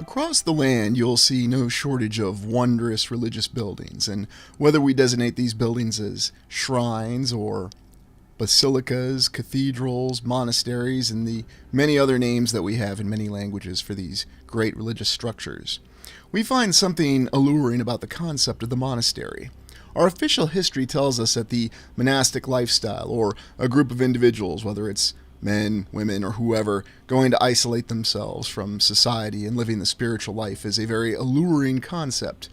Across the land, you'll see no shortage of wondrous religious buildings, and whether we designate these buildings as shrines or basilicas, cathedrals, monasteries, and the many other names that we have in many languages for these great religious structures, we find something alluring about the concept of the monastery. Our official history tells us that the monastic lifestyle, or a group of individuals, whether it's men, women, or whoever, going to isolate themselves from society and living the spiritual life, is a very alluring concept.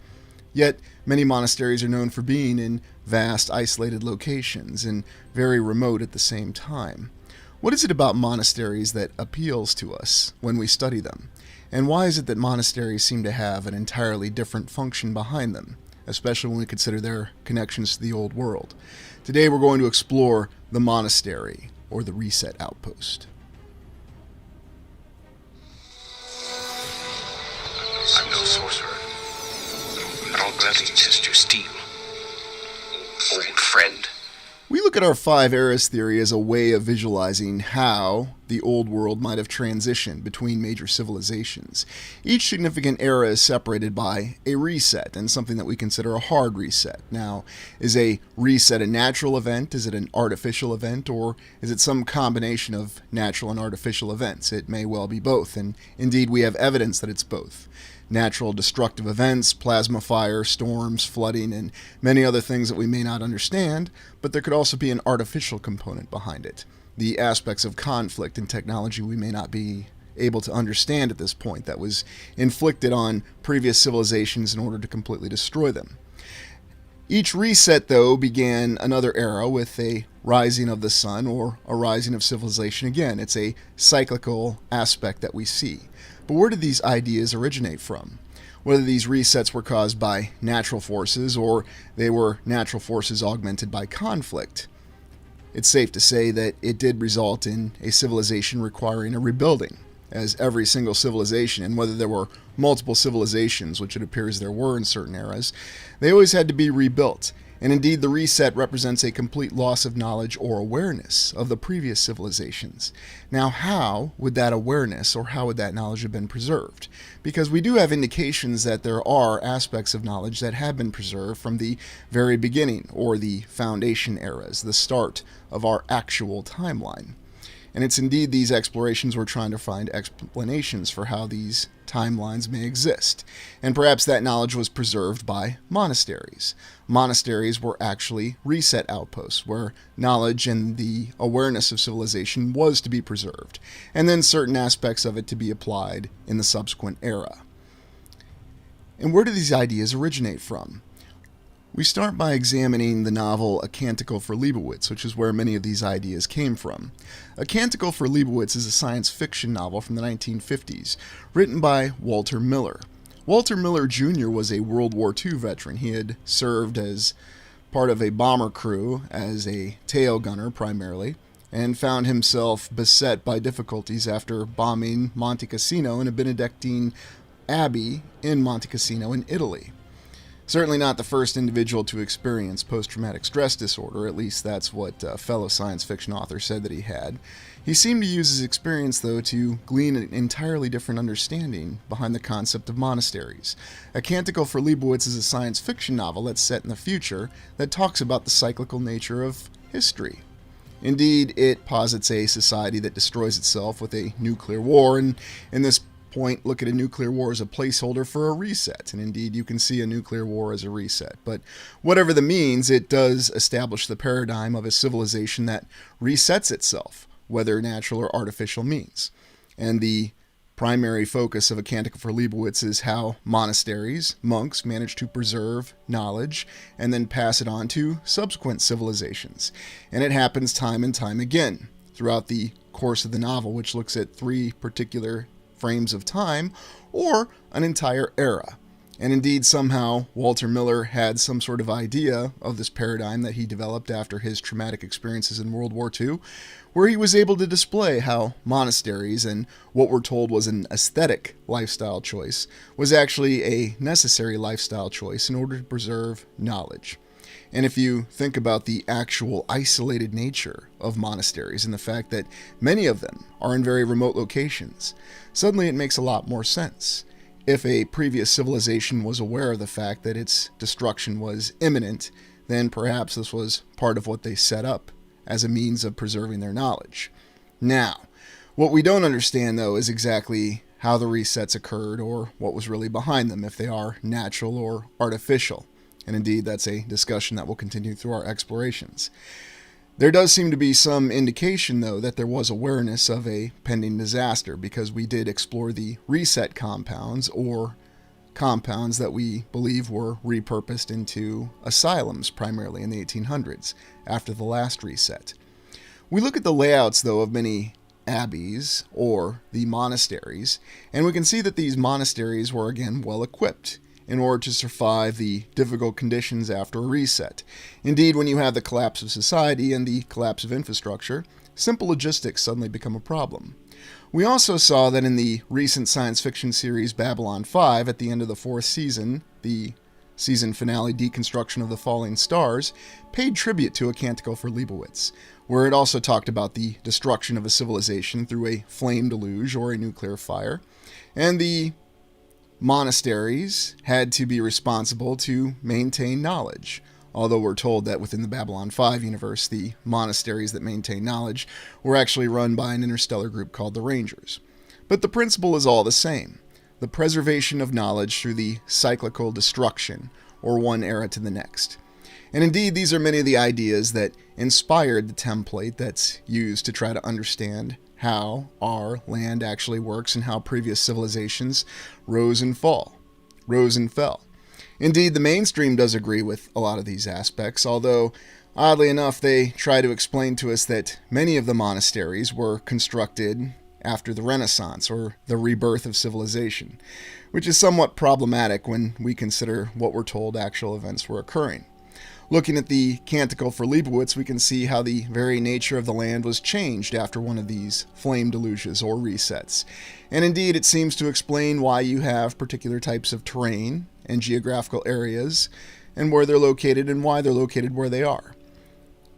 Yet, many monasteries are known for being in vast, isolated locations and very remote at the same time. What is it about monasteries that appeals to us when we study them? And why is it that monasteries seem to have an entirely different function behind them, especially when we consider their connections to the old world? Today we're going to explore the monastery, or the Reset Outpost. I'm no sorcerer. I don't gladly test your steel, old friend. We look at our five eras theory as a way of visualizing how the old world might have transitioned between major civilizations. Each significant era is separated by a reset, and something that we consider a hard reset. Now, is a reset a natural event? Is it an artificial event? Or is it some combination of natural and artificial events? It may well be both, and indeed we have evidence that it's both. Natural destructive events, plasma fire, storms, flooding, and many other things that we may not understand, but there could also be an artificial component behind it. The aspects of conflict and technology we may not be able to understand at this point that was inflicted on previous civilizations in order to completely destroy them. Each reset, though, began another era with a rising of the sun or a rising of civilization again. It's a cyclical aspect that we see. But where did these ideas originate from? Whether these resets were caused by natural forces or they were natural forces augmented by conflict, it's safe to say that it did result in a civilization requiring a rebuilding, as every single civilization, and whether there were multiple civilizations, which it appears there were in certain eras, they always had to be rebuilt. And indeed, the reset represents a complete loss of knowledge or awareness of the previous civilizations. Now, how would that awareness or how would that knowledge have been preserved? Because we do have indications that there are aspects of knowledge that have been preserved from the very beginning, or the foundation eras, the start of our actual timeline. And it's indeed these explorations we're trying to find explanations for how these timelines may exist. And perhaps that knowledge was preserved by monasteries. Monasteries were actually reset outposts, where knowledge and the awareness of civilization was to be preserved, and then certain aspects of it to be applied in the subsequent era. And where do these ideas originate from? We start by examining the novel A Canticle for Leibowitz, which is where many of these ideas came from. A Canticle for Leibowitz is a science fiction novel from the 1950s, written by Walter Miller. Walter Miller Jr. was a World War II veteran. He had served as part of a bomber crew as a tail gunner primarily, and found himself beset by difficulties after bombing Monte Cassino and a Benedictine abbey in Monte Cassino in Italy. Certainly not the first individual to experience post-traumatic stress disorder, at least that's what a fellow science fiction author said that he had. He seemed to use his experience, though, to glean an entirely different understanding behind the concept of monasteries. A Canticle for Leibowitz is a science fiction novel that's set in the future that talks about the cyclical nature of history. Indeed, it posits a society that destroys itself with a nuclear war, and in this point, look at a nuclear war as a placeholder for a reset, and indeed you can see a nuclear war as a reset. But whatever the means, it does establish the paradigm of a civilization that resets itself, whether natural or artificial means. And the primary focus of A Canticle for Leibowitz is how monasteries, monks, manage to preserve knowledge and then pass it on to subsequent civilizations. And it happens time and time again throughout the course of the novel, which looks at three particular frames of time, or an entire era. And indeed, somehow, Walter Miller had some sort of idea of this paradigm that he developed after his traumatic experiences in World War II, where he was able to display how monasteries, and what we're told was an aesthetic lifestyle choice, was actually a necessary lifestyle choice in order to preserve knowledge. And if you think about the actual isolated nature of monasteries and the fact that many of them are in very remote locations, suddenly it makes a lot more sense. if a previous civilization was aware of the fact that its destruction was imminent, then perhaps this was part of what they set up as a means of preserving their knowledge. Now, what we don't understand, though, is exactly how the resets occurred or what was really behind them, if they are natural or artificial. And indeed, that's a discussion that will continue through our explorations. There does seem to be some indication, though, that there was awareness of a pending disaster, because we did explore the reset compounds, or compounds that we believe were repurposed into asylums, primarily in the 1800s, after the last reset. We look at the layouts, though, of many abbeys, or the monasteries, and we can see that these monasteries were, again, well equipped in order to survive the difficult conditions after a reset. Indeed, when you have the collapse of society and the collapse of infrastructure, simple logistics suddenly become a problem. We also saw that in the recent science fiction series Babylon 5, at the end of the 4th season, the season finale Deconstruction of the Falling Stars paid tribute to A Canticle for Leibowitz, where it also talked about the destruction of a civilization through a flame deluge or a nuclear fire, and the monasteries had to be responsible to maintain knowledge, although we're told that within the Babylon 5 universe, the monasteries that maintain knowledge were actually run by an interstellar group called the Rangers. But the principle is all the same: the preservation of knowledge through the cyclical destruction, or one era to the next. And indeed, these are many of the ideas that inspired the template that's used to try to understand how our land actually works and how previous civilizations rose and fell. Indeed, the mainstream does agree with a lot of these aspects, although, oddly enough, they try to explain to us that many of the monasteries were constructed after the Renaissance, or the rebirth of civilization, which is somewhat problematic when we consider what we're told actual events were occurring. Looking at the Canticle for Leibowitz, we can see how the very nature of the land was changed after one of these flame deluges or resets. And indeed, it seems to explain why you have particular types of terrain and geographical areas, and where they're located and why they're located where they are.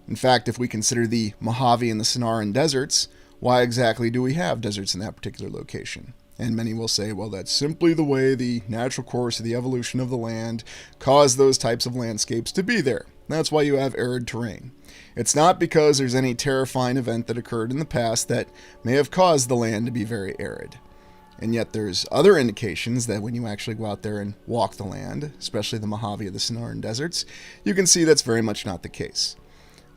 In fact, if we consider the Mojave and the Sonoran deserts, why exactly do we have deserts in that particular location? And many will say, well, that's simply the way the natural course of the evolution of the land caused those types of landscapes to be there. That's why you have arid terrain. It's not because there's any terrifying event that occurred in the past that may have caused the land to be very arid. And yet there's other indications that when you actually go out there and walk the land, especially the Mojave or the Sonoran deserts, you can see that's very much not the case.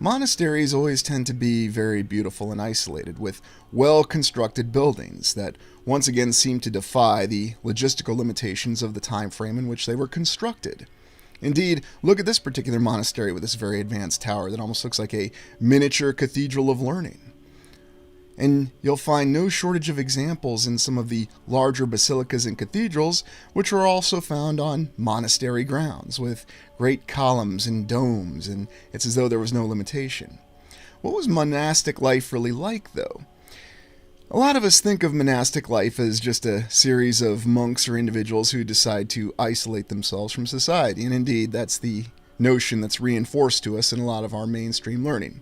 Monasteries always tend to be very beautiful and isolated, with well-constructed buildings that once again seem to defy the logistical limitations of the time frame in which they were constructed. Indeed, look at this particular monastery with this very advanced tower that almost looks like a miniature cathedral of learning. And you'll find no shortage of examples in some of the larger basilicas and cathedrals, which are also found on monastery grounds, with great columns and domes, and it's as though there was no limitation. What was monastic life really like, though? A lot of us think of monastic life as just a series of monks or individuals who decide to isolate themselves from society, and indeed, that's the notion that's reinforced to us in a lot of our mainstream learning.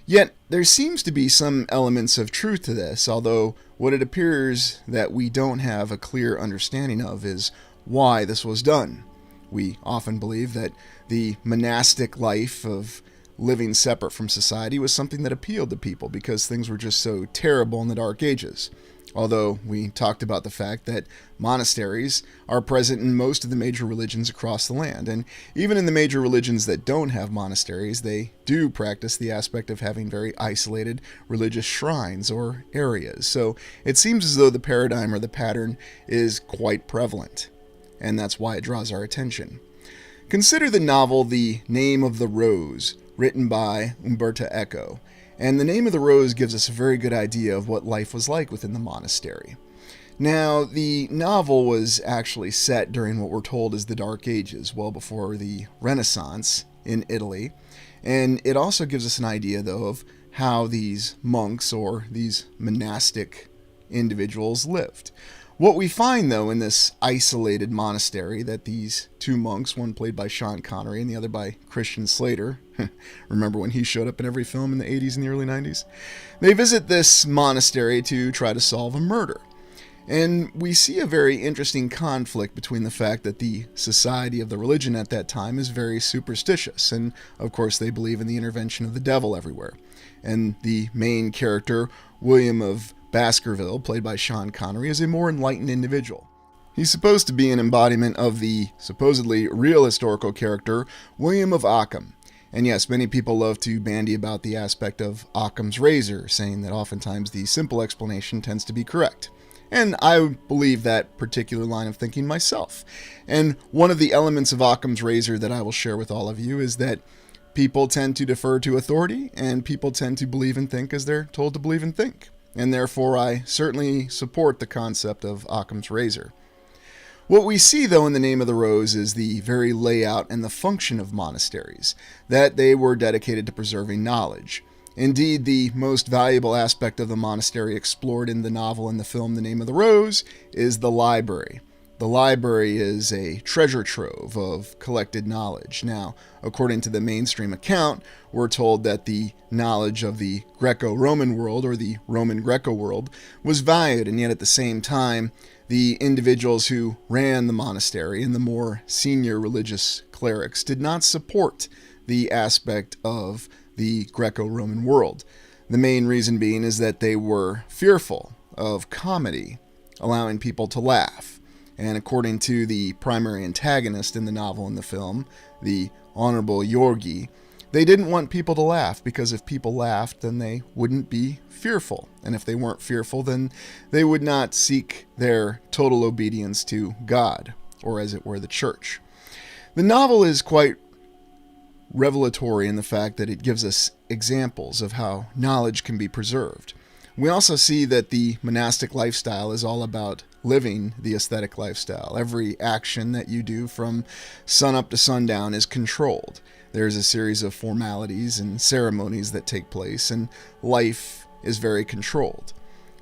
Yet, there seems to be some elements of truth to this, although what it appears that we don't have a clear understanding of is why this was done. We often believe that the monastic life of living separate from society was something that appealed to people because things were just so terrible in the Dark Ages. Although we talked about the fact that monasteries are present in most of the major religions across the land, and even in the major religions that don't have monasteries, they do practice the aspect of having very isolated religious shrines or areas. So it seems as though the paradigm or the pattern is quite prevalent, and that's why it draws our attention. Consider the novel The Name of the Rose, written by Umberto Eco. And the Name of the Rose gives us a very good idea of what life was like within the monastery. Now, the novel was actually set during what we're told is the Dark Ages, well before the Renaissance in Italy. And it also gives us an idea, though, of how these monks or these monastic individuals lived. What we find, though, in this isolated monastery that these two monks, one played by Sean Connery and the other by Christian Slater, remember when he showed up in every film in the 80s and the early 90s? They visit this monastery to try to solve a murder. And we see a very interesting conflict between the fact that the society of the religion at that time is very superstitious, and of course they believe in the intervention of the devil everywhere. And the main character, William of Baskerville, played by Sean Connery, is a more enlightened individual. He's supposed to be an embodiment of the supposedly real historical character, William of Ockham. And yes, many people love to bandy about the aspect of Occam's razor, saying that oftentimes the simple explanation tends to be correct. And I believe that particular line of thinking myself. And one of the elements of Occam's razor that I will share with all of you is that people tend to defer to authority, and people tend to believe and think as they're told to believe and think. And therefore, I certainly support the concept of Occam's razor. What we see, though, in the Name of the Rose is the very layout and the function of monasteries, that they were dedicated to preserving knowledge. Indeed, the most valuable aspect of the monastery explored in the novel and the film The Name of the Rose is the library. The library is a treasure trove of collected knowledge. Now, according to the mainstream account, we're told that the knowledge of the Greco-Roman world, or the Roman-Greco world, was valued, and yet at the same time, the individuals who ran the monastery and the more senior religious clerics did not support the aspect of the Greco-Roman world. The main reason being is that they were fearful of comedy, allowing people to laugh. And according to the primary antagonist in the novel and the film, the Honorable Yorgi, they didn't want people to laugh, because if people laughed, then they wouldn't be fearful. And if they weren't fearful, then they would not seek their total obedience to God, or as it were, the church. The novel is quite revelatory in the fact that it gives us examples of how knowledge can be preserved. We also see that the monastic lifestyle is all about living the aesthetic lifestyle. Every action that you do from sunup to sundown is controlled. There's a series of formalities and ceremonies that take place, and life is very controlled.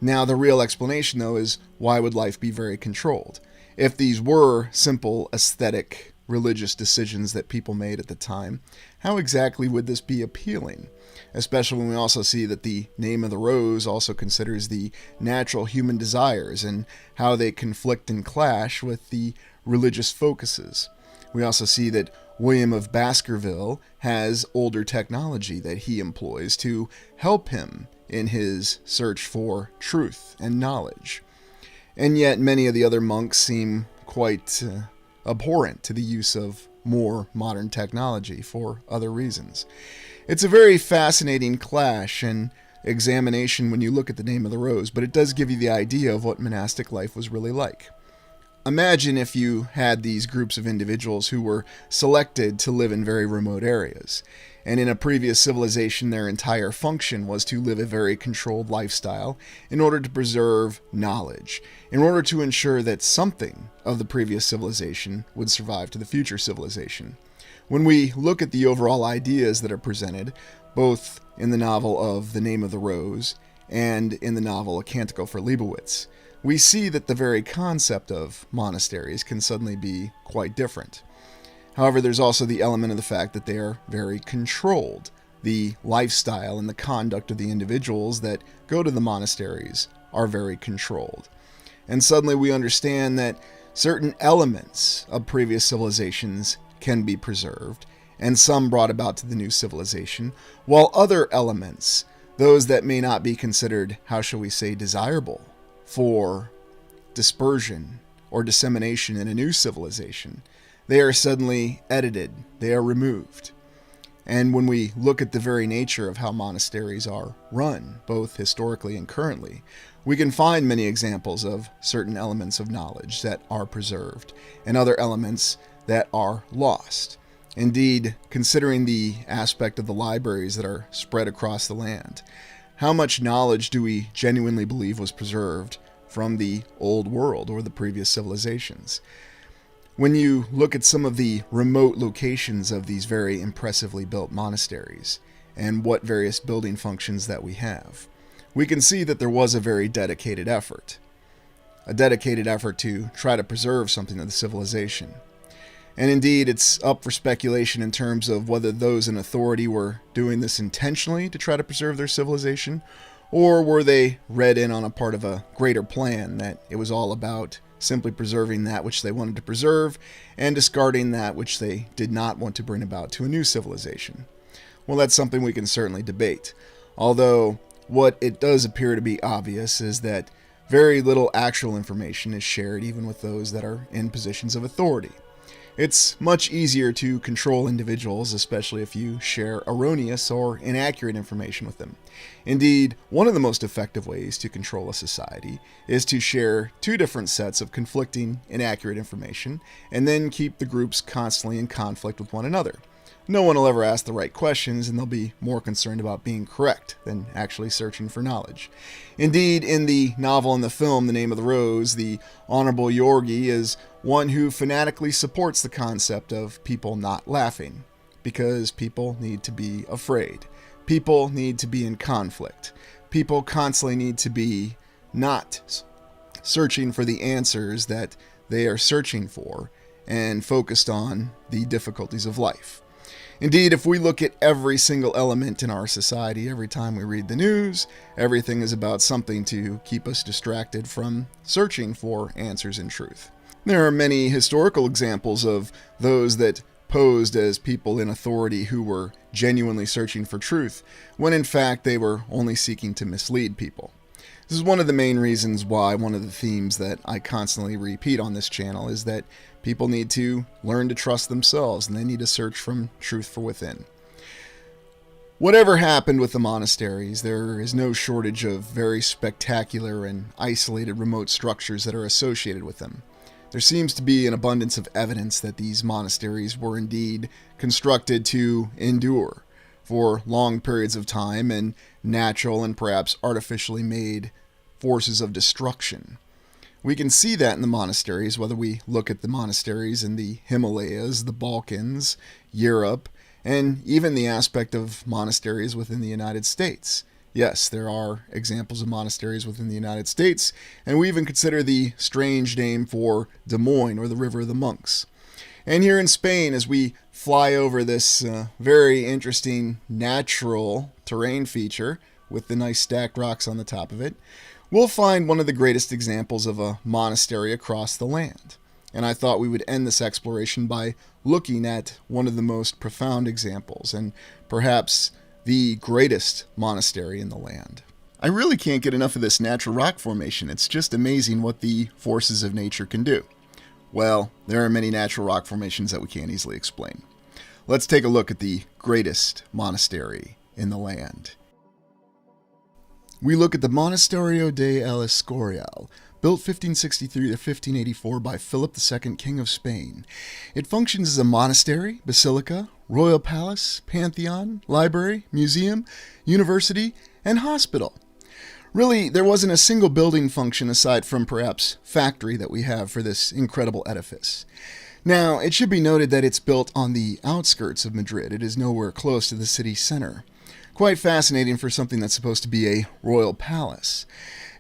Now, the real explanation, though, is why would life be very controlled? If these were simple aesthetic religious decisions that people made at the time, how exactly would this be appealing? Especially when we also see that the Name of the Rose also considers the natural human desires and how they conflict and clash with the religious focuses. We also see that William of Baskerville has older technology that he employs to help him in his search for truth and knowledge. And yet many of the other monks seem quite abhorrent to the use of more modern technology for other reasons. It's a very fascinating clash and examination when you look at the Name of the Rose, but it does give you the idea of what monastic life was really like. Imagine if you had these groups of individuals who were selected to live in very remote areas, and in a previous civilization their entire function was to live a very controlled lifestyle in order to preserve knowledge, in order to ensure that something of the previous civilization would survive to the future civilization. When we look at the overall ideas that are presented, both in the novel of The Name of the Rose and in the novel A Canticle for Leibowitz, we see that the very concept of monasteries can suddenly be quite different. However, there's also the element of the fact that they are very controlled. The lifestyle and the conduct of the individuals that go to the monasteries are very controlled. And suddenly we understand that certain elements of previous civilizations can be preserved, and some brought about to the new civilization, while other elements, those that may not be considered, how shall we say, desirable for dispersion or dissemination in a new civilization, they are suddenly edited, they are removed. And when we look at the very nature of how monasteries are run, both historically and currently, we can find many examples of certain elements of knowledge that are preserved and other elements that are lost. Indeed, considering the aspect of the libraries that are spread across the land, how much knowledge do we genuinely believe was preserved from the old world or the previous civilizations? When you look at some of the remote locations of these very impressively built monasteries and what various building functions that we have, we can see that there was a very dedicated effort. A dedicated effort to try to preserve something of the civilization. And indeed, it's up for speculation in terms of whether those in authority were doing this intentionally to try to preserve their civilization, Or were they read in on a part of a greater plan, that it was all about simply preserving that which they wanted to preserve and discarding that which they did not want to bring about to a new civilization? Well, that's something we can certainly debate. Although, what it does appear to be obvious is that very little actual information is shared even with those that are in positions of authority. It's much easier to control individuals, especially if you share erroneous or inaccurate information with them. Indeed, one of the most effective ways to control a society is to share two different sets of conflicting, inaccurate information, and then keep the groups constantly in conflict with one another. No one will ever ask the right questions, and they'll be more concerned about being correct than actually searching for knowledge. Indeed, in the novel and the film The Name of the Rose, the Honorable Yorgi is one who fanatically supports the concept of people not laughing, because people need to be afraid. People need to be in conflict. People constantly need to be not searching for the answers that they are searching for and focused on the difficulties of life. Indeed, if we look at every single element in our society, every time we read the news, everything is about something to keep us distracted from searching for answers and truth. There are many historical examples of those that posed as people in authority who were genuinely searching for truth, when in fact they were only seeking to mislead people. This is one of the main reasons why one of the themes that I constantly repeat on this channel is that people need to learn to trust themselves, and they need to search from truth from within. Whatever happened with the monasteries, there is no shortage of very spectacular and isolated remote structures that are associated with them. There seems to be an abundance of evidence that these monasteries were indeed constructed to endure for long periods of time and natural and perhaps artificially made forces of destruction. We can see that in the monasteries, whether we look at the monasteries in the Himalayas, the Balkans, Europe, and even the aspect of monasteries within the United States. Yes, there are examples of monasteries within the United States, and we even consider the strange name for Des Moines, or the River of the Monks. And here in Spain, as we fly over this very interesting natural terrain feature with the nice stacked rocks on the top of it, we'll find one of the greatest examples of a monastery across the land. And I thought we would end this exploration by looking at one of the most profound examples, and perhaps the greatest monastery in the land. I really can't get enough of this natural rock formation. It's just amazing what the forces of nature can do. Well, there are many natural rock formations that we can't easily explain. Let's take a look at the greatest monastery in the land. We look at the Monasterio de El Escorial, built 1563 to 1584 by Philip II, King of Spain. It functions as a monastery, basilica, royal palace, pantheon, library, museum, university, and hospital. Really, there wasn't a single building function aside from perhaps factory that we have for this incredible edifice. Now, it should be noted that it's built on the outskirts of Madrid. It is nowhere close to the city center. Quite fascinating for something that's supposed to be a royal palace.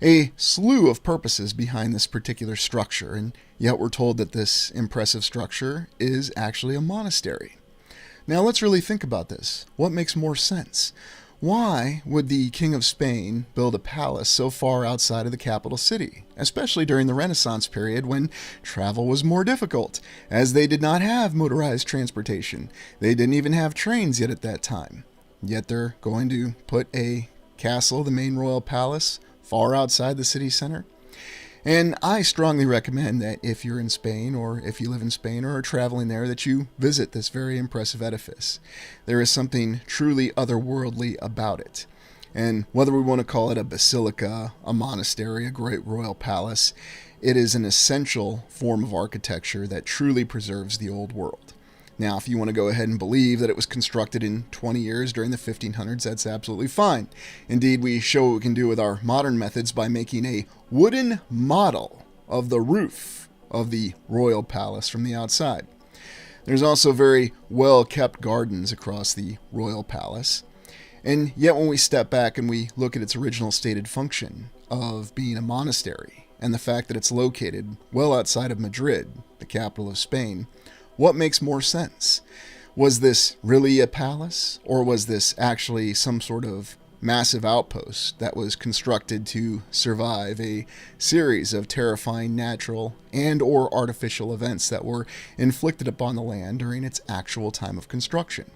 A slew of purposes behind this particular structure, and yet we're told that this impressive structure is actually a monastery. Now let's really think about this. What makes more sense? Why would the King of Spain build a palace so far outside of the capital city, especially during the Renaissance period when travel was more difficult, as they did not have motorized transportation? They didn't even have trains yet at that time. Yet they're going to put a castle, the main royal palace, far outside the city center. And I strongly recommend that if you're in Spain, or if you live in Spain or are traveling there, that you visit this very impressive edifice. There is something truly otherworldly about it. And whether we want to call it a basilica, a monastery, a great royal palace, it is an essential form of architecture that truly preserves the old world. Now, if you want to go ahead and believe that it was constructed in 20 years during the 1500s, that's absolutely fine. Indeed, we show what we can do with our modern methods by making a wooden model of the roof of the royal palace from the outside. There's also very well-kept gardens across the royal palace. And yet when we step back and we look at its original stated function of being a monastery, and the fact that it's located well outside of Madrid, the capital of Spain, what makes more sense? Was this really a palace, or was this actually some sort of massive outpost that was constructed to survive a series of terrifying natural and or artificial events that were inflicted upon the land during its actual time of construction.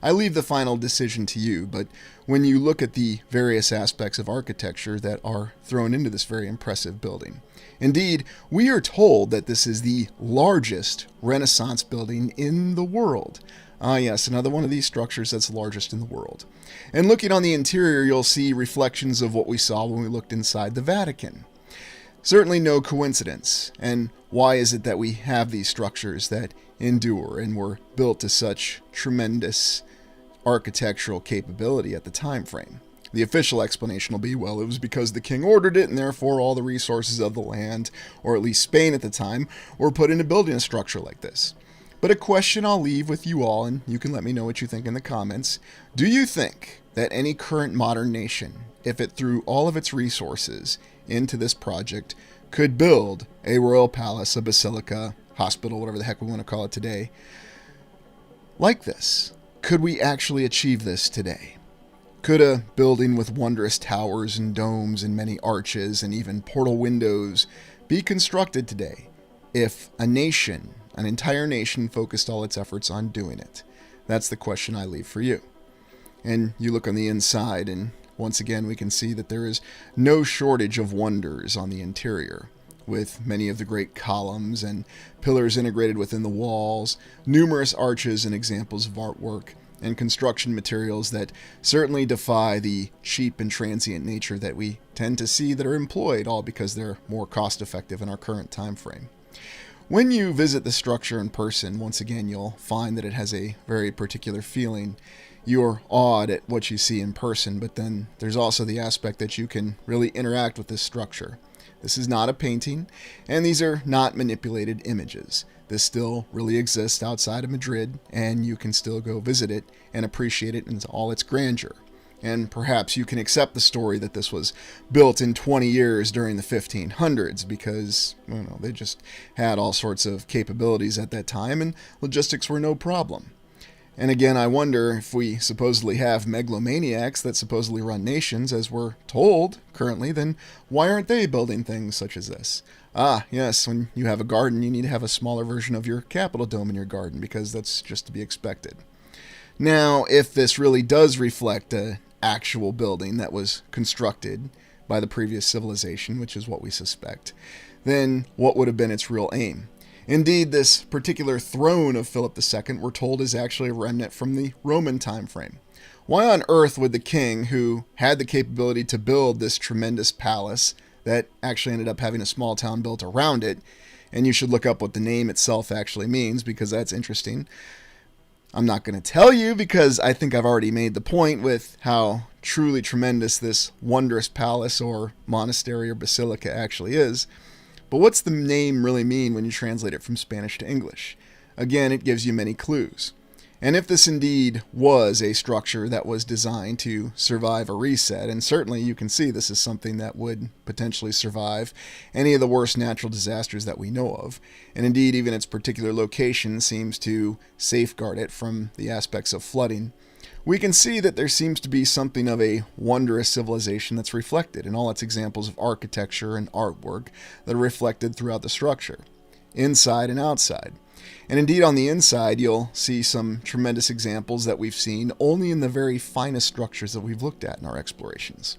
I leave the final decision to you, but when you look at the various aspects of architecture that are thrown into this very impressive building, indeed, we are told that this is the largest Renaissance building in the world. Ah, yes, another one of these structures that's largest in the world. And looking on the interior, you'll see reflections of what we saw when we looked inside the Vatican. Certainly no coincidence. And why is it that we have these structures that endure and were built to such tremendous architectural capability at the time frame? The official explanation will be, well, it was because the king ordered it, and therefore all the resources of the land, or at least Spain at the time, were put into building a structure like this. But a question I'll leave with you all, and you can let me know what you think in the comments. Do you think that any current modern nation, if it threw all of its resources into this project, could build a royal palace, a basilica, hospital, whatever the heck we want to call it today, like this? Could we actually achieve this today? Could a building with wondrous towers and domes and many arches and even portal windows be constructed today if a nation, an entire nation, focused all its efforts on doing it? That's the question I leave for you. And you look on the inside, and once again we can see that there is no shortage of wonders on the interior, with many of the great columns and pillars integrated within the walls, numerous arches and examples of artwork, and construction materials that certainly defy the cheap and transient nature that we tend to see that are employed, all because they're more cost effective in our current time frame. When you visit the structure in person, once again, you'll find that it has a very particular feeling. You're awed at what you see in person, but then there's also the aspect that you can really interact with this structure. This is not a painting, and these are not manipulated images. This still really exists outside of Madrid, and you can still go visit it and appreciate it in all its grandeur. And perhaps you can accept the story that this was built in 20 years during the 1500s because, they just had all sorts of capabilities at that time and logistics were no problem. And again, I wonder, if we supposedly have megalomaniacs that supposedly run nations, as we're told currently, then why aren't they building things such as this? Ah, yes, when you have a garden, you need to have a smaller version of your Capitol dome in your garden, because that's just to be expected. Now, if this really does reflect an actual building that was constructed by the previous civilization, which is what we suspect, then what would have been its real aim? Indeed, this particular throne of Philip II, we're told, is actually a remnant from the Roman time frame. Why on earth would the king, who had the capability to build this tremendous palace that actually ended up having a small town built around it, and you should look up what the name itself actually means, because that's interesting. I'm not going to tell you, because I think I've already made the point with how truly tremendous this wondrous palace or monastery or basilica actually is. But what's the name really mean when you translate it from Spanish to English? Again, it gives you many clues. And if this indeed was a structure that was designed to survive a reset, and certainly you can see this is something that would potentially survive any of the worst natural disasters that we know of, and indeed even its particular location seems to safeguard it from the aspects of flooding, we can see that there seems to be something of a wondrous civilization that's reflected in all its examples of architecture and artwork that are reflected throughout the structure, inside and outside. And indeed on the inside you'll see some tremendous examples that we've seen only in the very finest structures that we've looked at in our explorations.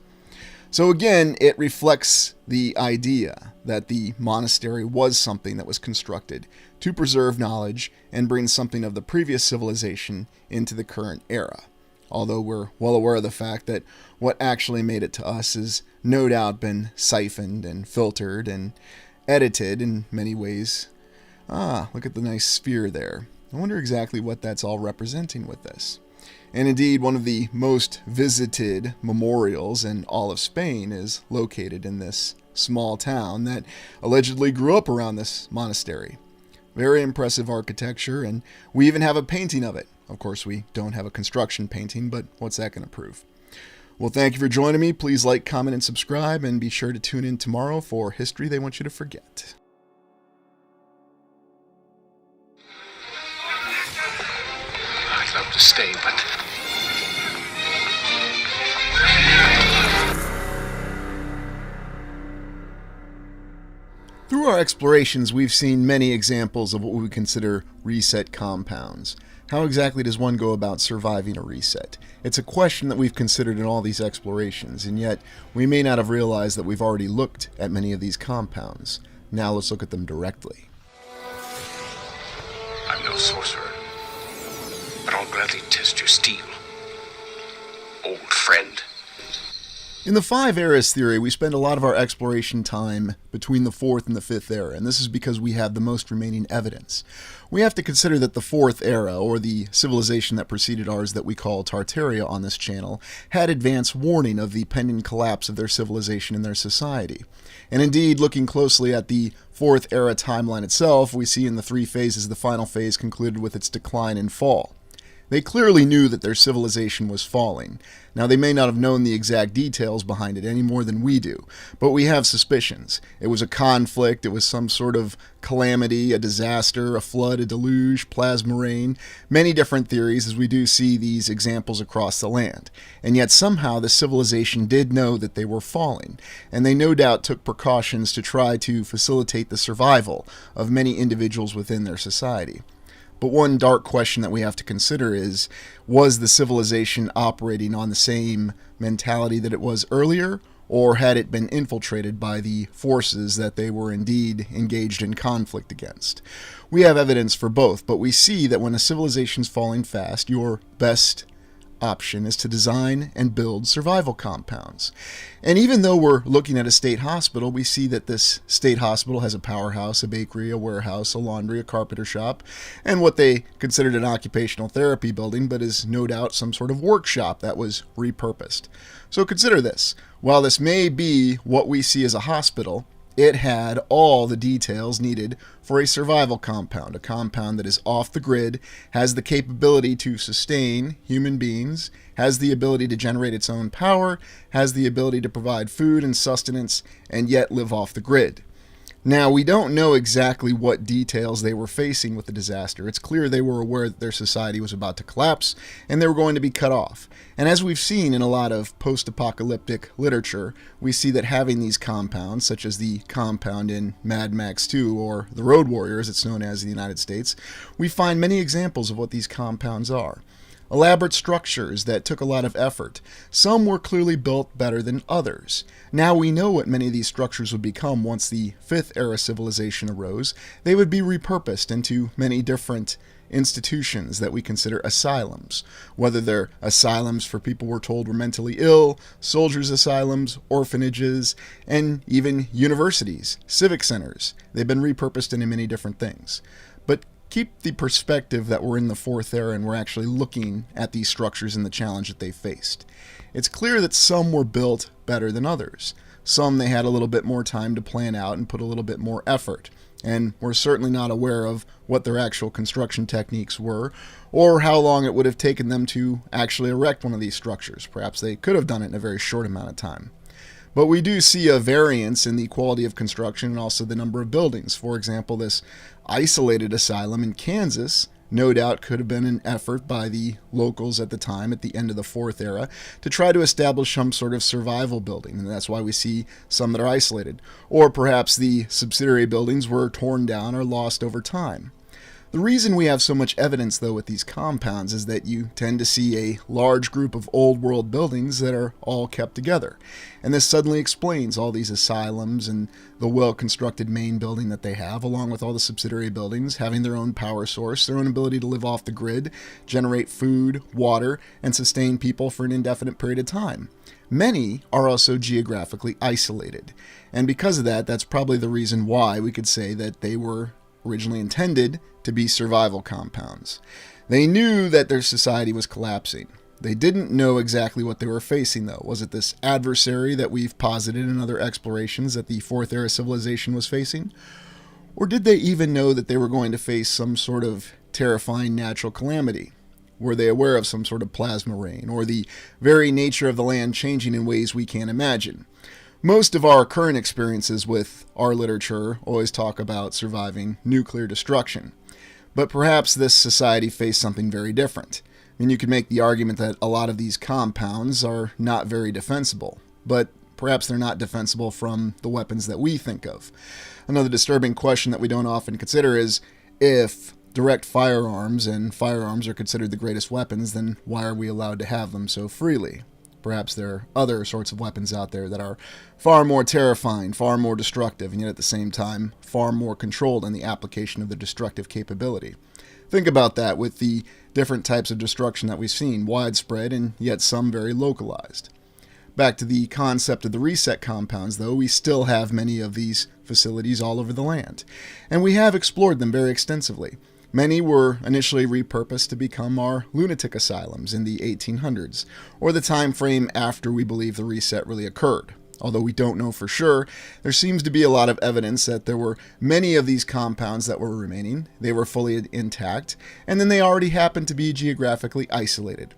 So again, it reflects the idea that the monastery was something that was constructed to preserve knowledge and bring something of the previous civilization into the current era. Although we're well aware of the fact that what actually made it to us has no doubt been siphoned and filtered and edited in many ways. Ah, look at the nice sphere there. I wonder exactly what that's all representing with this. And indeed, one of the most visited memorials in all of Spain is located in this small town that allegedly grew up around this monastery. Very impressive architecture, and we even have a painting of it. Of course, we don't have a construction painting, but what's that going to prove? Well, thank you for joining me. Please like, comment, and subscribe, and be sure to tune in tomorrow for History They Want You to Forget. I'd love to stay, but Through our explorations, we've seen many examples of what we would consider reset compounds. How exactly does one go about surviving a reset? It's a question that we've considered in all these explorations, and yet we may not have realized that we've already looked at many of these compounds. Now let's look at them directly. I'm no sorcerer, but I'll gladly test your steel, old friend. In the 5 eras theory, we spend a lot of our exploration time between the 4th and the 5th era, and this is because we have the most remaining evidence. We have to consider that the 4th era, or the civilization that preceded ours that we call Tartaria on this channel, had advance warning of the pending collapse of their civilization and their society. And indeed, looking closely at the 4th era timeline itself, we see in the 3 phases the final phase concluded with its decline and fall. They clearly knew that their civilization was falling. Now, they may not have known the exact details behind it any more than we do, but we have suspicions. It was a conflict, it was some sort of calamity, a disaster, a flood, a deluge, plasma rain, many different theories as we do see these examples across the land. And yet somehow the civilization did know that they were falling, and they no doubt took precautions to try to facilitate the survival of many individuals within their society. But one dark question that we have to consider is, was the civilization operating on the same mentality that it was earlier, or had it been infiltrated by the forces that they were indeed engaged in conflict against? We have evidence for both, but we see that when a civilization's falling fast, your best option is to design and build survival compounds. And even though we're looking at a state hospital, we see that this state hospital has a powerhouse, a bakery, a warehouse, a laundry, a carpenter shop, and what they considered an occupational therapy building, but is no doubt some sort of workshop that was repurposed. So consider this. While this may be what we see as a hospital, it had all the details needed for a survival compound, a compound that is off the grid, has the capability to sustain human beings, has the ability to generate its own power, has the ability to provide food and sustenance, and yet live off the grid. Now, we don't know exactly what details they were facing with the disaster. It's clear they were aware that their society was about to collapse and they were going to be cut off. And as we've seen in a lot of post-apocalyptic literature, we see that having these compounds, such as the compound in Mad Max 2 or the Road Warrior as it's known as in the United States, we find many examples of what these compounds are. Elaborate structures that took a lot of effort. Some were clearly built better than others. Now we know what many of these structures would become once the 5th era civilization arose. They would be repurposed into many different institutions that we consider asylums. Whether they're asylums for people we're told were mentally ill, soldiers' asylums, orphanages, and even universities, civic centers. They've been repurposed into many different things. But keep the perspective that we're in the 4th era and we're actually looking at these structures and the challenge that they faced. It's clear that some were built better than others. Some they had a little bit more time to plan out and put a little bit more effort. And we're certainly not aware of what their actual construction techniques were or how long it would have taken them to actually erect one of these structures. Perhaps they could have done it in a very short amount of time. But we do see a variance in the quality of construction and also the number of buildings. For example, this isolated asylum in Kansas no doubt could have been an effort by the locals at the time, at the end of the 4th era, to try to establish some sort of survival building, and that's why we see some that are isolated. Or perhaps the subsidiary buildings were torn down or lost over time. The reason we have so much evidence, though, with these compounds is that you tend to see a large group of old world buildings that are all kept together. And this suddenly explains all these asylums and the well-constructed main building that they have, along with all the subsidiary buildings, having their own power source, their own ability to live off the grid, generate food, water, and sustain people for an indefinite period of time. Many are also geographically isolated. And because of that, that's probably the reason why we could say that they were originally intended to be survival compounds. They knew that their society was collapsing. They didn't know exactly what they were facing, though. Was it this adversary that we've posited in other explorations that the 4th era civilization was facing? Or did they even know that they were going to face some sort of terrifying natural calamity? Were they aware of some sort of plasma rain, or the very nature of the land changing in ways we can't imagine? Most of our current experiences with our literature always talk about surviving nuclear destruction. But perhaps this society faced something very different. I mean, you could make the argument that a lot of these compounds are not very defensible. But perhaps they're not defensible from the weapons that we think of. Another disturbing question that we don't often consider is, if direct firearms and firearms are considered the greatest weapons, then why are we allowed to have them so freely? Perhaps there are other sorts of weapons out there that are far more terrifying, far more destructive, and yet at the same time far more controlled in the application of the destructive capability. Think about that with the different types of destruction that we've seen, widespread and yet some very localized. Back to the concept of the reset compounds, though, we still have many of these facilities all over the land, and we have explored them very extensively. Many were initially repurposed to become our lunatic asylums in the 1800s, or the time frame after we believe the reset really occurred. Although we don't know for sure, there seems to be a lot of evidence that there were many of these compounds that were remaining, they were fully intact, and then they already happened to be geographically isolated.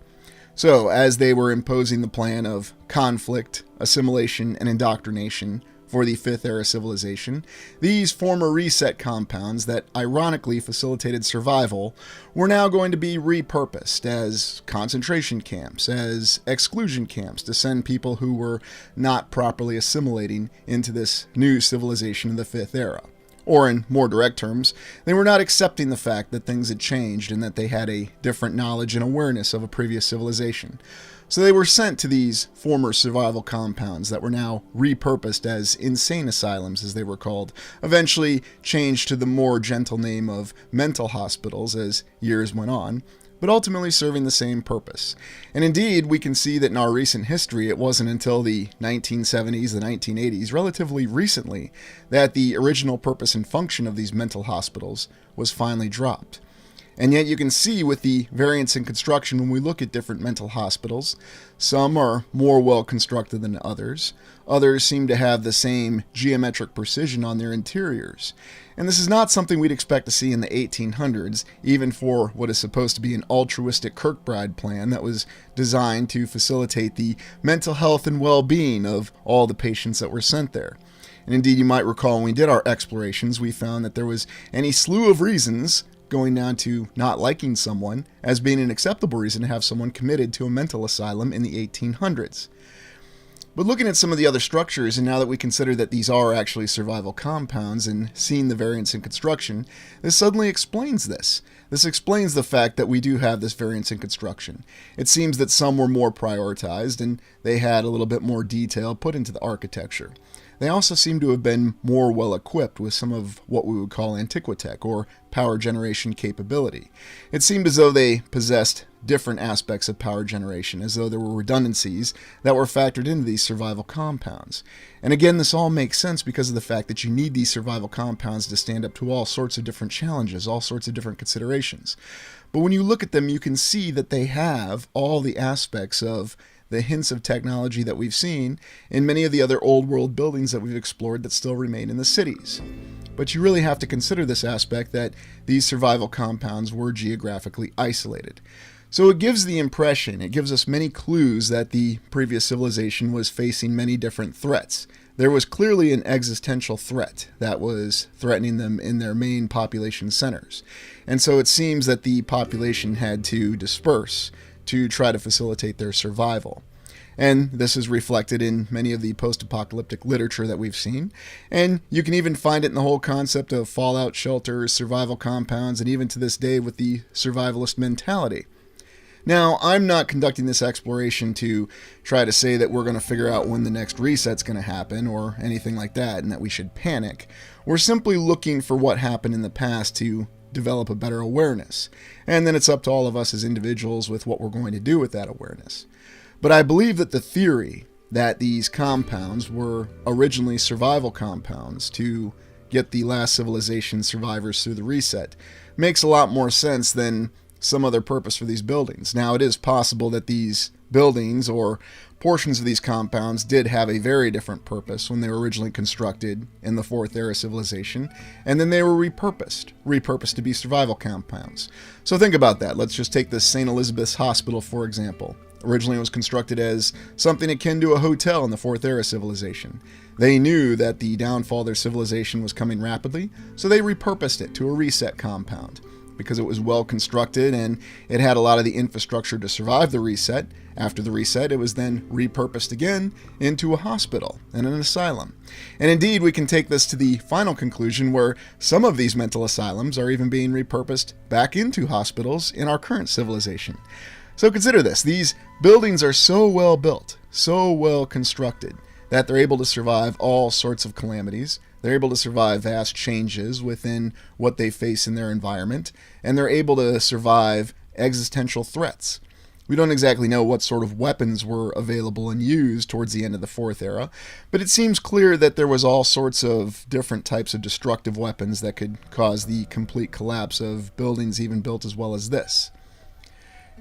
So, as they were imposing the plan of conflict, assimilation, and indoctrination for the Fifth Era civilization, these former reset compounds that ironically facilitated survival were now going to be repurposed as concentration camps, as exclusion camps to send people who were not properly assimilating into this new civilization of the Fifth Era. Or in more direct terms, they were not accepting the fact that things had changed and that they had a different knowledge and awareness of a previous civilization. So they were sent to these former survival compounds that were now repurposed as insane asylums, as they were called, eventually changed to the more gentle name of mental hospitals as years went on, but ultimately serving the same purpose. And indeed, we can see that in our recent history, it wasn't until the 1970s, the 1980s, relatively recently, that the original purpose and function of these mental hospitals was finally dropped. And yet you can see with the variance in construction when we look at different mental hospitals, some are more well constructed than others. Others seem to have the same geometric precision on their interiors. And this is not something we'd expect to see in the 1800s, even for what is supposed to be an altruistic Kirkbride plan that was designed to facilitate the mental health and well-being of all the patients that were sent there. And indeed, you might recall when we did our explorations, we found that there was any slew of reasons going down to not liking someone as being an acceptable reason to have someone committed to a mental asylum in the 1800s. But looking at some of the other structures, and now that we consider that these are actually survival compounds and seeing the variance in construction, this suddenly explains this. This explains the fact that we do have this variance in construction. It seems that some were more prioritized and they had a little bit more detail put into the architecture. They also seem to have been more well equipped with some of what we would call antiquitech, or power generation capability. It seemed as though they possessed different aspects of power generation, as though there were redundancies that were factored into these survival compounds. And again, this all makes sense because of the fact that you need these survival compounds to stand up to all sorts of different challenges, all sorts of different considerations. But when you look at them, you can see that they have all the aspects of the hints of technology that we've seen in many of the other old world buildings that we've explored that still remain in the cities. But you really have to consider this aspect that these survival compounds were geographically isolated. So it gives the impression, it gives us many clues that the previous civilization was facing many different threats. There was clearly an existential threat that was threatening them in their main population centers. And so it seems that the population had to disperse to try to facilitate their survival. And this is reflected in many of the post-apocalyptic literature that we've seen. And you can even find it in the whole concept of fallout shelters, survival compounds, and even to this day with the survivalist mentality. Now, I'm not conducting this exploration to try to say that we're going to figure out when the next reset's going to happen or anything like that, and that we should panic. We're simply looking for what happened in the past to develop a better awareness. And then it's up to all of us as individuals with what we're going to do with that awareness. But I believe that the theory that these compounds were originally survival compounds to get the last civilization survivors through the reset makes a lot more sense than some other purpose for these buildings. Now, it is possible that these buildings or portions of these compounds did have a very different purpose when they were originally constructed in the Fourth Era civilization, and then they were repurposed to be survival compounds. So think about that. Let's just take the St. Elizabeth's Hospital, for example. Originally it was constructed as something akin to a hotel in the Fourth Era civilization. They knew that the downfall of their civilization was coming rapidly, so they repurposed it to a reset compound. because it was well constructed and it had a lot of the infrastructure to survive the reset. After the reset, it was then repurposed again into a hospital and an asylum. And indeed, we can take this to the final conclusion where some of these mental asylums are even being repurposed back into hospitals in our current civilization. So consider this. These buildings are so well built, so well constructed, that they're able to survive all sorts of calamities. They're able to survive vast changes within what they face in their environment, and they're able to survive existential threats. We don't exactly know what sort of weapons were available and used towards the end of the Fourth Era, but it seems clear that there was all sorts of different types of destructive weapons that could cause the complete collapse of buildings even built as well as this.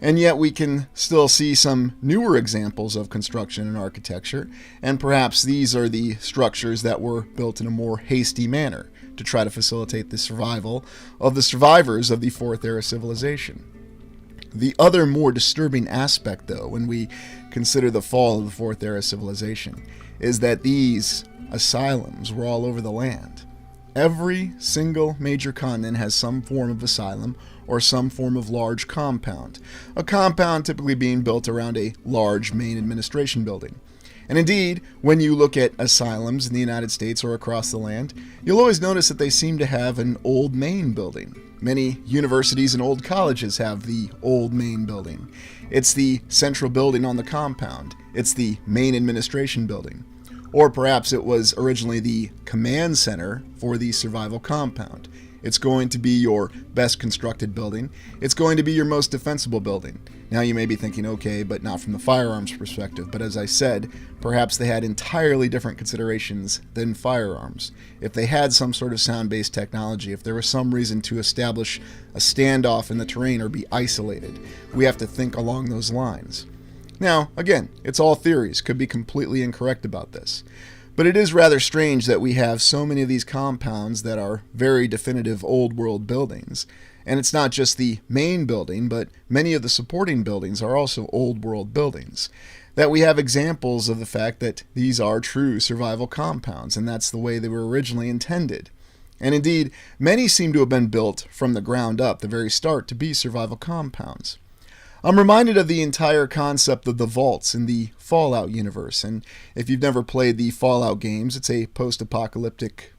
And yet we can still see some newer examples of construction and architecture, and perhaps these are the structures that were built in a more hasty manner to try to facilitate the survival of the survivors of the Fourth Era civilization. The other more disturbing aspect, though, when we consider the fall of the Fourth Era civilization, is that these asylums were all over the land. Every single major continent has some form of asylum or some form of large compound, a compound typically being built around a large main administration building. And indeed, when you look at asylums in the United States or across the land, you'll always notice that they seem to have an old main building. Many universities and old colleges have the old main building. It's the central building on the compound. It's the main administration building. Or perhaps it was originally the command center for the survival compound. It's going to be your best constructed building. It's going to be your most defensible building. Now you may be thinking, okay, but not from the firearms perspective. But as I said, perhaps they had entirely different considerations than firearms. If they had some sort of sound-based technology, if there was some reason to establish a standoff in the terrain or be isolated, we have to think along those lines. Now, again, it's all theories, could be completely incorrect about this. But it is rather strange that we have so many of these compounds that are very definitive old world buildings. And it's not just the main building, but many of the supporting buildings are also old world buildings. That we have examples of the fact that these are true survival compounds, and that's the way they were originally intended. And indeed, many seem to have been built from the ground up, the very start, to be survival compounds. I'm reminded of the entire concept of the vaults in the Fallout universe, and if you've never played the Fallout games, it's a post-apocalyptic,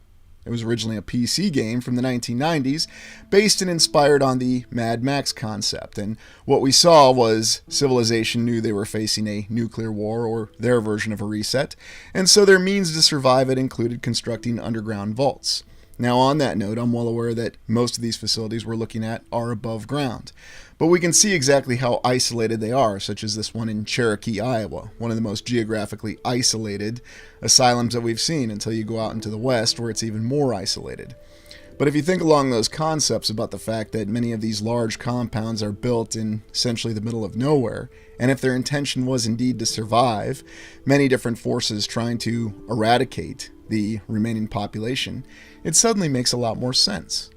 it was originally a PC game from the 1990s, based and inspired on the Mad Max concept, and what we saw was civilization knew they were facing a nuclear war, or their version of a reset, and so their means to survive it included constructing underground vaults. Now, on that note, I'm well aware that most of these facilities we're looking at are above ground. But we can see exactly how isolated they are, such as this one in Cherokee, Iowa, one of the most geographically isolated asylums that we've seen until you go out into the west where it's even more isolated. But if you think along those concepts about the fact that many of these large compounds are built in essentially the middle of nowhere, and if their intention was indeed to survive many different forces trying to eradicate the remaining population, it suddenly makes a lot more sense.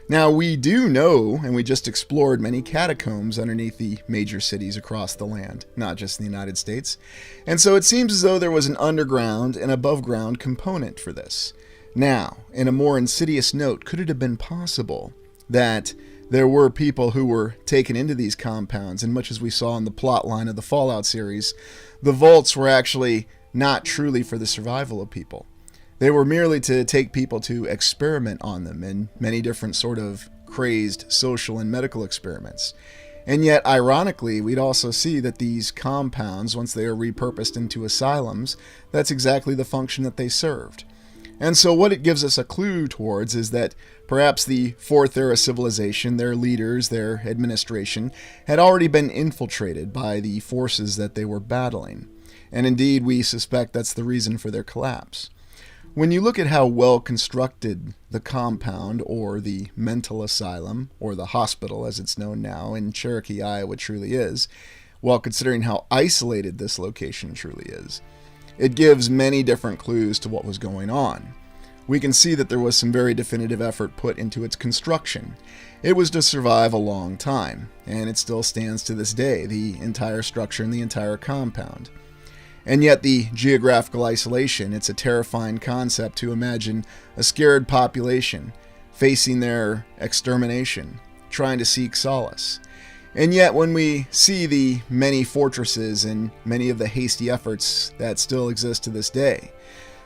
Now, we do know, and we just explored many catacombs underneath the major cities across the land, not just in the United States, and so it seems as though there was an underground and above ground component for this. Now, in a more insidious note, could it have been possible that there were people who were taken into these compounds, and much as we saw in the plot line of the Fallout series, the vaults were actually not truly for the survival of people. They were merely to take people to experiment on them in many different sort of crazed social and medical experiments. And yet, ironically, we'd also see that these compounds, once they are repurposed into asylums, that's exactly the function that they served. And so what it gives us a clue towards is that perhaps the Fourth Era civilization, their leaders, their administration, had already been infiltrated by the forces that they were battling. And indeed, we suspect that's the reason for their collapse. When you look at how well constructed the compound, or the mental asylum, or the hospital as it's known now in Cherokee, Iowa truly is, while considering how isolated this location truly is, it gives many different clues to what was going on. We can see that there was some very definitive effort put into its construction. It was to survive a long time, and it still stands to this day, the entire structure and the entire compound. And yet the geographical isolation, it's a terrifying concept to imagine a scared population facing their extermination trying to seek solace. And yet, when we see the many fortresses and many of the hasty efforts that still exist to this day,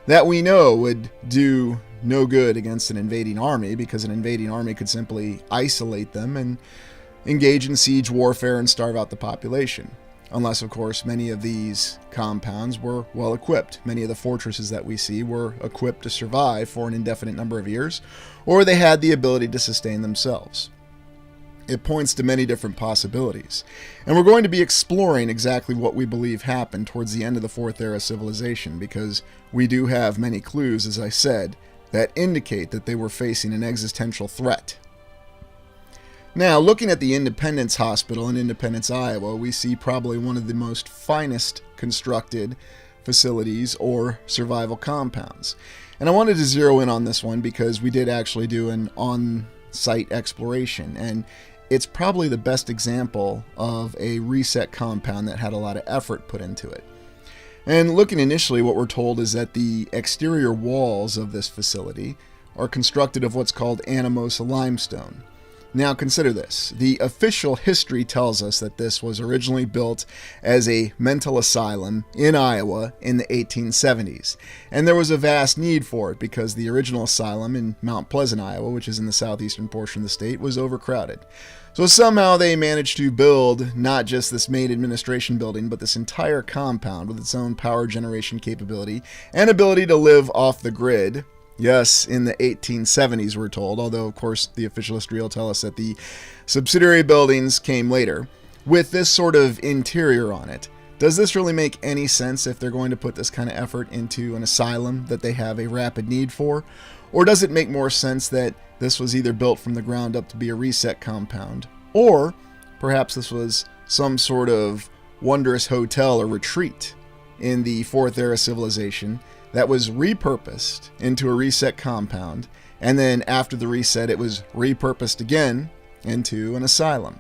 that we know would do no good against an invading army, because an invading army could simply isolate them and engage in siege warfare and starve out the population. Unless, of course, many of these compounds were well equipped. Many of the fortresses that we see were equipped to survive for an indefinite number of years, or they had the ability to sustain themselves. It points to many different possibilities, and we're going to be exploring exactly what we believe happened towards the end of the Fourth Era civilization, because we do have many clues, as I said, that indicate that they were facing an existential threat. Now, looking at the Independence Hospital in Independence, Iowa, we see probably one of the most finest constructed facilities or survival compounds. And I wanted to zero in on this one because we did actually do an on-site exploration, and it's probably the best example of a reset compound that had a lot of effort put into it. And looking initially, what we're told is that the exterior walls of this facility are constructed of what's called Anamosa limestone. Now consider this. The official history tells us that this was originally built as a mental asylum in Iowa in the 1870s. And there was a vast need for it because the original asylum in Mount Pleasant, Iowa, which is in the southeastern portion of the state, was overcrowded. So somehow they managed to build not just this main administration building, but this entire compound with its own power generation capability and ability to live off the grid. Yes, in the 1870s, we're told, although, of course, the official history will tell us that the subsidiary buildings came later, with this sort of interior on it. Does this really make any sense if they're going to put this kind of effort into an asylum that they have a rapid need for? Or does it make more sense that this was either built from the ground up to be a reset compound, or perhaps this was some sort of wondrous hotel or retreat in the Fourth Era civilization that was repurposed into a reset compound, and then after the reset it was repurposed again into an asylum.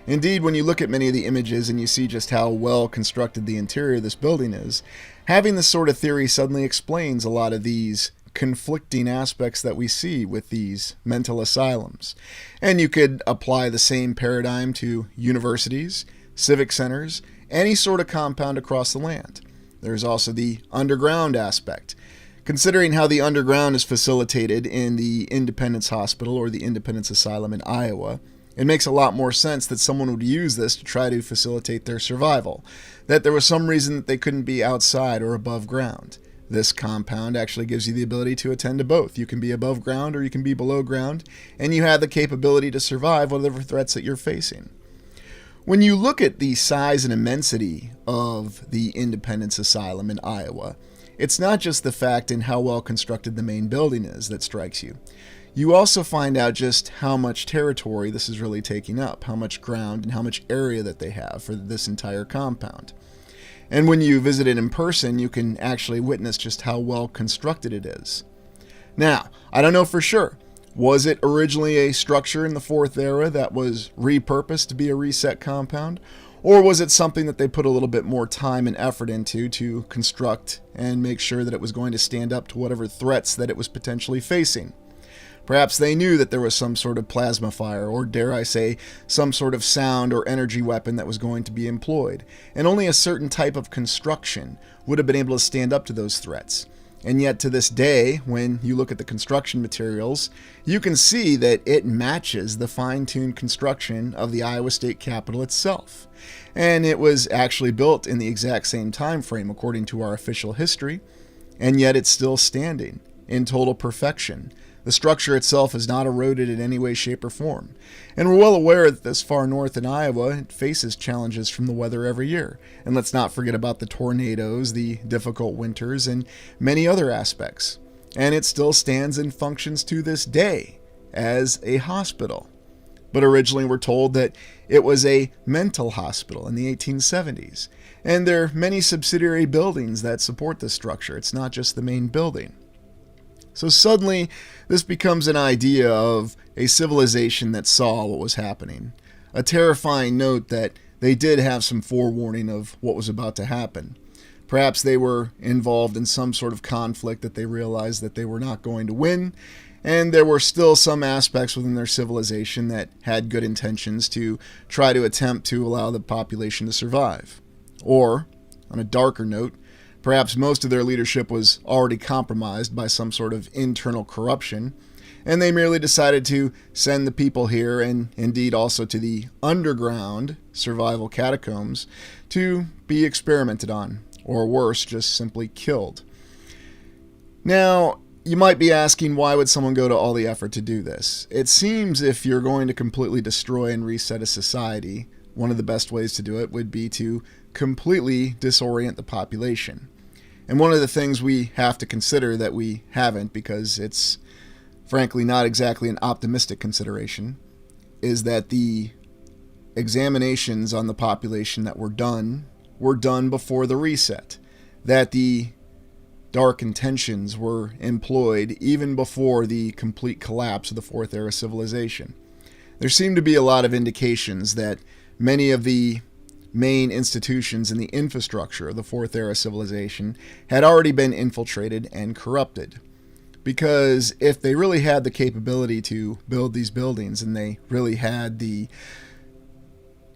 Indeed, when you look at many of the images and you see just how well constructed the interior of this building is, having this sort of theory suddenly explains a lot of these conflicting aspects that we see with these mental asylums. And you could apply the same paradigm to universities, civic centers, any sort of compound across the land. There's also the underground aspect. Considering how the underground is facilitated in the Independence Hospital or the Independence Asylum in Iowa, it makes a lot more sense that someone would use this to try to facilitate their survival, that there was some reason that they couldn't be outside or above ground. This compound actually gives you the ability to attend to both. You can be above ground or you can be below ground, and you have the capability to survive whatever threats that you're facing. When you look at the size and immensity of the Independence Asylum in Iowa, it's not just the fact in how well constructed the main building is that strikes you. You also find out just how much territory this is really taking up, how much ground and how much area that they have for this entire compound. And when you visit it in person, you can actually witness just how well constructed it is. Now, I don't know for sure. Was it originally a structure in the Fourth Era that was repurposed to be a reset compound? Or was it something that they put a little bit more time and effort into to construct and make sure that it was going to stand up to whatever threats that it was potentially facing? Perhaps they knew that there was some sort of plasma fire, or dare I say, some sort of sound or energy weapon that was going to be employed, and only a certain type of construction would have been able to stand up to those threats. And yet to this day, when you look at the construction materials, you can see that it matches the fine-tuned construction of the Iowa State Capitol itself. And it was actually built in the exact same time frame according to our official history, and yet it's still standing in total perfection. The structure itself is not eroded in any way, shape, or form. And we're well aware that this far north in Iowa, it faces challenges from the weather every year. And let's not forget about the tornadoes, the difficult winters, and many other aspects. And it still stands and functions to this day as a hospital. But originally we're told that it was a mental hospital in the 1870s. And there are many subsidiary buildings that support this structure. It's not just the main building. So suddenly, this becomes an idea of a civilization that saw what was happening. A terrifying note that they did have some forewarning of what was about to happen. Perhaps they were involved in some sort of conflict that they realized that they were not going to win, And there were still some aspects within their civilization that had good intentions to try to attempt to allow the population to survive. Or, on a darker note, perhaps most of their leadership was already compromised by some sort of internal corruption, and they merely decided to send the people here, and indeed also to the underground survival catacombs, to be experimented on, or worse, just simply killed. Now, you might be asking, why would someone go to all the effort to do this? It seems if you're going to completely destroy and reset a society, one of the best ways to do it would be to completely disorient the population. And one of the things we have to consider that we haven't, because it's frankly not exactly an optimistic consideration, is that the examinations on the population that were done before the reset. That the dark intentions were employed even before the complete collapse of the Fourth Era civilization. There seem to be a lot of indications that many of the main institutions and the infrastructure of the Fourth Era civilization had already been infiltrated and corrupted. Because if they really had the capability to build these buildings, and they really had the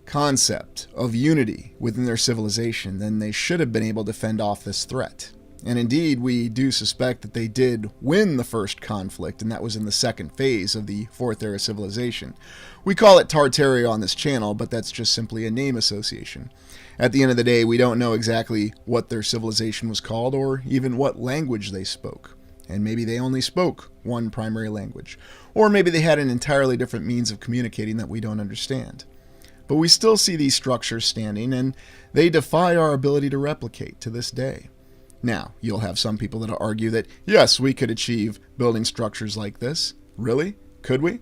concept of unity within their civilization, then they should have been able to fend off this threat. And indeed, we do suspect that they did win the first conflict, and that was in the second phase of the Fourth Era civilization. We call it Tartaria on this channel, but that's just simply a name association. At the end of the day, we don't know exactly what their civilization was called, or even what language they spoke. And maybe they only spoke one primary language. Or maybe they had an entirely different means of communicating that we don't understand. But we still see these structures standing, and they defy our ability to replicate to this day. Now, you'll have some people that'll argue that, yes, we could achieve building structures like this. Really? Could we?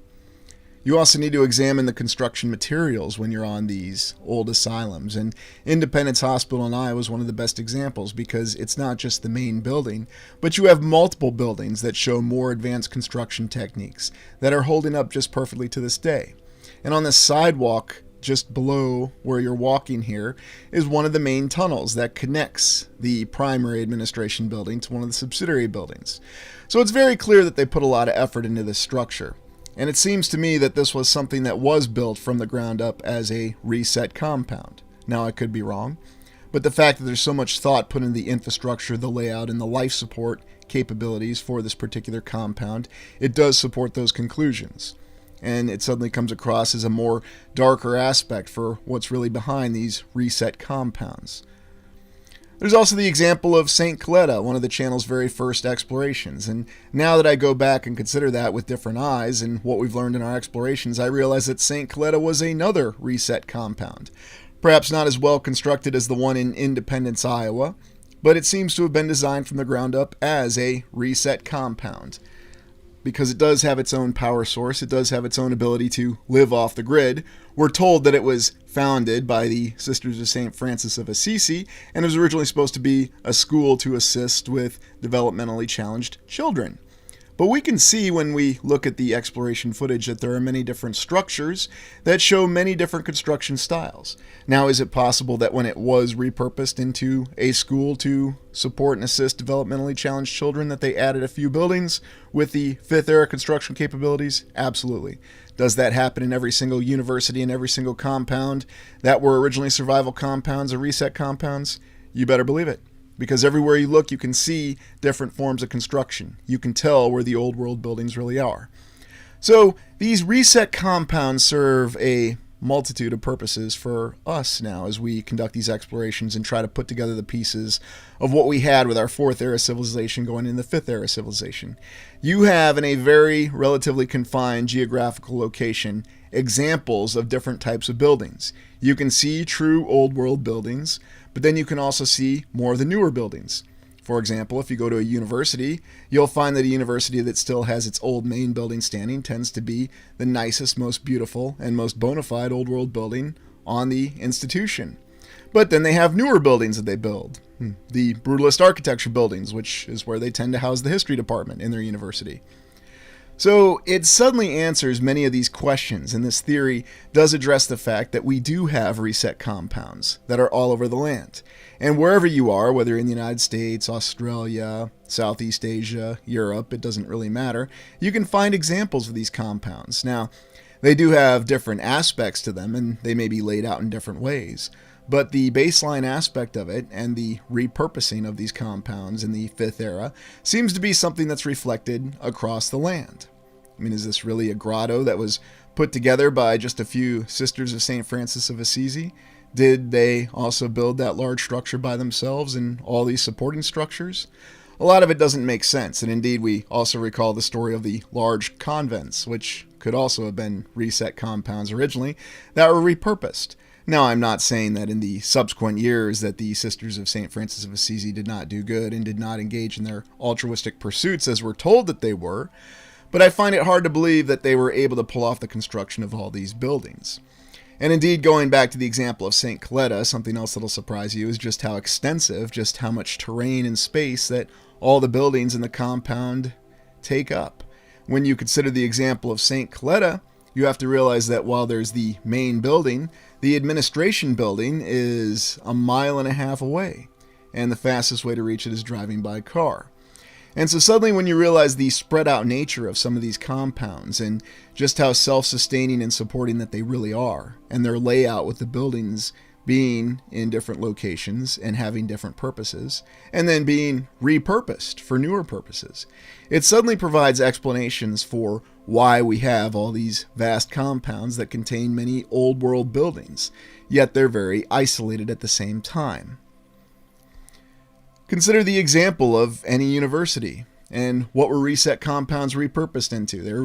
You also need to examine the construction materials when you're on these old asylums, and Independence Hospital in Iowa is one of the best examples, because it's not just the main building, but you have multiple buildings that show more advanced construction techniques that are holding up just perfectly to this day. And on the sidewalk just below where you're walking here is one of the main tunnels that connects the primary administration building to one of the subsidiary buildings. So it's very clear that they put a lot of effort into this structure. And it seems to me that this was something that was built from the ground up as a reset compound. Now, I could be wrong, but the fact that there's so much thought put into the infrastructure, the layout, and the life support capabilities for this particular compound, it does support those conclusions. And it suddenly comes across as a more darker aspect for what's really behind these reset compounds. There's also the example of St. Coletta, one of the channel's very first explorations, and now that I go back and consider that with different eyes and what we've learned in our explorations, I realize that St. Coletta was another reset compound. Perhaps not as well constructed as the one in Independence, Iowa, but it seems to have been designed from the ground up as a reset compound. Because it does have its own power source, it does have its own ability to live off the grid. We're told that it was founded by the Sisters of St. Francis of Assisi, and it was originally supposed to be a school to assist with developmentally challenged children. But we can see when we look at the exploration footage that there are many different structures that show many different construction styles. Now, is it possible that when it was repurposed into a school to support and assist developmentally challenged children that they added a few buildings with the Fifth Era construction capabilities? Absolutely. Does that happen in every single university and every single compound that were originally survival compounds or reset compounds? You better believe it. Because everywhere you look, you can see different forms of construction. You can tell where the old world buildings really are. So these reset compounds serve a multitude of purposes for us now as we conduct these explorations and try to put together the pieces of what we had with our Fourth Era civilization going in the Fifth Era civilization. You have, in a very relatively confined geographical location, examples of different types of buildings. You can see true old world buildings, but then you can also see more of the newer buildings. For example, if you go to a university, you'll find that a university that still has its old main building standing tends to be the nicest, most beautiful, and most bona fide old world building on the institution. But then they have newer buildings that they build. The brutalist architecture buildings, which is where they tend to house the history department in their university. So it suddenly answers many of these questions, and this theory does address the fact that we do have reset compounds that are all over the land. And wherever you are, whether in the United States, Australia, Southeast Asia, Europe, it doesn't really matter, you can find examples of these compounds. Now, they do have different aspects to them, and they may be laid out in different ways. But the baseline aspect of it and the repurposing of these compounds in the Fifth Era seems to be something that's reflected across the land. I mean, is this really a grotto that was put together by just a few Sisters of St. Francis of Assisi? Did they also build that large structure by themselves and all these supporting structures? A lot of it doesn't make sense, and indeed we also recall the story of the large convents, which could also have been reset compounds originally, that were repurposed. Now, I'm not saying that in the subsequent years that the Sisters of St. Francis of Assisi did not do good and did not engage in their altruistic pursuits as we're told that they were, but I find it hard to believe that they were able to pull off the construction of all these buildings. And indeed, going back to the example of St. Coletta, something else that'll surprise you is just how extensive, just how much terrain and space that all the buildings in the compound take up. When you consider the example of St. Coletta, you have to realize that while there's the main building, the administration building is 1.5 miles away, and the fastest way to reach it is driving by car. And so suddenly when you realize the spread out nature of some of these compounds and just how self-sustaining and supporting that they really are, and their layout with the buildings being in different locations and having different purposes, and then being repurposed for newer purposes, it suddenly provides explanations for why we have all these vast compounds that contain many old world buildings, yet they're very isolated at the same time. Consider the example of any university and what were reset compounds repurposed into. They were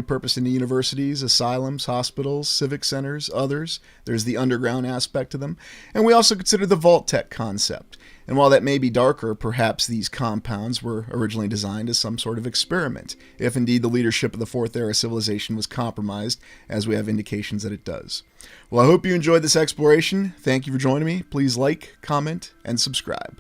repurposed into universities, asylums, hospitals, civic centers, others. There's the underground aspect to them. And we also consider the vault tech concept. And while that may be darker, perhaps these compounds were originally designed as some sort of experiment, if indeed the leadership of the Fourth Era civilization was compromised, as we have indications that it does. Well, I hope you enjoyed this exploration. Thank you for joining me. Please like, comment, and subscribe.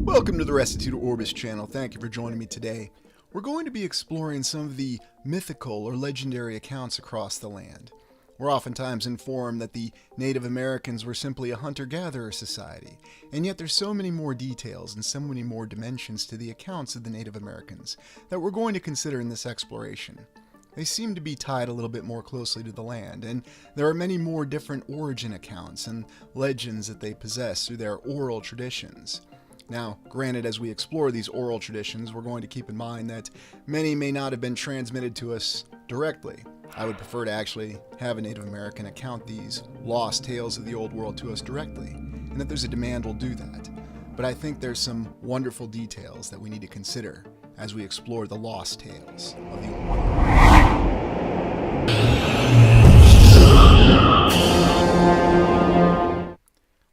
Welcome to the Restituta Orbis channel. Thank you for joining me today. We're going to be exploring some of the mythical or legendary accounts across the land. We're oftentimes informed that the Native Americans were simply a hunter-gatherer society, and yet there's so many more details and so many more dimensions to the accounts of the Native Americans that we're going to consider in this exploration. They seem to be tied a little bit more closely to the land, and there are many more different origin accounts and legends that they possess through their oral traditions. Now, granted, as we explore these oral traditions, we're going to keep in mind that many may not have been transmitted to us directly. I would prefer to actually have a Native American account these lost tales of the old world to us directly, and if there's a demand, we'll do that. But I think there's some wonderful details that we need to consider as we explore the lost tales of the old world.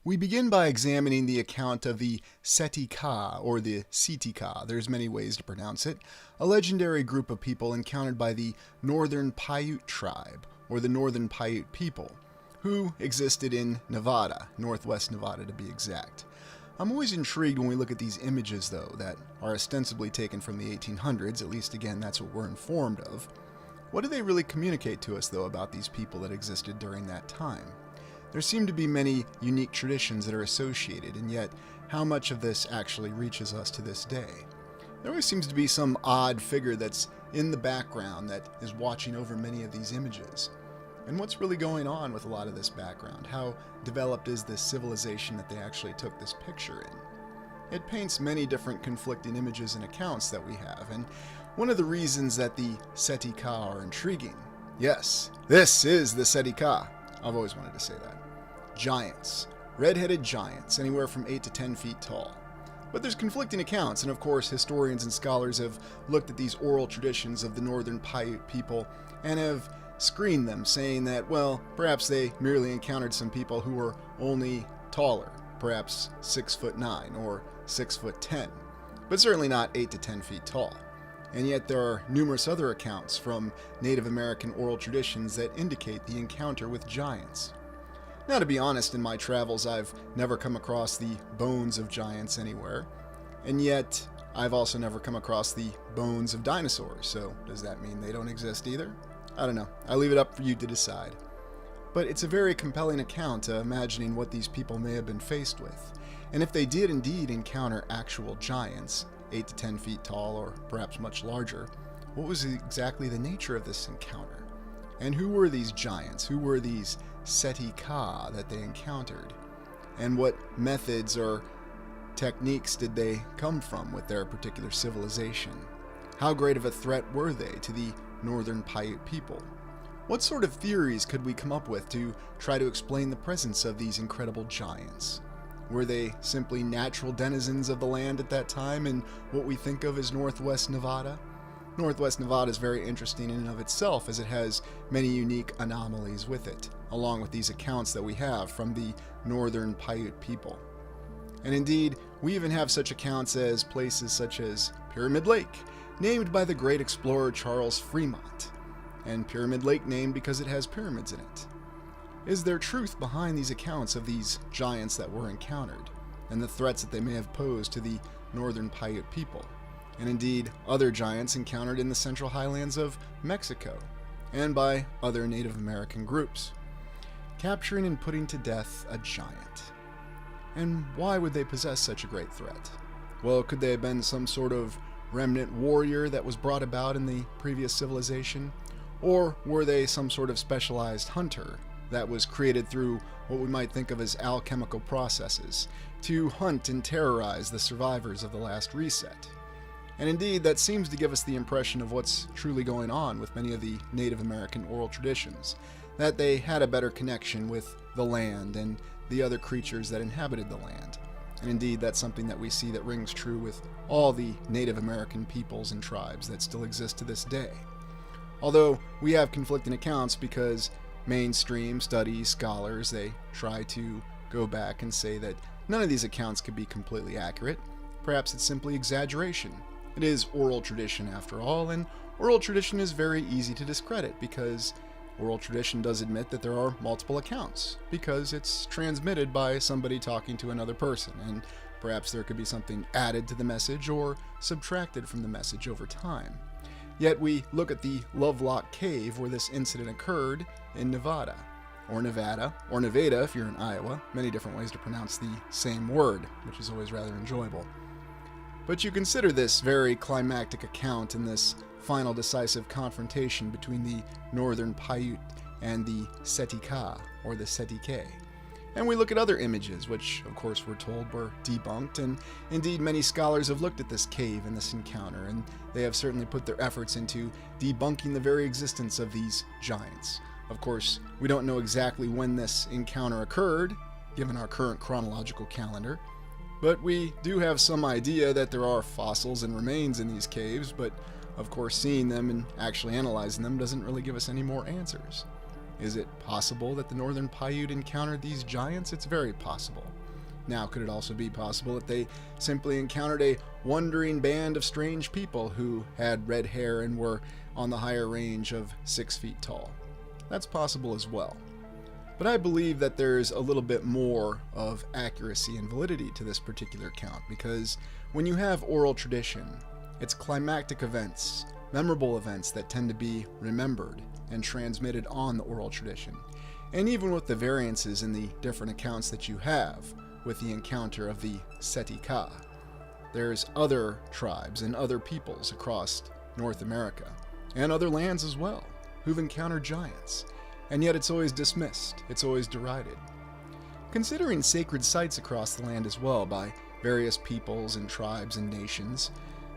We begin by examining the account of the Seti Ka, or the Siti Ka, there's many ways to pronounce it, a legendary group of people encountered by the Northern Paiute tribe, or the Northern Paiute people, who existed in Nevada, northwest Nevada to be exact. I'm always intrigued when we look at these images, though, that are ostensibly taken from the 1800s, at least again that's what we're informed of. What do they really communicate to us, though, about these people that existed during that time? There seem to be many unique traditions that are associated, and yet how much of this actually reaches us to this day? There always seems to be some odd figure that's in the background that is watching over many of these images. And what's really going on with a lot of this background? How developed is this civilization that they actually took this picture in? It paints many different conflicting images and accounts that we have, and one of the reasons that the Seti Ka are intriguing. Yes, this is the Seti Ka. I've always wanted to say that. Giants. Red-headed giants, anywhere from 8 to 10 feet tall. But there's conflicting accounts, and of course historians and scholars have looked at these oral traditions of the Northern Paiute people and have screened them, saying that, well, perhaps they merely encountered some people who were only taller, perhaps 6'9" or 6'10", but certainly not 8 to 10 feet tall. And yet there are numerous other accounts from Native American oral traditions that indicate the encounter with giants. Now, to be honest, in my travels I've never come across the bones of giants anywhere, and yet I've also never come across the bones of dinosaurs, so does that mean they don't exist either? I don't know. I leave it up for you to decide. But it's a very compelling account imagining what these people may have been faced with. And if they did indeed encounter actual giants, 8 to 10 feet tall or perhaps much larger, what was exactly the nature of this encounter? And who were these giants? Who were these Seti Ka that they encountered? And what methods or techniques did they come from with their particular civilization? How great of a threat were they to the Northern Paiute people? What sort of theories could we come up with to try to explain the presence of these incredible giants? Were they simply natural denizens of the land at that time in what we think of as Northwest Nevada? Northwest Nevada is very interesting in and of itself, as it has many unique anomalies with it, along with these accounts that we have from the Northern Paiute people. And indeed, we even have such accounts as places such as Pyramid Lake, named by the great explorer Charles Fremont, and Pyramid Lake named because it has pyramids in it. Is there truth behind these accounts of these giants that were encountered, and the threats that they may have posed to the Northern Paiute people? And indeed, other giants encountered in the central highlands of Mexico, and by other Native American groups, capturing and putting to death a giant. And why would they possess such a great threat? Well, could they have been some sort of remnant warrior that was brought about in the previous civilization? Or were they some sort of specialized hunter that was created through what we might think of as alchemical processes to hunt and terrorize the survivors of the last reset? And indeed, that seems to give us the impression of what's truly going on with many of the Native American oral traditions, that they had a better connection with the land and the other creatures that inhabited the land. And indeed, that's something that we see that rings true with all the Native American peoples and tribes that still exist to this day. Although we have conflicting accounts because mainstream studies, scholars, they try to go back and say that none of these accounts could be completely accurate. Perhaps it's simply exaggeration. It is oral tradition after all, and oral tradition is very easy to discredit because oral tradition does admit that there are multiple accounts because it's transmitted by somebody talking to another person, and perhaps there could be something added to the message or subtracted from the message over time. Yet we look at the Lovelock Cave where this incident occurred in Nevada, or Nevada, or Nevada if you're in Iowa, many different ways to pronounce the same word, which is always rather enjoyable. But you consider this very climactic account in this final decisive confrontation between the Northern Paiute and the Seti Ka, or the Seti Ke. And we look at other images, which of course we're told were debunked, and indeed many scholars have looked at this cave and this encounter, and they have certainly put their efforts into debunking the very existence of these giants. Of course, we don't know exactly when this encounter occurred, given our current chronological calendar, but we do have some idea that there are fossils and remains in these caves, but of course seeing them and actually analyzing them doesn't really give us any more answers. Is it possible that the Northern Paiute encountered these giants? It's very possible. Now, could it also be possible that they simply encountered a wandering band of strange people who had red hair and were on the higher range of 6 feet tall? That's possible as well. But I believe that there's a little bit more of accuracy and validity to this particular account, because when you have oral tradition, it's climactic events, memorable events that tend to be remembered and transmitted on the oral tradition. And even with the variances in the different accounts that you have with the encounter of the Seti Ka, there's other tribes and other peoples across North America, and other lands as well, who've encountered giants. And yet it's always dismissed, it's always derided. Considering sacred sites across the land as well by various peoples and tribes and nations,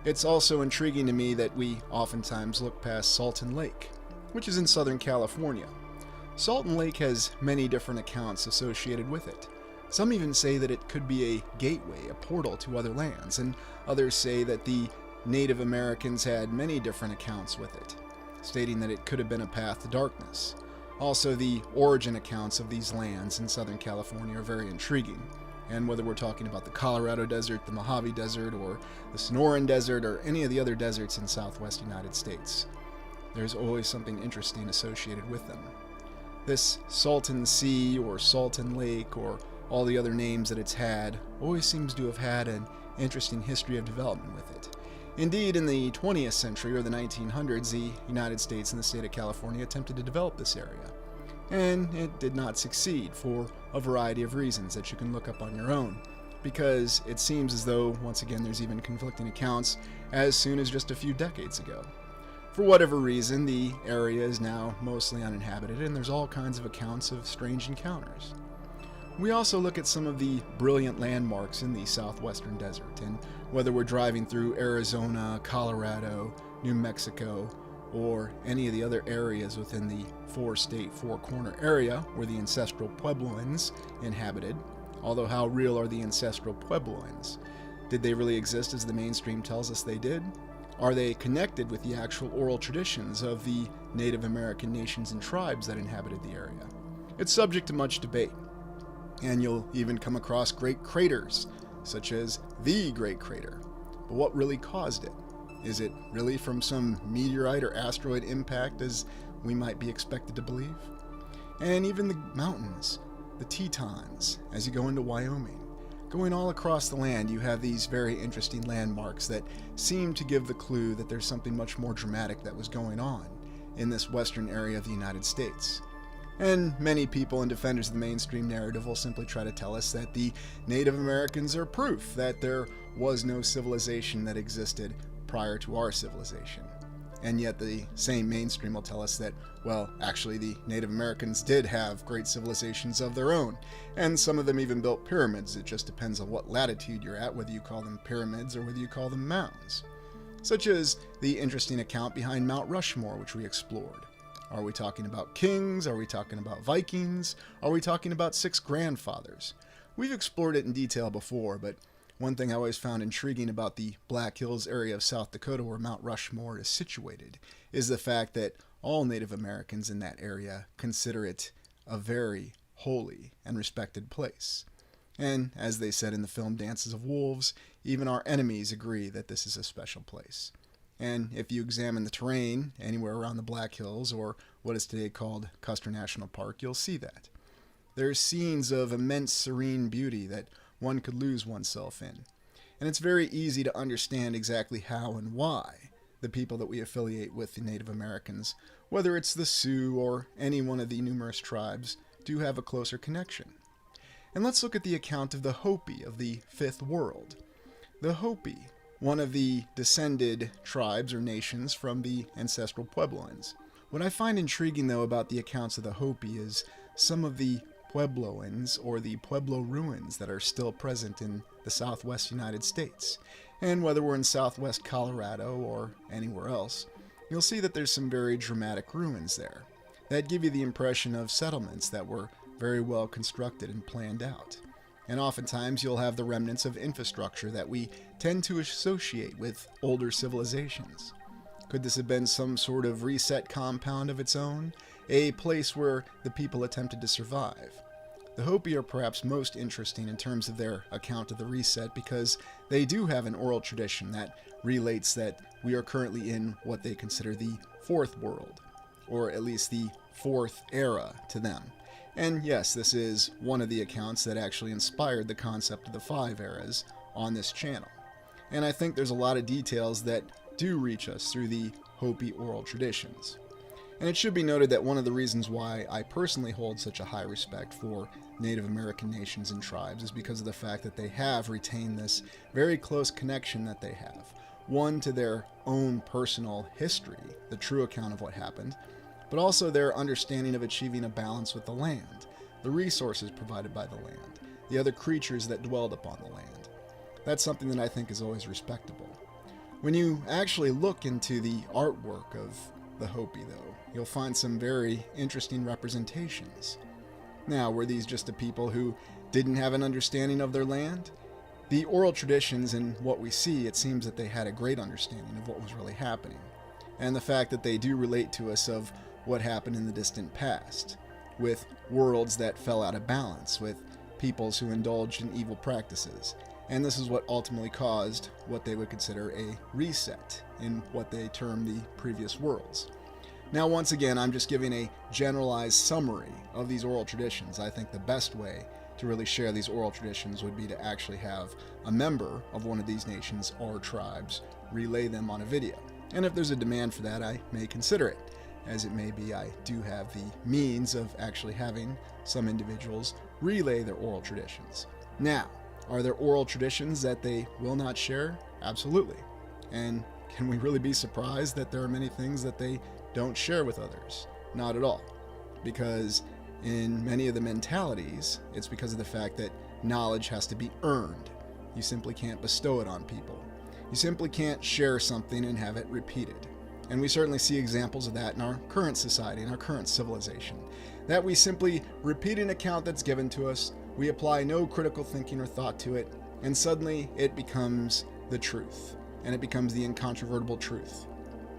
it's also intriguing to me that we oftentimes look past Salton Lake, which is in Southern California. Salton Lake has many different accounts associated with it. Some even say that it could be a gateway, a portal to other lands, and others say that the Native Americans had many different accounts with it, stating that it could have been a path to darkness. Also, the origin accounts of these lands in Southern California are very intriguing, and whether we're talking about the Colorado Desert, the Mojave Desert, or the Sonoran Desert, or any of the other deserts in Southwest United States, there's always something interesting associated with them. This Salton Sea, or Salton Lake, or all the other names that it's had, always seems to have had an interesting history of development with it. Indeed, in the 20th century or the 1900s, the United States and the state of California attempted to develop this area. And it did not succeed for a variety of reasons that you can look up on your own, because it seems as though, once again, there's even conflicting accounts as soon as just a few decades ago. For whatever reason, the area is now mostly uninhabited, and there's all kinds of accounts of strange encounters. We also look at some of the brilliant landmarks in the southwestern desert, and whether we're driving through Arizona, Colorado, New Mexico, or any of the other areas within the four-state, four-corner area where the ancestral Puebloans inhabited. Although how real are the ancestral Puebloans? Did they really exist as the mainstream tells us they did? Are they connected with the actual oral traditions of the Native American nations and tribes that inhabited the area? It's subject to much debate, and you'll even come across great craters, such as the Great Crater. But what really caused it? Is it really from some meteorite or asteroid impact, as we might be expected to believe? And even the mountains, the Tetons, as you go into Wyoming. Going all across the land, you have these very interesting landmarks that seem to give the clue that there's something much more dramatic that was going on in this western area of the United States. And many people and defenders of the mainstream narrative will simply try to tell us that the Native Americans are proof that there was no civilization that existed prior to our civilization. And yet the same mainstream will tell us that, well, actually the Native Americans did have great civilizations of their own, and some of them even built pyramids. It just depends on what latitude you're at, whether you call them pyramids or whether you call them mounds. Such as the interesting account behind Mount Rushmore, which we explored. Are we talking about kings? Are we talking about Vikings? Are we talking about six grandfathers? We've explored it in detail before, but one thing I always found intriguing about the Black Hills area of South Dakota where Mount Rushmore is situated is the fact that all Native Americans in that area consider it a very holy and respected place. And as they said in the film Dances of Wolves, even our enemies agree that this is a special place. And if you examine the terrain anywhere around the Black Hills, or what is today called Custer National Park, you'll see that. There are scenes of immense serene beauty that one could lose oneself in. And it's very easy to understand exactly how and why the people that we affiliate with the Native Americans, whether it's the Sioux or any one of the numerous tribes, do have a closer connection. And let's look at the account of the Hopi of the Fifth World. The Hopi, one of the descended tribes or nations from the ancestral Puebloans. What I find intriguing, though, about the accounts of the Hopi is some of the Puebloans, or the Pueblo ruins that are still present in the southwest United States. And whether we're in southwest Colorado or anywhere else, you'll see that there's some very dramatic ruins there that give you the impression of settlements that were very well constructed and planned out. And oftentimes you'll have the remnants of infrastructure that we tend to associate with older civilizations. Could this have been some sort of reset compound of its own? A place where the people attempted to survive? The Hopi are perhaps most interesting in terms of their account of the reset because they do have an oral tradition that relates that we are currently in what they consider the Fourth World, or at least the Fourth Era to them. And yes, this is one of the accounts that actually inspired the concept of the Five Eras on this channel. And I think there's a lot of details that do reach us through the Hopi oral traditions. And it should be noted that one of the reasons why I personally hold such a high respect for Native American nations and tribes is because of the fact that they have retained this very close connection that they have. One, to their own personal history, the true account of what happened, but also their understanding of achieving a balance with the land, the resources provided by the land, the other creatures that dwelled upon the land. That's something that I think is always respectable. When you actually look into the artwork of the Hopi, though, you'll find some very interesting representations. Now, were these just a people who didn't have an understanding of their land? The oral traditions and what we see, it seems that they had a great understanding of what was really happening. And the fact that they do relate to us of what happened in the distant past, with worlds that fell out of balance, with peoples who indulged in evil practices. And this is what ultimately caused what they would consider a reset in what they term the previous worlds. Now, once again, I'm just giving a generalized summary of these oral traditions. I think the best way to really share these oral traditions would be to actually have a member of one of these nations or tribes relay them on a video. And if there's a demand for that, I may consider it. As it may be, I do have the means of actually having some individuals relay their oral traditions. Now, are there oral traditions that they will not share? Absolutely. And can we really be surprised that there are many things that they don't share with others? Not at all. Because in many of the mentalities, it's because of the fact that knowledge has to be earned. You simply can't bestow it on people. You simply can't share something and have it repeated. And we certainly see examples of that in our current society, in our current civilization. That we simply repeat an account that's given to us, we apply no critical thinking or thought to it, and suddenly it becomes the truth, and it becomes the incontrovertible truth.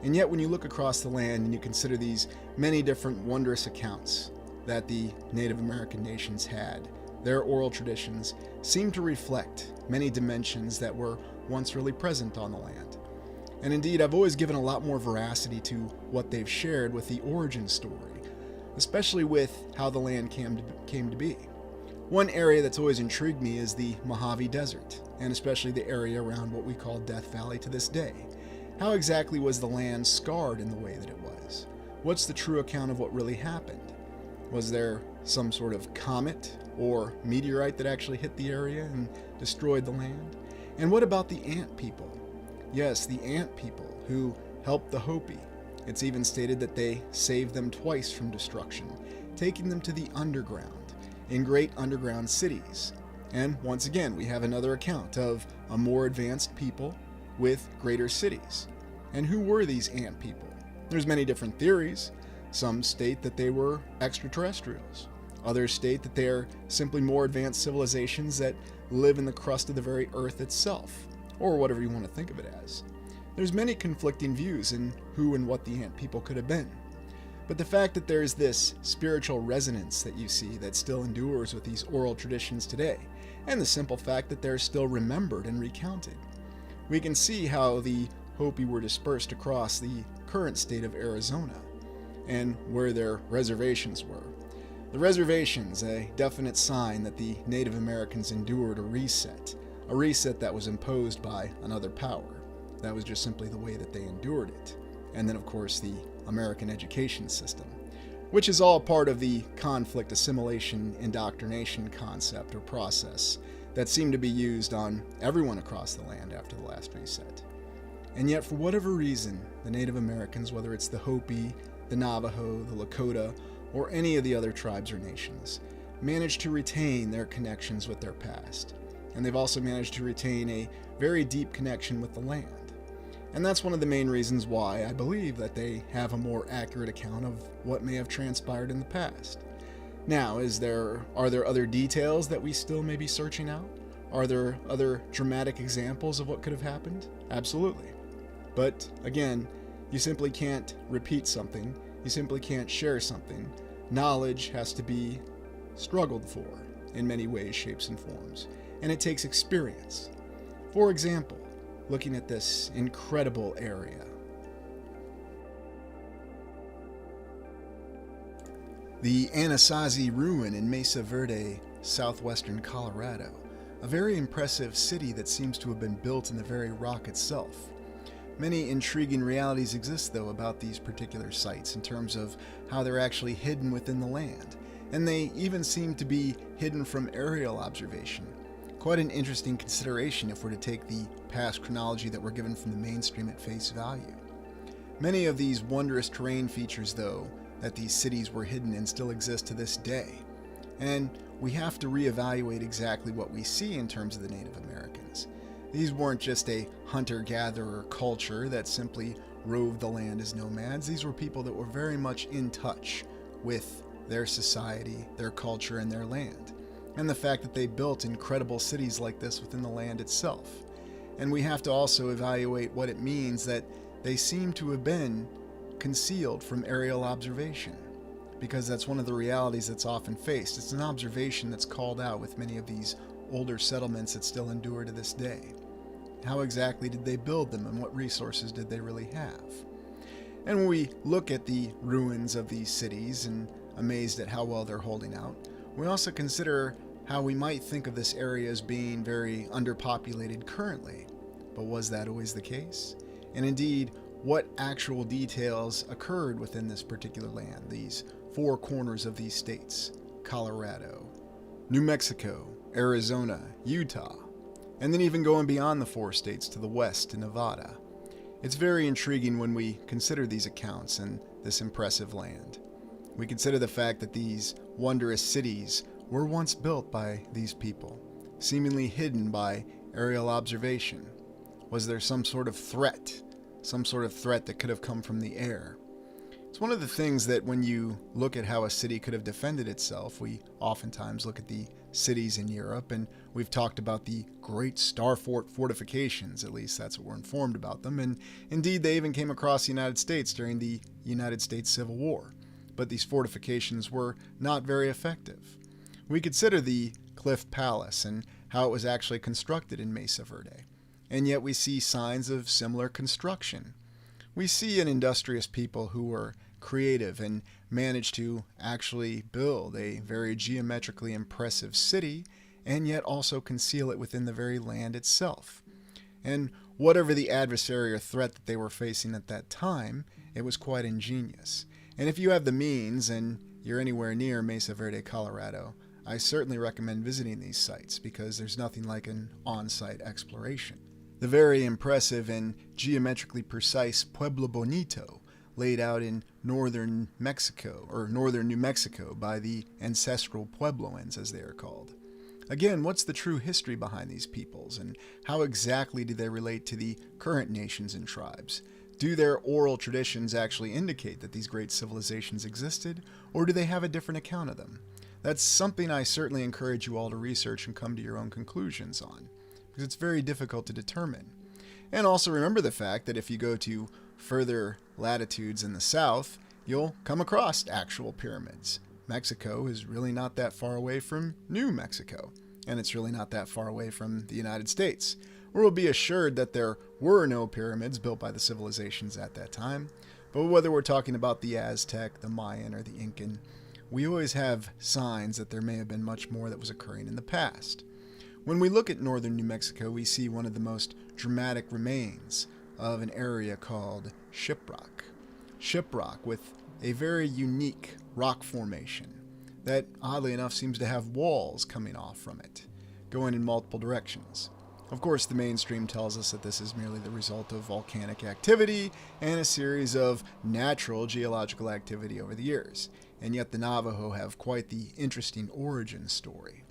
And yet when you look across the land and you consider these many different wondrous accounts that the Native American nations had, their oral traditions seem to reflect many dimensions that were once really present on the land. And indeed, I've always given a lot more veracity to what they've shared with the origin story, especially with how the land came to be. One area that's always intrigued me is the Mojave Desert, and especially the area around what we call Death Valley to this day. How exactly was the land scarred in the way that it was? What's the true account of what really happened? Was there some sort of comet or meteorite that actually hit the area and destroyed the land? And what about the ant people? Yes, the ant people who helped the Hopi. It's even stated that they saved them twice from destruction, taking them to the underground, in great underground cities. And once again, we have another account of a more advanced people with greater cities. And who were these ant people? There's many different theories. Some state that they were extraterrestrials. Others state that they are simply more advanced civilizations that live in the crust of the very earth itself, or whatever you want to think of it as. There's many conflicting views in who and what the ant people could have been. But the fact that there's this spiritual resonance that you see that still endures with these oral traditions today, and the simple fact that they're still remembered and recounted. We can see how the Hopi were dispersed across the current state of Arizona, and where their reservations were. The reservations, a definite sign that the Native Americans endured a reset that was imposed by another power. That was just simply the way that they endured it. And then, of course, the American education system, which is all part of the conflict assimilation indoctrination concept or process that seemed to be used on everyone across the land after the last reset. And yet, for whatever reason, the Native Americans, whether it's the Hopi, the Navajo, the Lakota, or any of the other tribes or nations, managed to retain their connections with their past. And they've also managed to retain a very deep connection with the land. And that's one of the main reasons why I believe that they have a more accurate account of what may have transpired in the past. Now, are there other details that we still may be searching out? Are there other dramatic examples of what could have happened? Absolutely. But again, you simply can't repeat something. You simply can't share something. Knowledge has to be struggled for in many ways, shapes, and forms. And it takes experience. For example, looking at this incredible area. The Anasazi Ruin in Mesa Verde, southwestern Colorado. A very impressive city that seems to have been built in the very rock itself. Many intriguing realities exist, though, about these particular sites in terms of how they're actually hidden within the land, and they even seem to be hidden from aerial observation. Quite an interesting consideration if we're to take the past chronology that we're given from the mainstream at face value. Many of these wondrous terrain features, though, that these cities were hidden in still exist to this day, and we have to reevaluate exactly what we see in terms of the Native Americans. These weren't just a hunter-gatherer culture that simply roved the land as nomads. These were people that were very much in touch with their society, their culture, and their land. And the fact that they built incredible cities like this within the land itself. And we have to also evaluate what it means that they seem to have been concealed from aerial observation, because that's one of the realities that's often faced. It's an observation that's called out with many of these older settlements that still endure to this day. How exactly did they build them, and what resources did they really have? And when we look at the ruins of these cities and amazed at how well they're holding out, we also consider how we might think of this area as being very underpopulated currently. But was that always the case? And indeed, what actual details occurred within this particular land, these four corners of these states: Colorado, New Mexico, Arizona, Utah, and then even going beyond the four states to the west to Nevada. It's very intriguing when we consider these accounts and this impressive land. We consider the fact that these wondrous cities were once built by these people, seemingly hidden by aerial observation. Was there some sort of threat that could have come from the air? It's one of the things that when you look at how a city could have defended itself, we oftentimes look at the cities in Europe, and we've talked about the Great Star Fort fortifications, at least that's what we're informed about them, and indeed they even came across the United States during the United States Civil War. But these fortifications were not very effective. We consider the Cliff Palace and how it was actually constructed in Mesa Verde, and yet we see signs of similar construction. We see an industrious people who were creative and managed to actually build a very geometrically impressive city and yet also conceal it within the very land itself. And whatever the adversary or threat that they were facing at that time, it was quite ingenious. And if you have the means and you're anywhere near Mesa Verde, Colorado, I certainly recommend visiting these sites because there's nothing like an on-site exploration. The very impressive and geometrically precise Pueblo Bonito, laid out in northern Mexico, or northern New Mexico, by the ancestral Puebloans, as they are called. Again, what's the true history behind these peoples, and how exactly do they relate to the current nations and tribes? Do their oral traditions actually indicate that these great civilizations existed, or do they have a different account of them? That's something I certainly encourage you all to research and come to your own conclusions on, because it's very difficult to determine. And also remember the fact that if you go to further latitudes in the south, you'll come across actual pyramids. Mexico is really not that far away from New Mexico, and it's really not that far away from the United States, where we'll be assured that there were no pyramids built by the civilizations at that time. But whether we're talking about the Aztec, the Mayan, or the Incan, we always have signs that there may have been much more that was occurring in the past. When we look at northern New Mexico, we see one of the most dramatic remains of an area called Shiprock. Shiprock with a very unique rock formation that, oddly enough, seems to have walls coming off from it, going in multiple directions. Of course, the mainstream tells us that this is merely the result of volcanic activity and a series of natural geological activity over the years, and yet the Navajo have quite the interesting origin story.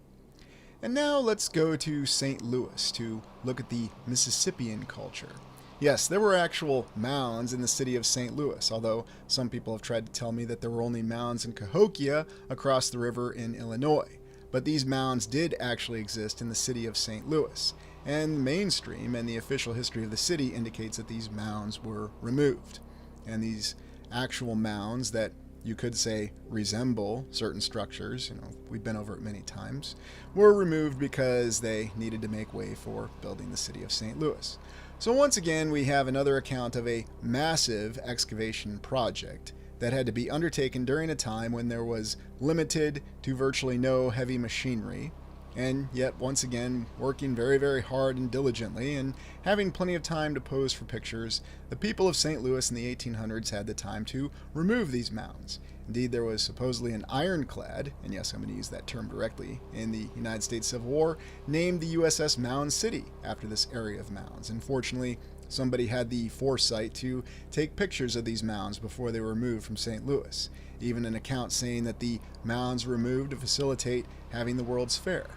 And now let's go to St. Louis to look at the Mississippian culture. Yes, there were actual mounds in the city of St. Louis, although some people have tried to tell me that there were only mounds in Cahokia across the river in Illinois. But these mounds did actually exist in the city of St. Louis, and the mainstream and the official history of the city indicates that these mounds were removed. And these actual mounds that you could say resemble certain structures, we've been over it many times, were removed because they needed to make way for building the city of St. Louis. So once again, we have another account of a massive excavation project that had to be undertaken during a time when there was limited to virtually no heavy machinery, and yet once again working very, very hard and diligently and having plenty of time to pose for pictures. The people of St. Louis in the 1800s had the time to remove these mounds. Indeed, there was supposedly an ironclad, and yes, I'm going to use that term directly, in the United States Civil War, named the USS Mound City after this area of mounds. Unfortunately, somebody had the foresight to take pictures of these mounds before they were removed from St. Louis. Even an account saying that the mounds were removed to facilitate having the World's Fair.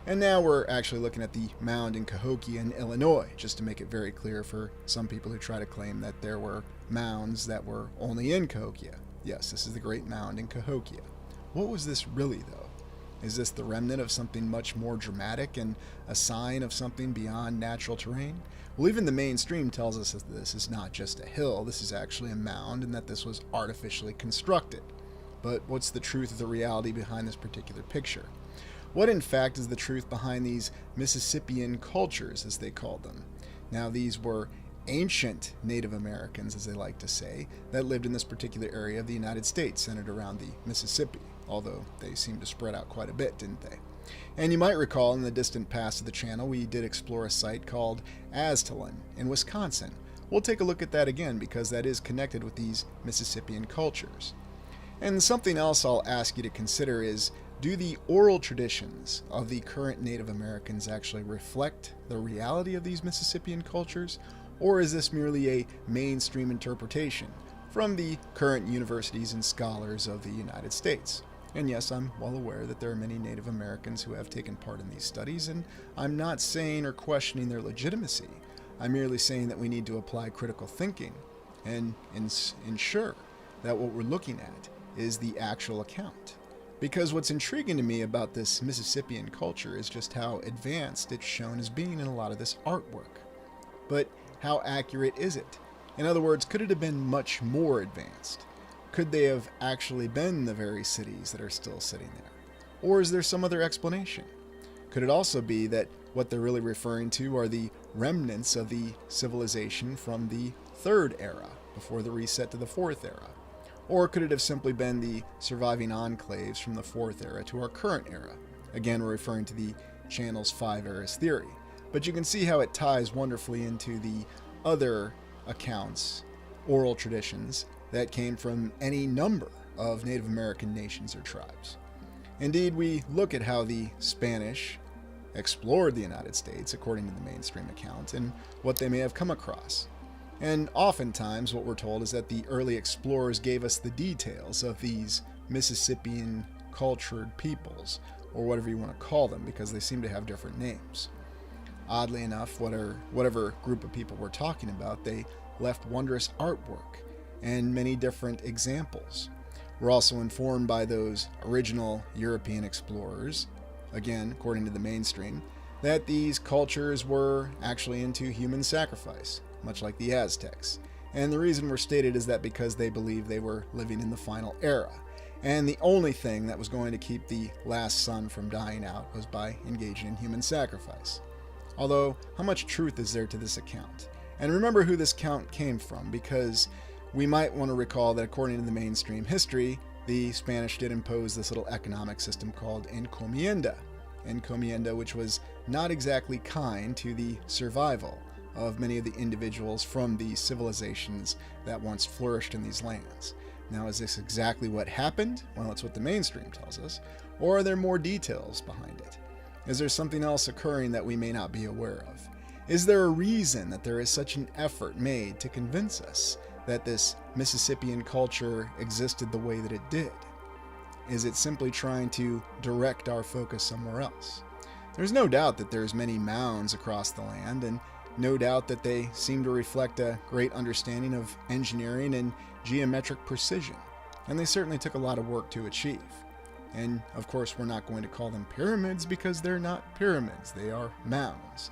And now we're actually looking at the mound in Cahokia in Illinois, just to make it very clear for some people who try to claim that there were mounds that were only in Cahokia. Yes, this is the Great Mound in Cahokia. What was this really, though? Is this the remnant of something much more dramatic and a sign of something beyond natural terrain? Well, even the mainstream tells us that this is not just a hill, this is actually a mound, and that this was artificially constructed. But what's the truth of the reality behind this particular picture? What in fact is the truth behind these Mississippian cultures, as they called them? Now, these were ancient Native Americans, as they like to say, that lived in this particular area of the United States centered around the Mississippi, although they seemed to spread out quite a bit, didn't they? And you might recall in the distant past of the channel, we did explore a site called Asylums in Wisconsin. We'll take a look at that again because that is connected with these Mississippian cultures. And something else I'll ask you to consider is, do the oral traditions of the current Native Americans actually reflect the reality of these Mississippian cultures, or is this merely a mainstream interpretation from the current universities and scholars of the United States? And yes, I'm well aware that there are many Native Americans who have taken part in these studies, and I'm not saying or questioning their legitimacy. I'm merely saying that we need to apply critical thinking and ensure that what we're looking at is the actual account. Because what's intriguing to me about this Mississippian culture is just how advanced it's shown as being in a lot of this artwork. But how accurate is it? In other words, could it have been much more advanced? Could they have actually been the very cities that are still sitting there? Or is there some other explanation? Could it also be that what they're really referring to are the remnants of the civilization from the Third Era, before the reset to the Fourth Era? Or could it have simply been the surviving enclaves from the Fourth Era to our current era? Again, we're referring to the channel's 5 eras theory. But you can see how it ties wonderfully into the other accounts, oral traditions, that came from any number of Native American nations or tribes. Indeed, we look at how the Spanish explored the United States, according to the mainstream account, and what they may have come across. And oftentimes what we're told is that the early explorers gave us the details of these Mississippian cultured peoples, or whatever you want to call them, because they seem to have different names. Oddly enough, whatever group of people we're talking about, they left wondrous artwork and many different examples. We're also informed by those original European explorers, again, according to the mainstream, that these cultures were actually into human sacrifice, much like the Aztecs. And the reason were stated is that because they believed they were living in the final era, and the only thing that was going to keep the last sun from dying out was by engaging in human sacrifice. Although, how much truth is there to this account? And remember who this account came from, because we might want to recall that according to the mainstream history, the Spanish did impose this little economic system called encomienda, which was not exactly kind to the survival of many of the individuals from the civilizations that once flourished in these lands. Now, is this exactly what happened? Well, it's what the mainstream tells us. Or are there more details behind it? Is there something else occurring that we may not be aware of? Is there a reason that there is such an effort made to convince us that this Mississippian culture existed the way that it did? Is it simply trying to direct our focus somewhere else? There's no doubt that there's many mounds across the land, and no doubt that they seem to reflect a great understanding of engineering and geometric precision, and they certainly took a lot of work to achieve. And of course, we're not going to call them pyramids because they're not pyramids, they are mounds.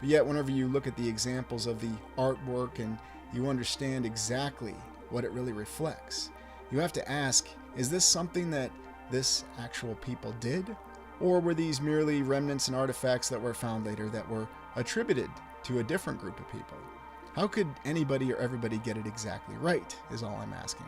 But yet, whenever you look at the examples of the artwork and you understand exactly what it really reflects, you have to ask, is this something that this actual people did? Or were these merely remnants and artifacts that were found later that were attributed to a different group of people? How could anybody or everybody get it exactly right, is all I'm asking.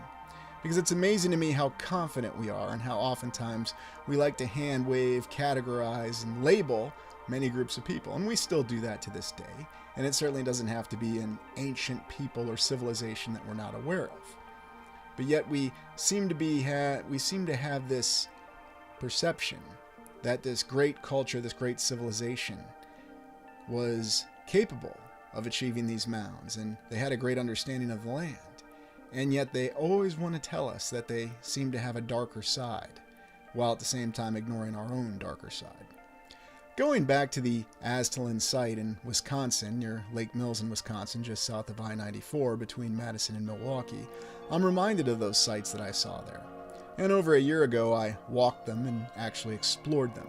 Because it's amazing to me how confident we are and how oftentimes we like to hand wave, categorize, and label many groups of people. And we still do that to this day. And it certainly doesn't have to be an ancient people or civilization that we're not aware of. But yet we seem to have this perception that this great culture, this great civilization was capable of achieving these mounds, and they had a great understanding of the land. And yet they always want to tell us that they seem to have a darker side, while at the same time ignoring our own darker side. Going back to the Asylums site in Wisconsin, near Lake Mills in Wisconsin, just south of I-94 between Madison and Milwaukee, I'm reminded of those sites that I saw there. And over a year ago, I walked them and actually explored them.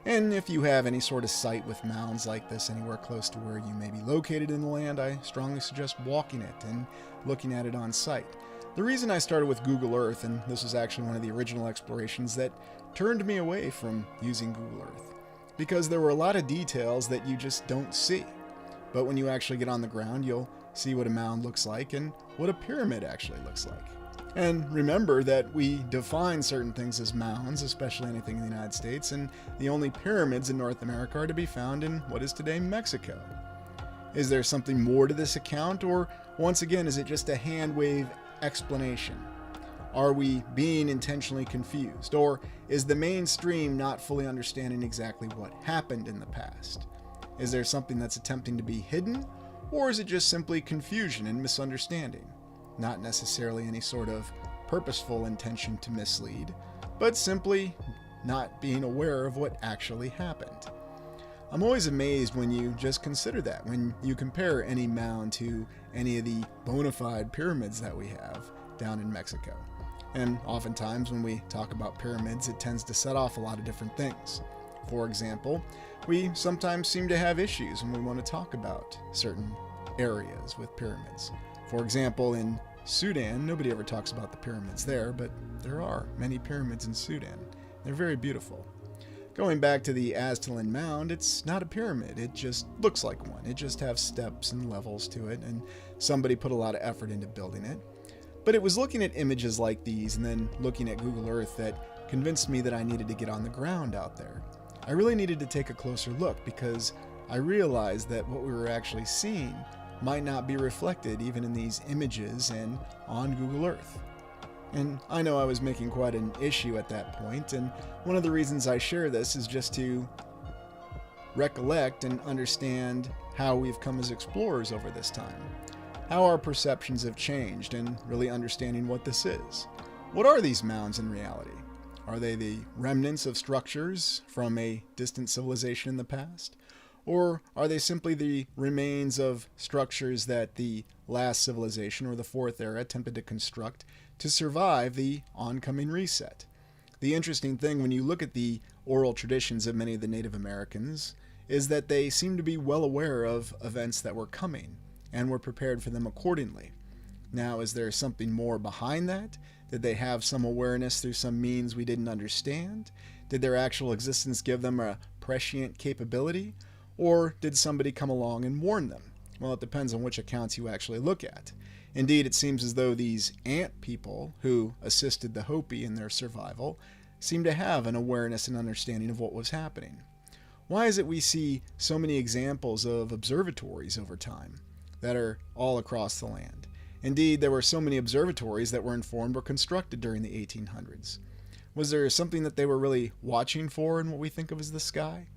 And if you have any sort of site with mounds like this anywhere close to where you may be located in the land, I strongly suggest walking it and looking at it on site. The reason I started with Google Earth, and this was actually one of the original explorations that turned me away from using Google Earth, because there were a lot of details that you just don't see. But when you actually get on the ground, you'll see what a mound looks like and what a pyramid actually looks like. And remember that we define certain things as mounds, especially anything in the United States, and the only pyramids in North America are to be found in what is today Mexico. Is there something more to this account, or once again, is it just a hand wave explanation? Are we being intentionally confused, or is the mainstream not fully understanding exactly what happened in the past? Is there something that's attempting to be hidden, or is it just simply confusion and misunderstanding? Not necessarily any sort of purposeful intention to mislead, but simply not being aware of what actually happened. I'm always amazed when you just consider that, when you compare any mound to any of the bona fide pyramids that we have down in Mexico. And oftentimes when we talk about pyramids, it tends to set off a lot of different things. For example, we sometimes seem to have issues when we want to talk about certain areas with pyramids. For example, in Sudan, nobody ever talks about the pyramids there, but there are many pyramids in Sudan. They're very beautiful. Going back to the Aztalan Mound, it's not a pyramid, it just looks like one. It just has steps and levels to it, and somebody put a lot of effort into building it. But it was looking at images like these and then looking at Google Earth that convinced me that I needed to get on the ground out there. I really needed to take a closer look because I realized that what we were actually seeing might not be reflected even in these images and on Google Earth. And I know I was making quite an issue at that point, and one of the reasons I share this is just to recollect and understand how we've come as explorers over this time, how our perceptions have changed, and really understanding what this is. What are these mounds in reality? Are they the remnants of structures from a distant civilization in the past? Or are they simply the remains of structures that the last civilization or the fourth era attempted to construct to survive the oncoming reset? The interesting thing when you look at the oral traditions of many of the Native Americans is that they seem to be well aware of events that were coming and were prepared for them accordingly. Now, is there something more behind that? Did they have some awareness through some means we didn't understand? Did their actual existence give them a prescient capability? Or did somebody come along and warn them? Well, it depends on which accounts you actually look at. Indeed, it seems as though these ant people who assisted the Hopi in their survival seem to have an awareness and understanding of what was happening. Why is it we see so many examples of observatories over time that are all across the land? Indeed, there were so many observatories that were informed or constructed during the 1800s. Was there something that they were really watching for in what we think of as the sky?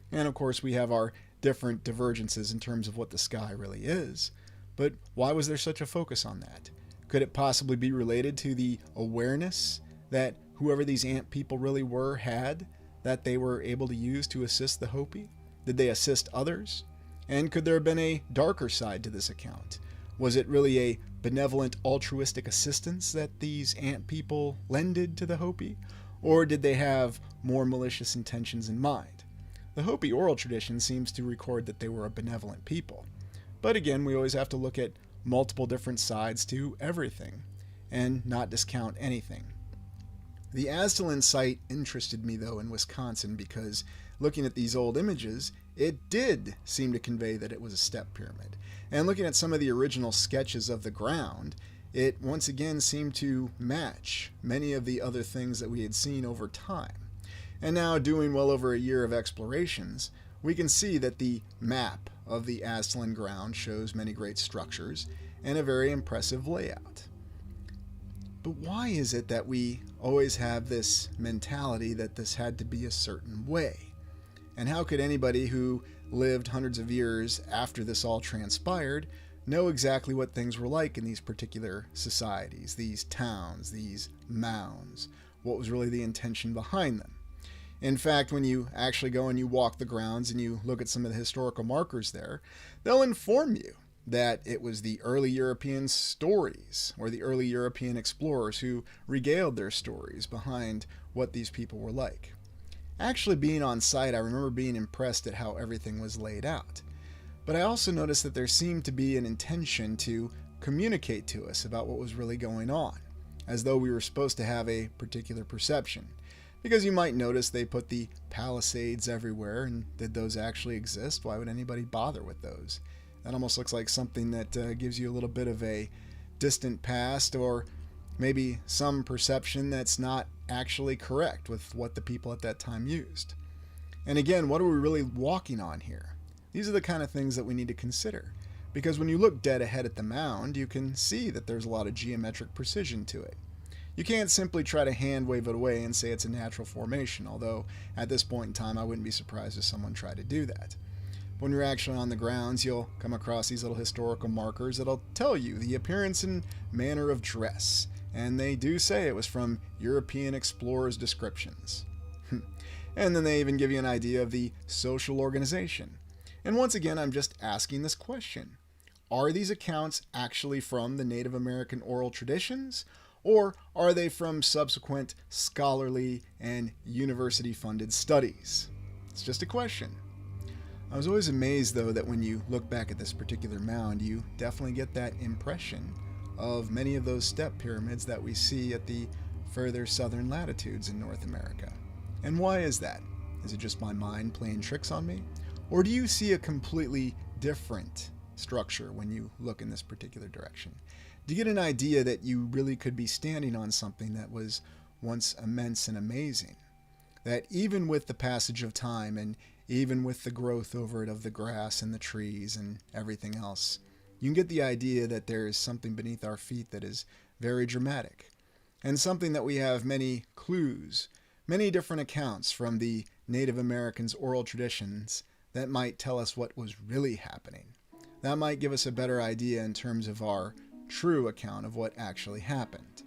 And of course, we have our different divergences in terms of what the sky really is. But why was there such a focus on that? Could it possibly be related to the awareness that whoever these ant people really were had, that they were able to use to assist the Hopi? Did they assist others? And could there have been a darker side to this account? Was it really a benevolent, altruistic assistance that these ant people lended to the Hopi? Or did they have more malicious intentions in mind? The Hopi oral tradition seems to record that they were a benevolent people. But again, we always have to look at multiple different sides to everything and not discount anything. The Aztalan site interested me, though, in Wisconsin because looking at these old images, it did seem to convey that it was a step pyramid. And looking at some of the original sketches of the ground, it once again seemed to match many of the other things that we had seen over time. And now, doing well over a year of explorations, we can see that the map of the Aztalan ground shows many great structures and a very impressive layout. But why is it that we always have this mentality that this had to be a certain way? And how could anybody who lived hundreds of years after this all transpired know exactly what things were like in these particular societies, these towns, these mounds? What was really the intention behind them? In fact, when you actually go and you walk the grounds and you look at some of the historical markers there, they'll inform you that it was the early European stories or the early European explorers who regaled their stories behind what these people were like. Actually, being on site, I remember being impressed at how everything was laid out. But I also noticed that there seemed to be an intention to communicate to us about what was really going on, as though we were supposed to have a particular perception. Because you might notice they put the palisades everywhere, and did those actually exist? Why would anybody bother with those? That almost looks like something that gives you a little bit of a distant past, or maybe some perception that's not actually correct with what the people at that time used. And again, what are we really walking on here? These are the kind of things that we need to consider, because when you look dead ahead at the mound, you can see that there's a lot of geometric precision to it. You can't simply try to hand wave it away and say it's a natural formation, although at this point in time I wouldn't be surprised if someone tried to do that. When you're actually on the grounds, you'll come across these little historical markers that'll tell you the appearance and manner of dress, and they do say it was from European explorers' descriptions. And then they even give you an idea of the social organization. And once again, I'm just asking this question. Are these accounts actually from the Native American oral traditions, or are they from subsequent scholarly and university-funded studies? It's just a question. I was always amazed, though, that when you look back at this particular mound, you definitely get that impression of many of those step pyramids that we see at the further southern latitudes in North America. And why is that? Is it just my mind playing tricks on me? Or do you see a completely different structure when you look in this particular direction? Do you get an idea that you really could be standing on something that was once immense and amazing? That even with the passage of time and even with the growth over it of the grass and the trees and everything else, you can get the idea that there is something beneath our feet that is very dramatic, and something that we have many clues, many different accounts from the Native Americans' oral traditions that might tell us what was really happening. That might give us a better idea in terms of our true account of what actually happened.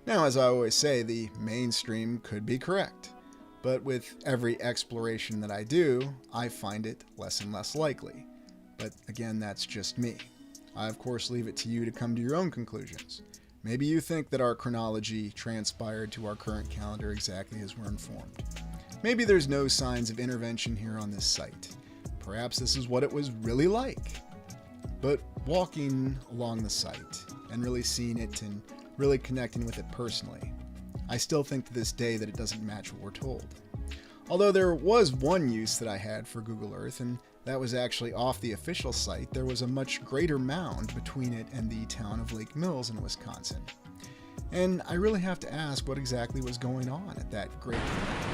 Now, as I always say, the mainstream could be correct, but with every exploration that I do, I find it less and less likely. But again, that's just me. I, of course, leave it to you to come to your own conclusions. Maybe you think that our chronology transpired to our current calendar exactly as we're informed. Maybe there's no signs of intervention here on this site. Perhaps this is what it was really like. But walking along the site and really seeing it and really connecting with it personally, I still think to this day that it doesn't match what we're told. Although there was one use that I had for Google Earth, and that was actually off the official site. There was a much greater mound between it and the town of Lake Mills in Wisconsin. And I really have to ask what exactly was going on at that great mound.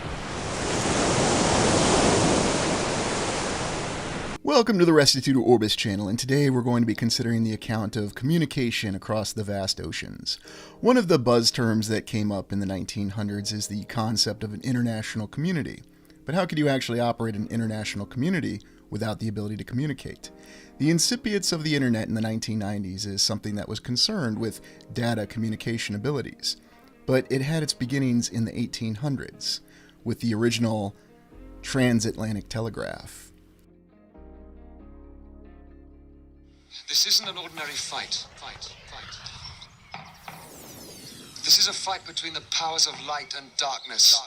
Welcome to the Restituto Orbis channel, and today we're going to be considering the account of communication across the vast oceans. One of the buzz terms that came up in the 1900s is the concept of an international community. But how could you actually operate an international community without the ability to communicate? The incipience of the internet in the 1990s is something that was concerned with data communication abilities. But it had its beginnings in the 1800s with the original transatlantic telegraph. This isn't an ordinary fight. This is a fight between the powers of light and darkness.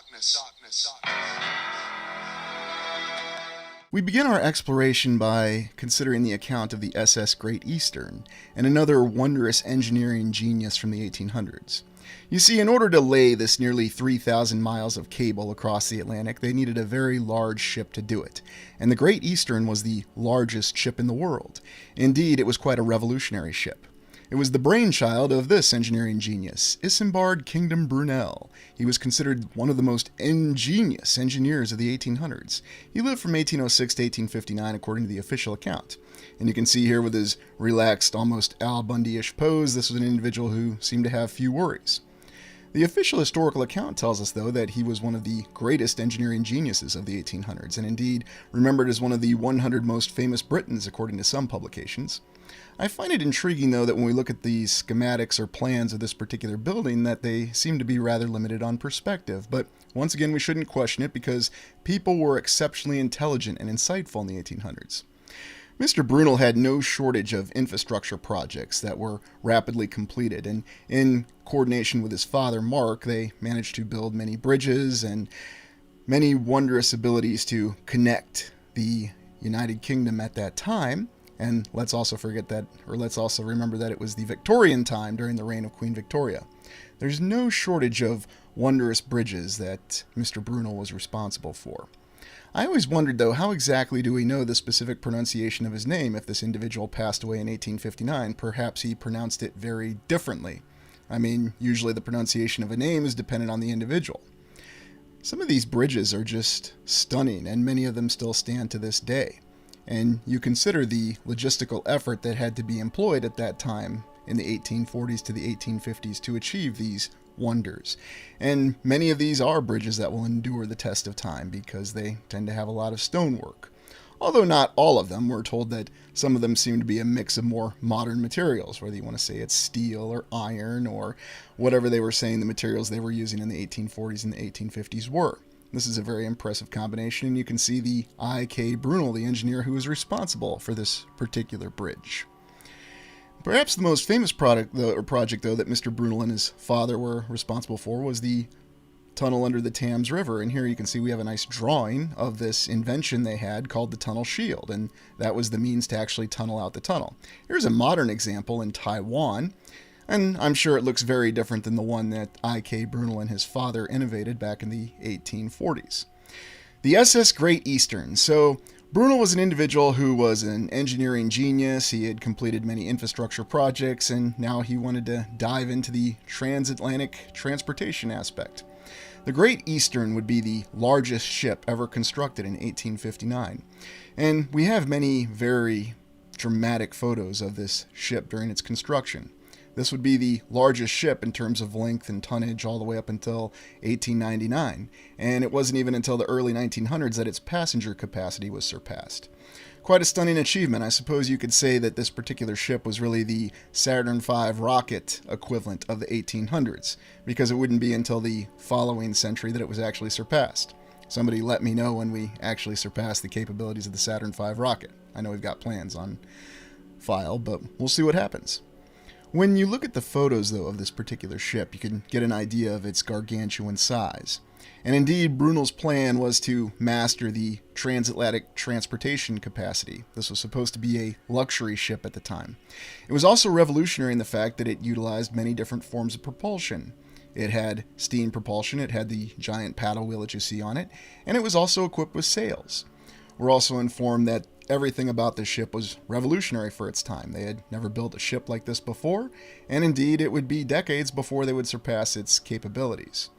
We begin our exploration by considering the account of the SS Great Eastern, and another wondrous engineering genius from the 1800s. You see, in order to lay this nearly 3,000 miles of cable across the Atlantic, they needed a very large ship to do it. And the Great Eastern was the largest ship in the world. Indeed, it was quite a revolutionary ship. It was the brainchild of this engineering genius, Isambard Kingdom Brunel. He was considered one of the most ingenious engineers of the 1800s. He lived from 1806 to 1859 according to the official account. And you can see here with his relaxed, almost Al Bundy-ish pose, this was an individual who seemed to have few worries. The official historical account tells us, though, that he was one of the greatest engineering geniuses of the 1800s, and indeed remembered as one of the 100 most famous Britons, according to some publications. I find it intriguing, though, that when we look at the schematics or plans of this particular building, that they seem to be rather limited on perspective. But once again, we shouldn't question it, because people were exceptionally intelligent and insightful in the 1800s. Mr. Brunel had no shortage of infrastructure projects that were rapidly completed, and in coordination with his father, Mark, they managed to build many bridges and many wondrous abilities to connect the United Kingdom at that time. And let's also remember that it was the Victorian time during the reign of Queen Victoria. There's no shortage of wondrous bridges that Mr. Brunel was responsible for. I always wondered, though, how exactly do we know the specific pronunciation of his name if this individual passed away in 1859? Perhaps he pronounced it very differently. I mean, usually the pronunciation of a name is dependent on the individual. Some of these bridges are just stunning, and many of them still stand to this day. And you consider the logistical effort that had to be employed at that time in the 1840s to the 1850s to achieve these wonders. And many of these are bridges that will endure the test of time because they tend to have a lot of stonework. Although not all of them, we're told that some of them seem to be a mix of more modern materials, whether you want to say it's steel or iron or whatever they were saying the materials they were using in the 1840s and the 1850s were. This is a very impressive combination, and you can see the I.K. Brunel, the engineer who was responsible for this particular bridge. Perhaps the most famous project, though, that Mr. Brunel and his father were responsible for was the tunnel under the Thames River. And here you can see we have a nice drawing of this invention they had called the tunnel shield, and that was the means to actually tunnel out the tunnel. Here's a modern example in Taiwan, and I'm sure it looks very different than the one that I.K. Brunel and his father innovated back in the 1840s. The SS Great Eastern. So Brunel was an individual who was an engineering genius. He had completed many infrastructure projects, and now he wanted to dive into the transatlantic transportation aspect. The Great Eastern would be the largest ship ever constructed in 1859, and we have many very dramatic photos of this ship during its construction. This would be the largest ship in terms of length and tonnage all the way up until 1899, and it wasn't even until the early 1900s that its passenger capacity was surpassed. Quite a stunning achievement. I suppose you could say that this particular ship was really the Saturn V rocket equivalent of the 1800s, because it wouldn't be until the following century that it was actually surpassed. Somebody let me know when we actually surpass the capabilities of the Saturn V rocket. I know we've got plans on file, but we'll see what happens. When you look at the photos, though, of this particular ship, you can get an idea of its gargantuan size. And indeed, Brunel's plan was to master the transatlantic transportation capacity. This was supposed to be a luxury ship at the time. It was also revolutionary in the fact that it utilized many different forms of propulsion. It had steam propulsion, it had the giant paddle wheel that you see on it, and it was also equipped with sails. We're also informed that everything about this ship was revolutionary for its time. They had never built a ship like this before, and indeed it would be decades before they would surpass its capabilities.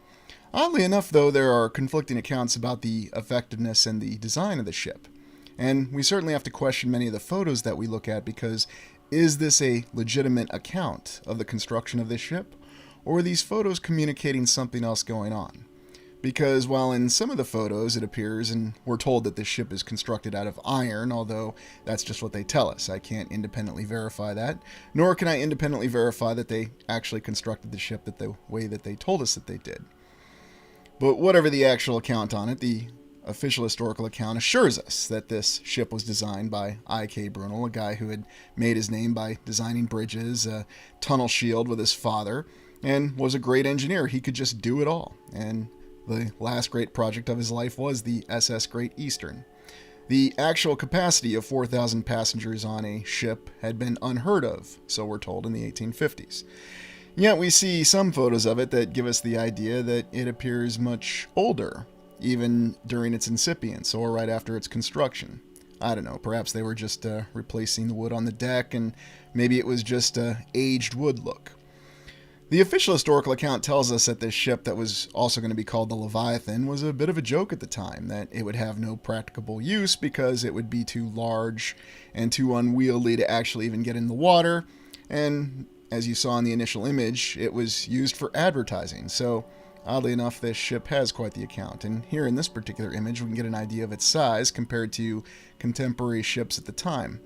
Oddly enough, though, there are conflicting accounts about the effectiveness and the design of the ship. And we certainly have to question many of the photos that we look at, because is this a legitimate account of the construction of this ship? Or are these photos communicating something else going on? Because while in some of the photos it appears, and we're told that this ship is constructed out of iron, although that's just what they tell us. I can't independently verify that, nor can I independently verify that they actually constructed the ship the way that they told us that they did. But whatever the actual account on it, the official historical account assures us that this ship was designed by I.K. Brunel, a guy who had made his name by designing bridges, a tunnel shield with his father, and was a great engineer. He could just do it all. And the last great project of his life was the SS Great Eastern. The actual capacity of 4,000 passengers on a ship had been unheard of, so we're told, in the 1850s. Yet we see some photos of it that give us the idea that it appears much older, even during its incipience or right after its construction. I don't know, perhaps they were just replacing the wood on the deck, and maybe it was just a aged wood look. The official historical account tells us that this ship, that was also going to be called the Leviathan, was a bit of a joke at the time, that it would have no practicable use because it would be too large and too unwieldy to actually even get in the water, and as you saw in the initial image, it was used for advertising. So, oddly enough, this ship has quite the account. And here in this particular image, we can get an idea of its size compared to contemporary ships at the time.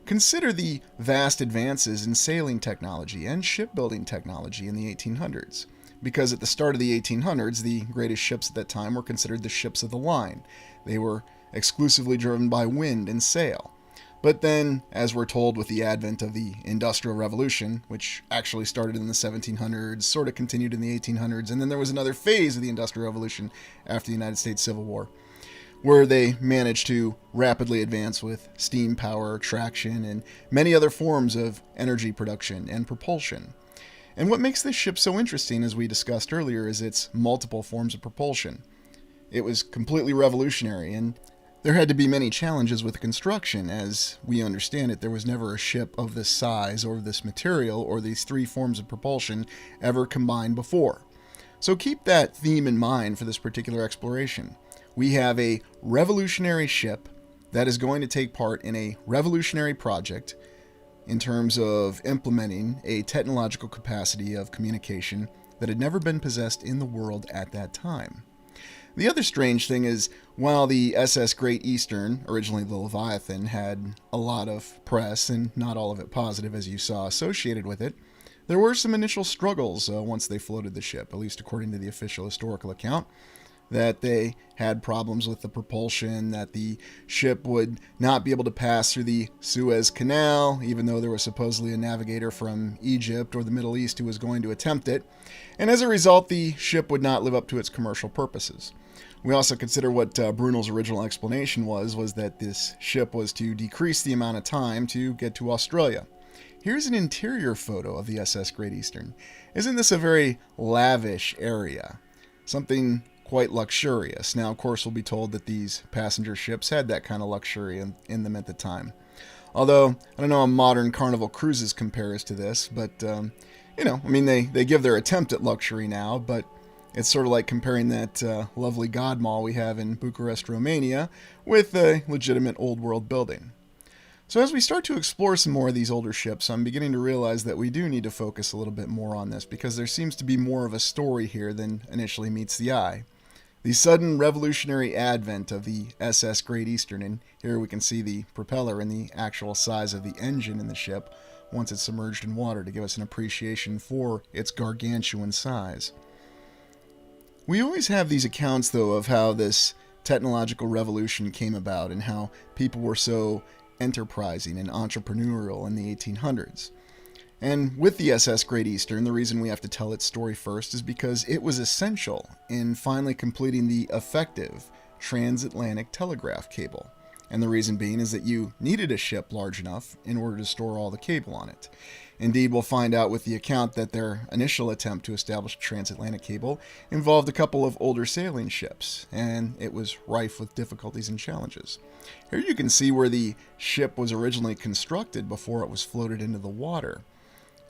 Consider the vast advances in sailing technology and shipbuilding technology in the 1800s. Because at the start of the 1800s, the greatest ships at that time were considered the ships of the line. They were exclusively driven by wind and sail. But then, as we're told with the advent of the Industrial Revolution, which actually started in the 1700s, sort of continued in the 1800s, and then there was another phase of the Industrial Revolution after the United States Civil War, where they managed to rapidly advance with steam power, traction, and many other forms of energy production and propulsion. And what makes this ship so interesting, as we discussed earlier, is its multiple forms of propulsion. It was completely revolutionary, and There had to be many challenges with construction. As we understand it, there was never a ship of this size or this material or these three forms of propulsion ever combined before. So keep that theme in mind for this particular exploration. We have a revolutionary ship that is going to take part in a revolutionary project in terms of implementing a technological capacity of communication that had never been possessed in the world at that time. The other strange thing is, while the SS Great Eastern, originally the Leviathan, had a lot of press, and not all of it positive as you saw associated with it, there were some initial struggles once they floated the ship, at least according to the official historical account, that they had problems with the propulsion, that the ship would not be able to pass through the Suez Canal, even though there was supposedly a navigator from Egypt or the Middle East who was going to attempt it, and as a result, the ship would not live up to its commercial purposes. We also consider what Brunel's original explanation was that this ship was to decrease the amount of time to get to Australia. Here's an interior photo of the SS Great Eastern. Isn't this a very lavish area? Something quite luxurious. Now, of course, we'll be told that these passenger ships had that kind of luxury in them at the time. Although, I don't know how modern Carnival Cruises compares to this, but, they give their attempt at luxury now, but it's sort of like comparing that lovely God Mall we have in Bucharest, Romania, with a legitimate old world building. So as we start to explore some more of these older ships, I'm beginning to realize that we do need to focus a little bit more on this, because there seems to be more of a story here than initially meets the eye. The sudden revolutionary advent of the SS Great Eastern, and here we can see the propeller and the actual size of the engine in the ship once it's submerged in water to give us an appreciation for its gargantuan size. We always have these accounts, though, of how this technological revolution came about and how people were so enterprising and entrepreneurial in the 1800s. And with the SS Great Eastern, the reason we have to tell its story first is because it was essential in finally completing the effective transatlantic telegraph cable. And the reason being is that you needed a ship large enough in order to store all the cable on it. Indeed, we'll find out with the account that their initial attempt to establish a transatlantic cable involved a couple of older sailing ships, and it was rife with difficulties and challenges. Here you can see where the ship was originally constructed before it was floated into the water.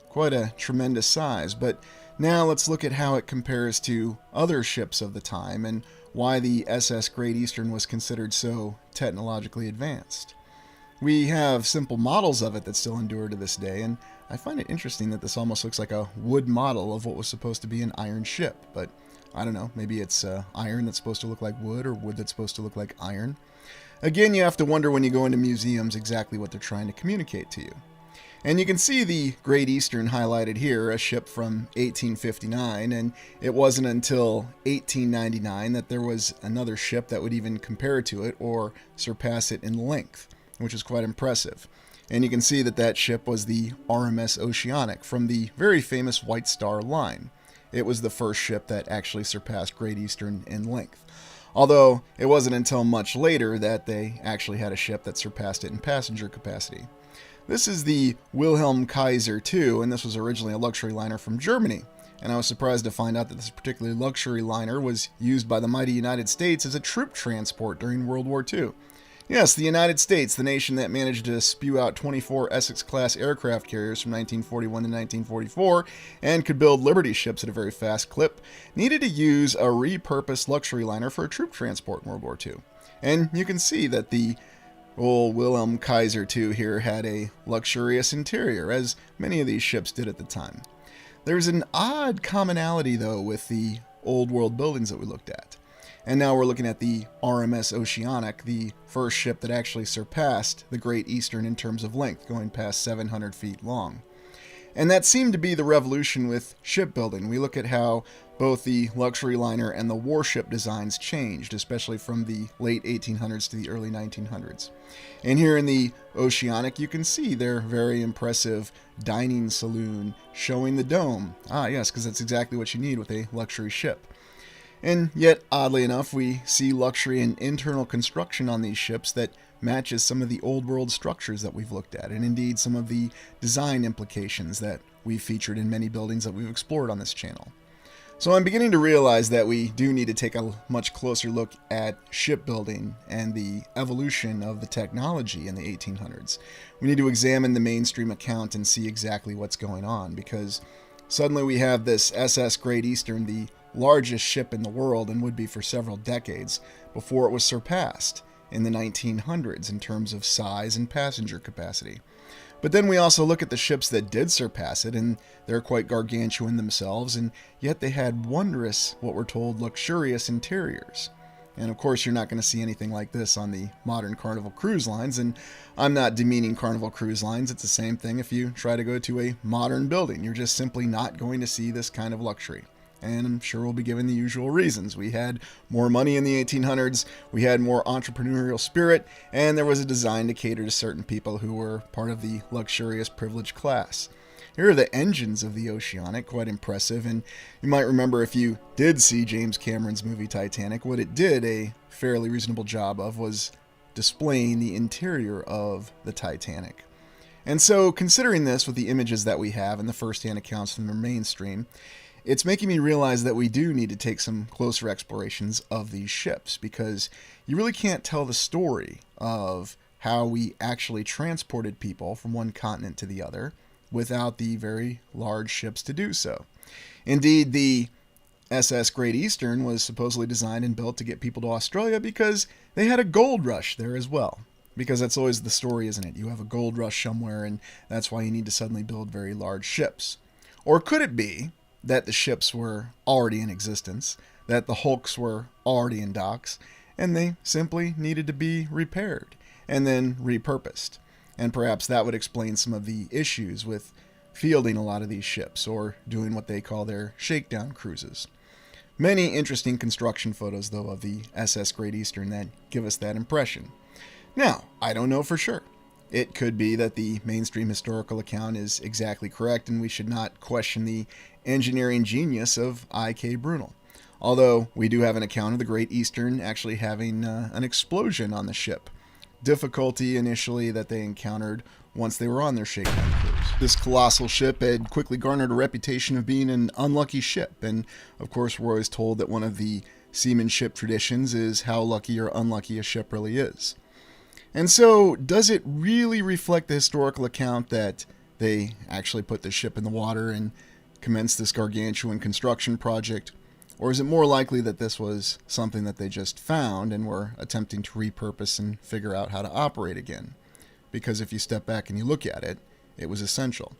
Quite a tremendous size, but now let's look at how it compares to other ships of the time and why the SS Great Eastern was considered so technologically advanced. We have simple models of it that still endure to this day, and I find it interesting that this almost looks like a wood model of what was supposed to be an iron ship, but I don't know, maybe it's iron that's supposed to look like wood or wood that's supposed to look like iron. Again, you have to wonder when you go into museums exactly what they're trying to communicate to you. And you can see the Great Eastern highlighted here, a ship from 1859, and it wasn't until 1899 that there was another ship that would even compare to it or surpass it in length, which is quite impressive. And you can see that that ship was the RMS Oceanic from the very famous White Star Line. It was the first ship that actually surpassed Great Eastern in length. Although it wasn't until much later that they actually had a ship that surpassed it in passenger capacity. This is the Wilhelm Kaiser II, and this was originally a luxury liner from Germany. And I was surprised to find out that this particular luxury liner was used by the mighty United States as a troop transport during World War II. Yes, the United States, the nation that managed to spew out 24 Essex-class aircraft carriers from 1941 to 1944 and could build Liberty ships at a very fast clip, needed to use a repurposed luxury liner for a troop transport in World War II. And you can see that the old Wilhelm Kaiser II here had a luxurious interior, as many of these ships did at the time. There's an odd commonality, though, with the old world buildings that we looked at. And now we're looking at the RMS Oceanic, the first ship that actually surpassed the Great Eastern in terms of length, going past 700 feet long. And that seemed to be the revolution with shipbuilding. We look at how both the luxury liner and the warship designs changed, especially from the late 1800s to the early 1900s. And here in the Oceanic, you can see their very impressive dining saloon showing the dome. Ah, yes, because that's exactly what you need with a luxury ship. And yet, oddly enough, we see luxury and internal construction on these ships that matches some of the old world structures that we've looked at, and indeed some of the design implications that we've featured in many buildings that we've explored on this channel. So I'm beginning to realize that we do need to take a much closer look at shipbuilding and the evolution of the technology in the 1800s. We need to examine the mainstream account and see exactly what's going on, because suddenly we have this SS Great Eastern, the largest ship in the world and would be for several decades before it was surpassed in the 1900s in terms of size and passenger capacity. But then we also look at the ships that did surpass it, and they're quite gargantuan themselves, and yet they had wondrous, what we're told, luxurious interiors. And of course, you're not going to see anything like this on the modern Carnival cruise lines, and I'm not demeaning Carnival cruise lines. It's the same thing if you try to go to a modern building. You're just simply not going to see this kind of luxury. And I'm sure we'll be given the usual reasons. We had more money in the 1800s, we had more entrepreneurial spirit, and there was a design to cater to certain people who were part of the luxurious privileged class. Here are the engines of the Oceanic, quite impressive, and you might remember if you did see James Cameron's movie Titanic, what it did a fairly reasonable job of was displaying the interior of the Titanic. And so, considering this with the images that we have and the first-hand accounts from the mainstream, it's making me realize that we do need to take some closer explorations of these ships, because you really can't tell the story of how we actually transported people from one continent to the other without the very large ships to do so. Indeed, the SS Great Eastern was supposedly designed and built to get people to Australia because they had a gold rush there as well. Because that's always the story, isn't it? You have a gold rush somewhere, and that's why you need to suddenly build very large ships. Or could it be that the ships were already in existence, that the hulks were already in docks, and they simply needed to be repaired and then repurposed? And perhaps that would explain some of the issues with fielding a lot of these ships, or doing what they call their shakedown cruises. Many interesting construction photos, though, of the SS Great Eastern that give us that impression. Now, I don't know for sure. It could be that the mainstream historical account is exactly correct, and we should not question the engineering genius of I.K. Brunel. Although we do have an account of the Great Eastern actually having an explosion on the ship. Difficulty initially that they encountered once they were on their shakedown cruise. This colossal ship had quickly garnered a reputation of being an unlucky ship, and of course we're always told that one of the seamanship traditions is how lucky or unlucky a ship really is. And so, does it really reflect the historical account that they actually put the ship in the water and commenced this gargantuan construction project? Or is it more likely that this was something that they just found and were attempting to repurpose and figure out how to operate again? Because if you step back and you look at it, it was essential.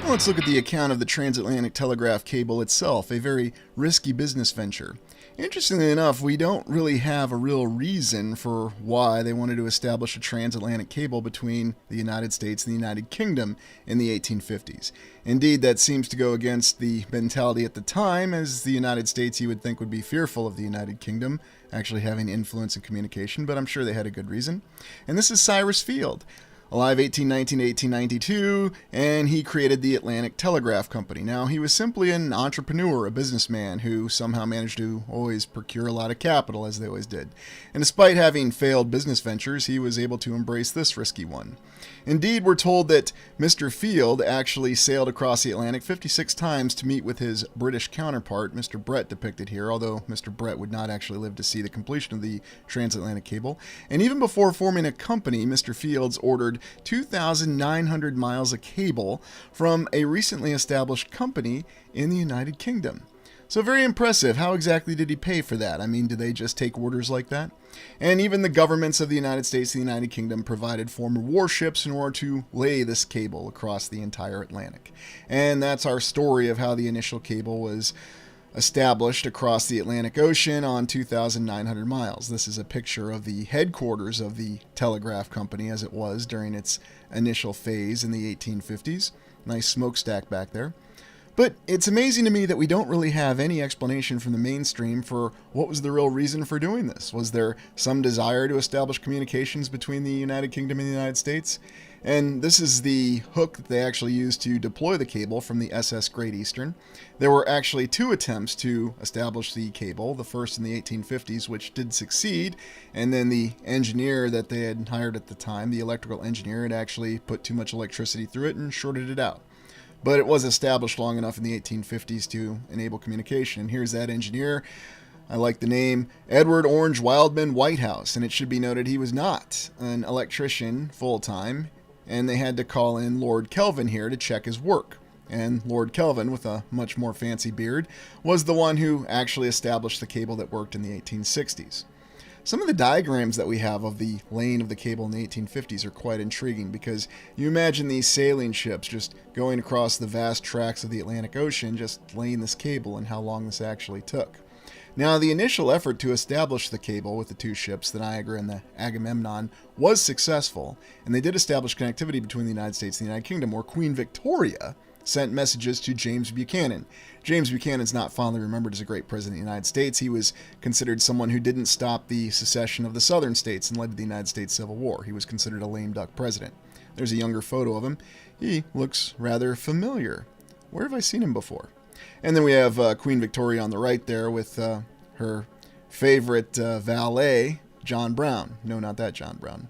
Let's look at the account of the transatlantic telegraph cable itself, a very risky business venture. Interestingly enough, we don't really have a real reason for why they wanted to establish a transatlantic cable between the United States and the United Kingdom in the 1850s. Indeed, that seems to go against the mentality at the time, as the United States you would think would be fearful of the United Kingdom actually having influence in communication, but I'm sure they had a good reason. And this is Cyrus Field, alive 1819 to 1892, and he created the Atlantic Telegraph Company. Now, he was simply an entrepreneur, a businessman who somehow managed to always procure a lot of capital, as they always did. And despite having failed business ventures, he was able to embrace this risky one. Indeed, we're told that Mr. Field actually sailed across the Atlantic 56 times to meet with his British counterpart, Mr. Brett, depicted here, although Mr. Brett would not actually live to see the completion of the transatlantic cable. And even before forming a company, Mr. Fields ordered 2,900 miles of cable from a recently established company in the United Kingdom. So very impressive. How exactly did he pay for that? I mean, did they just take orders like that? And even the governments of the United States and the United Kingdom provided former warships in order to lay this cable across the entire Atlantic. And that's our story of how the initial cable was established across the Atlantic Ocean on 2,900 miles. This is a picture of the headquarters of the telegraph company as it was during its initial phase in the 1850s. Nice smokestack back there. But it's amazing to me that we don't really have any explanation from the mainstream for what was the real reason for doing this. Was there some desire to establish communications between the United Kingdom and the United States? And this is the hook that they actually used to deploy the cable from the SS Great Eastern. There were actually 2 attempts to establish the cable, the first in the 1850s, which did succeed, and then the engineer that they had hired at the time, the electrical engineer, had actually put too much electricity through it and shorted it out. But it was established long enough in the 1850s to enable communication. Here's that engineer. I like the name Edward Orange Wildman Whitehouse, and it should be noted he was not an electrician full-time, and they had to call in Lord Kelvin here to check his work. And Lord Kelvin, with a much more fancy beard, was the one who actually established the cable that worked in the 1860s. Some of the diagrams that we have of the laying of the cable in the 1850s are quite intriguing, because you imagine these sailing ships just going across the vast tracts of the Atlantic Ocean, just laying this cable, and how long this actually took. Now, the initial effort to establish the cable with the 2 ships, the Niagara and the Agamemnon, was successful, and they did establish connectivity between the United States and the United Kingdom, where Queen Victoria sent messages to James Buchanan. James Buchanan's not fondly remembered as a great president of the United States. He was considered someone who didn't stop the secession of the southern states and led to the United States Civil War. He was considered a lame duck president. There's a younger photo of him. He looks rather familiar. Where have I seen him before? And then we have Queen Victoria on the right there with her favorite valet, John Brown. No, not that John Brown.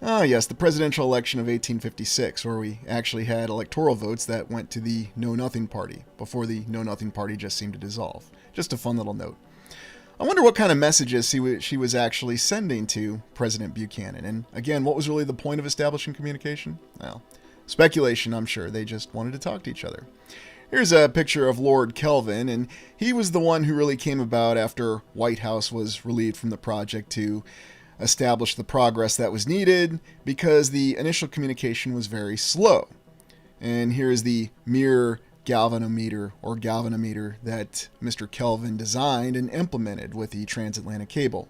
Ah, yes, the presidential election of 1856, where we actually had electoral votes that went to the Know-Nothing Party, before the Know-Nothing Party just seemed to dissolve. Just a fun little note. I wonder what kind of messages she was actually sending to President Buchanan. And again, what was really the point of establishing communication? Well, speculation, I'm sure. They just wanted to talk to each other. Here's a picture of Lord Kelvin, and he was the one who really came about after Whitehouse was relieved from the project to establish the progress that was needed, because the initial communication was very slow. And here's the mirror galvanometer or galvanometer that Mr. Kelvin designed and implemented with the transatlantic cable.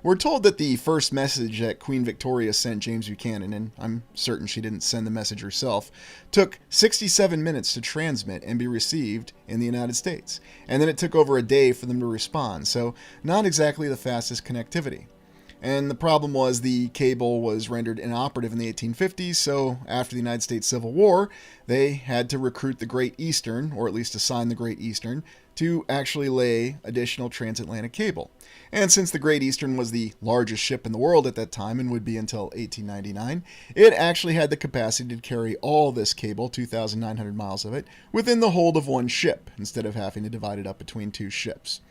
We're told that the first message that Queen Victoria sent James Buchanan, and I'm certain she didn't send the message herself, took 67 minutes to transmit and be received in the United States. And then it took over a day for them to respond, so not exactly the fastest connectivity. And the problem was the cable was rendered inoperative in the 1850s, so after the United States Civil War, they had to recruit the Great Eastern, or at least assign the Great Eastern, to actually lay additional transatlantic cable. And since the Great Eastern was the largest ship in the world at that time and would be until 1899, it actually had the capacity to carry all this cable, 2,900 miles of it, within the hold of one ship, instead of having to divide it up between 2 ships.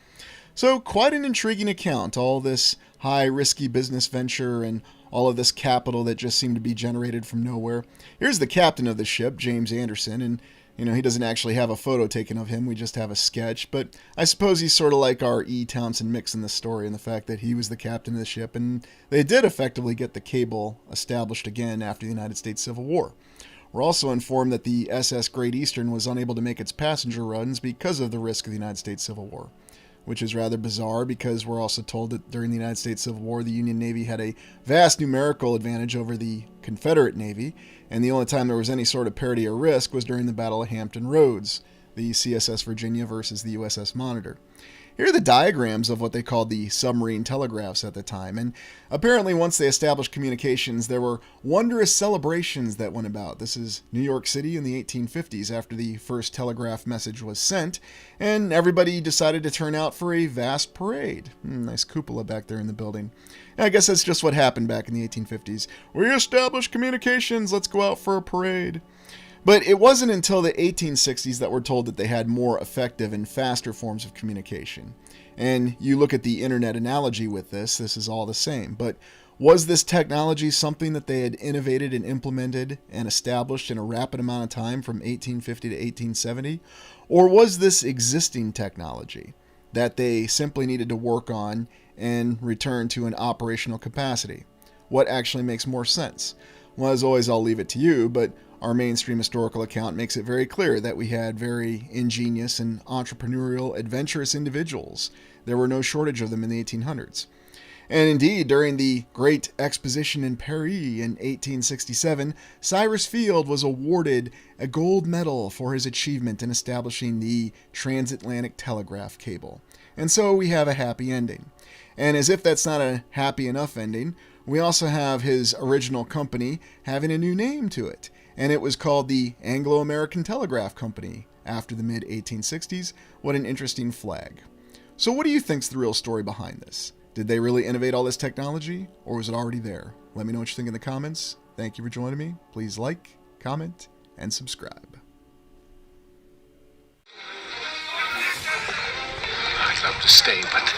So quite an intriguing account, all this high risky business venture and all of this capital that just seemed to be generated from nowhere. Here's the captain of the ship, James Anderson, and he doesn't actually have a photo taken of him, we just have a sketch, but I suppose he's sort of like our E. Townsend Mix in this story, in the fact that he was the captain of the ship, and they did effectively get the cable established again after the United States Civil War. We're also informed that the SS Great Eastern was unable to make its passenger runs because of the risk of the United States Civil War, which is rather bizarre, because we're also told that during the United States Civil War, the Union Navy had a vast numerical advantage over the Confederate Navy, and the only time there was any sort of parity or risk was during the Battle of Hampton Roads, the CSS Virginia versus the USS Monitor. Here are the diagrams of what they called the submarine telegraphs at the time, and apparently once they established communications, there were wondrous celebrations that went about. This is New York City in the 1850s after the first telegraph message was sent, and everybody decided to turn out for a vast parade. Nice cupola back there in the building. I guess that's just what happened back in the 1850s. We established communications, let's go out for a parade. But it wasn't until the 1860s that we're told that they had more effective and faster forms of communication. And you look at the internet analogy with this is all the same. But was this technology something that they had innovated and implemented and established in a rapid amount of time from 1850 to 1870? Or was this existing technology that they simply needed to work on and return to an operational capacity? What actually makes more sense? Well, as always, I'll leave it to you, but our mainstream historical account makes it very clear that we had very ingenious and entrepreneurial, adventurous individuals. There were no shortage of them in the 1800s. And indeed, during the Great Exposition in Paris in 1867, Cyrus Field was awarded a gold medal for his achievement in establishing the transatlantic telegraph cable. And so we have a happy ending. And as if that's not a happy enough ending, We also have his original company having a new name to it, and it was called the Anglo-American Telegraph Company after the mid-1860s. What an interesting flag. So what do you think's the real story behind this? Did they really innovate all this technology, or was it already there? Let me know what you think in the comments. Thank you for joining me. Please like, comment, and subscribe. I'd love to stay, but...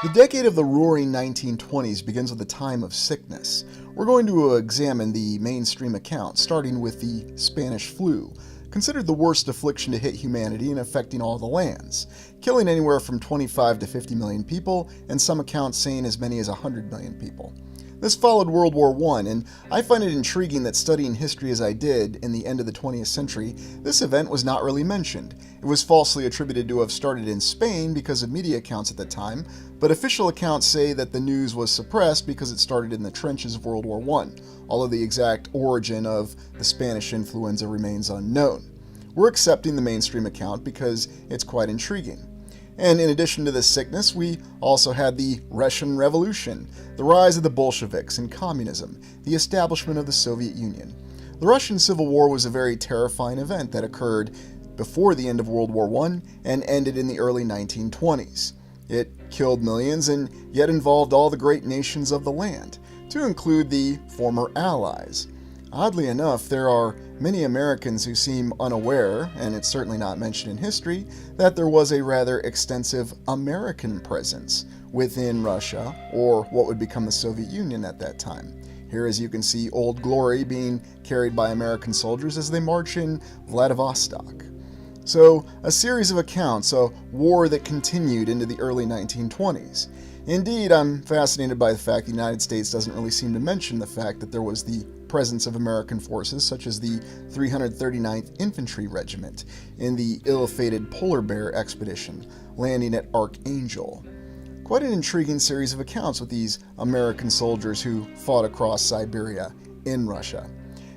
The decade of the roaring 1920s begins with a time of sickness. We're going to examine the mainstream account, starting with the Spanish flu, considered the worst affliction to hit humanity and affecting all the lands, killing anywhere from 25 to 50 million people, and some accounts saying as many as 100 million people. This followed World War I, and I find it intriguing that studying history as I did in the end of the 20th century, this event was not really mentioned. It was falsely attributed to have started in Spain because of media accounts at the time, but official accounts say that the news was suppressed because it started in the trenches of World War I, although the exact origin of the Spanish influenza remains unknown. We're accepting the mainstream account because it's quite intriguing. And in addition to this sickness, we also had the Russian Revolution, the rise of the Bolsheviks and communism, the establishment of the Soviet Union. The Russian Civil War was a very terrifying event that occurred before the end of World War I and ended in the early 1920s. It killed millions and yet involved all the great nations of the land, to include the former Allies. Oddly enough, there are many Americans who seem unaware, and it's certainly not mentioned in history, that there was a rather extensive American presence within Russia, or what would become the Soviet Union at that time. Here, as you can see, Old Glory being carried by American soldiers as they march in Vladivostok. So, a series of accounts, a war that continued into the early 1920s. Indeed, I'm fascinated by the fact the United States doesn't really seem to mention the fact that there was the presence of American forces such as the 339th Infantry Regiment in the ill-fated Polar Bear expedition, landing at Archangel. Quite an intriguing series of accounts with these American soldiers who fought across Siberia in Russia.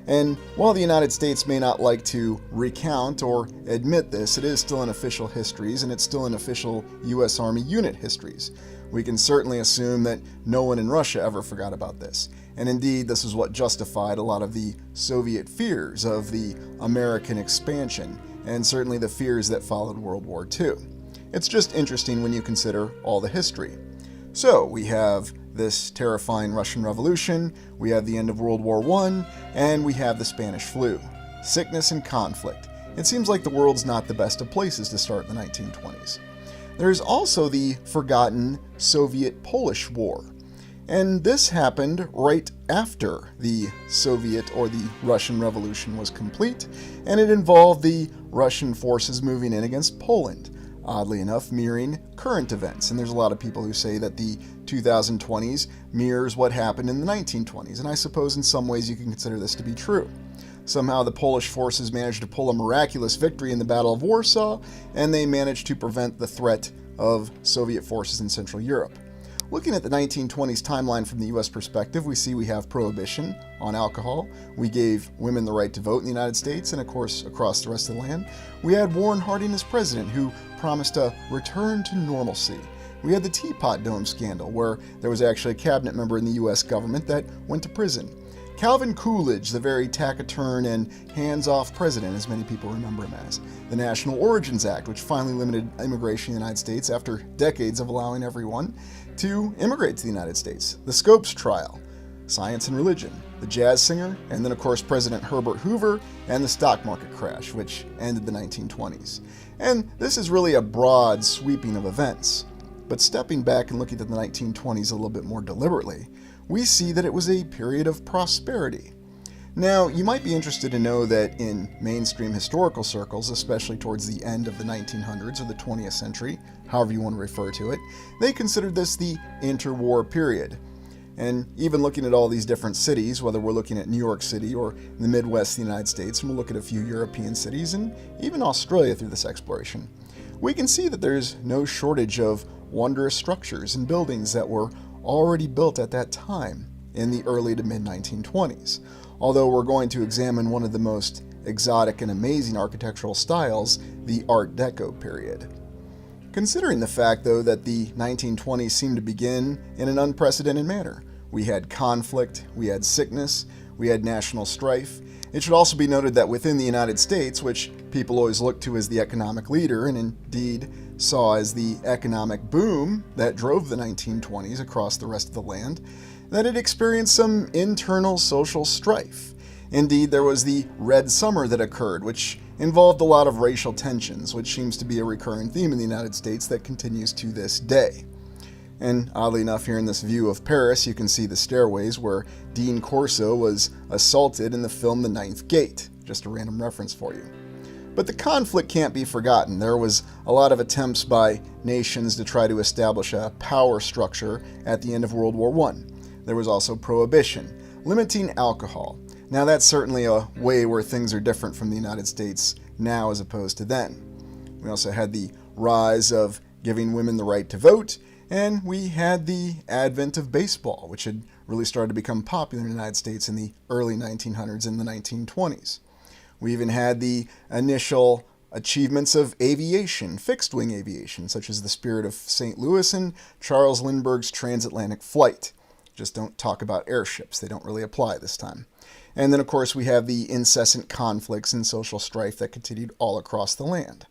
And while the United States may not like to recount or admit this, it is still in official histories and it's still in official U.S. Army unit histories. We can certainly assume that no one in Russia ever forgot about this. And indeed, this is what justified a lot of the Soviet fears of the American expansion, and certainly the fears that followed World War II. It's just interesting when you consider all the history. So, we have this terrifying Russian Revolution, we have the end of World War I, and we have the Spanish flu. Sickness and conflict. It seems like the world's not the best of places to start in the 1920s. There is also the forgotten Soviet-Polish War. And this happened right after the Soviet or the Russian Revolution was complete, and it involved the Russian forces moving in against Poland, oddly enough mirroring current events. And there's a lot of people who say that the 2020s mirrors what happened in the 1920s, and I suppose in some ways you can consider this to be true. Somehow the Polish forces managed to pull a miraculous victory in the Battle of Warsaw, and they managed to prevent the threat of Soviet forces in Central Europe. Looking at the 1920s timeline from the U.S. perspective, we have prohibition on alcohol. We gave women the right to vote in the United States, and of course, across the rest of the land. We had Warren Harding as president, who promised a return to normalcy. We had the Teapot Dome scandal, where there was actually a cabinet member in the U.S. government that went to prison. Calvin Coolidge, the very taciturn and hands-off president, as many people remember him as. The National Origins Act, which finally limited immigration in the United States after decades of allowing everyone to immigrate to the United States. The Scopes Trial, science and religion. the jazz singer, and then of course President Herbert Hoover, and the stock market crash, which ended the 1920s. And this is really a broad sweeping of events. But stepping back and looking at the 1920s a little bit more deliberately, we see that it was a period of prosperity. Now, you might be interested to know that in mainstream historical circles, especially towards the end of the 1900s or the 20th century, however you want to refer to it, they considered this the interwar period. And even looking at all these different cities, whether we're looking at New York City or the Midwest of the United States, and we'll look at a few European cities and even Australia through this exploration, we can see that there's no shortage of wondrous structures and buildings that were already built at that time in the early to mid-1920s. Although we're going to examine one of the most exotic and amazing architectural styles, the Art Deco period. Considering the fact, though, that the 1920s seemed to begin in an unprecedented manner. We had conflict, we had sickness, we had national strife. It should also be noted that within the United States, which people always look to as the economic leader, and indeed saw as the economic boom that drove the 1920s across the rest of the land, that it experienced some internal social strife. Indeed, there was the Red Summer that occurred, which involved a lot of racial tensions, which seems to be a recurring theme in the United States that continues to this day. And oddly enough, here in this view of Paris, you can see the stairways where Dean Corso was assaulted in the film The Ninth Gate. Just a random reference for you. But the conflict can't be forgotten. There was a lot of attempts by nations to try to establish a power structure at the end of World War I. There was also prohibition, limiting alcohol. Now that's certainly a way where things are different from the United States now as opposed to then. We also had the rise of giving women the right to vote, and we had the advent of baseball, which had really started to become popular in the United States in the early 1900s and the 1920s. We even had the initial achievements of aviation, fixed-wing aviation, such as the Spirit of St. Louis and Charles Lindbergh's transatlantic flight. Just don't talk about airships. They don't really apply this time. And then, of course, we have the incessant conflicts and social strife that continued all across the land.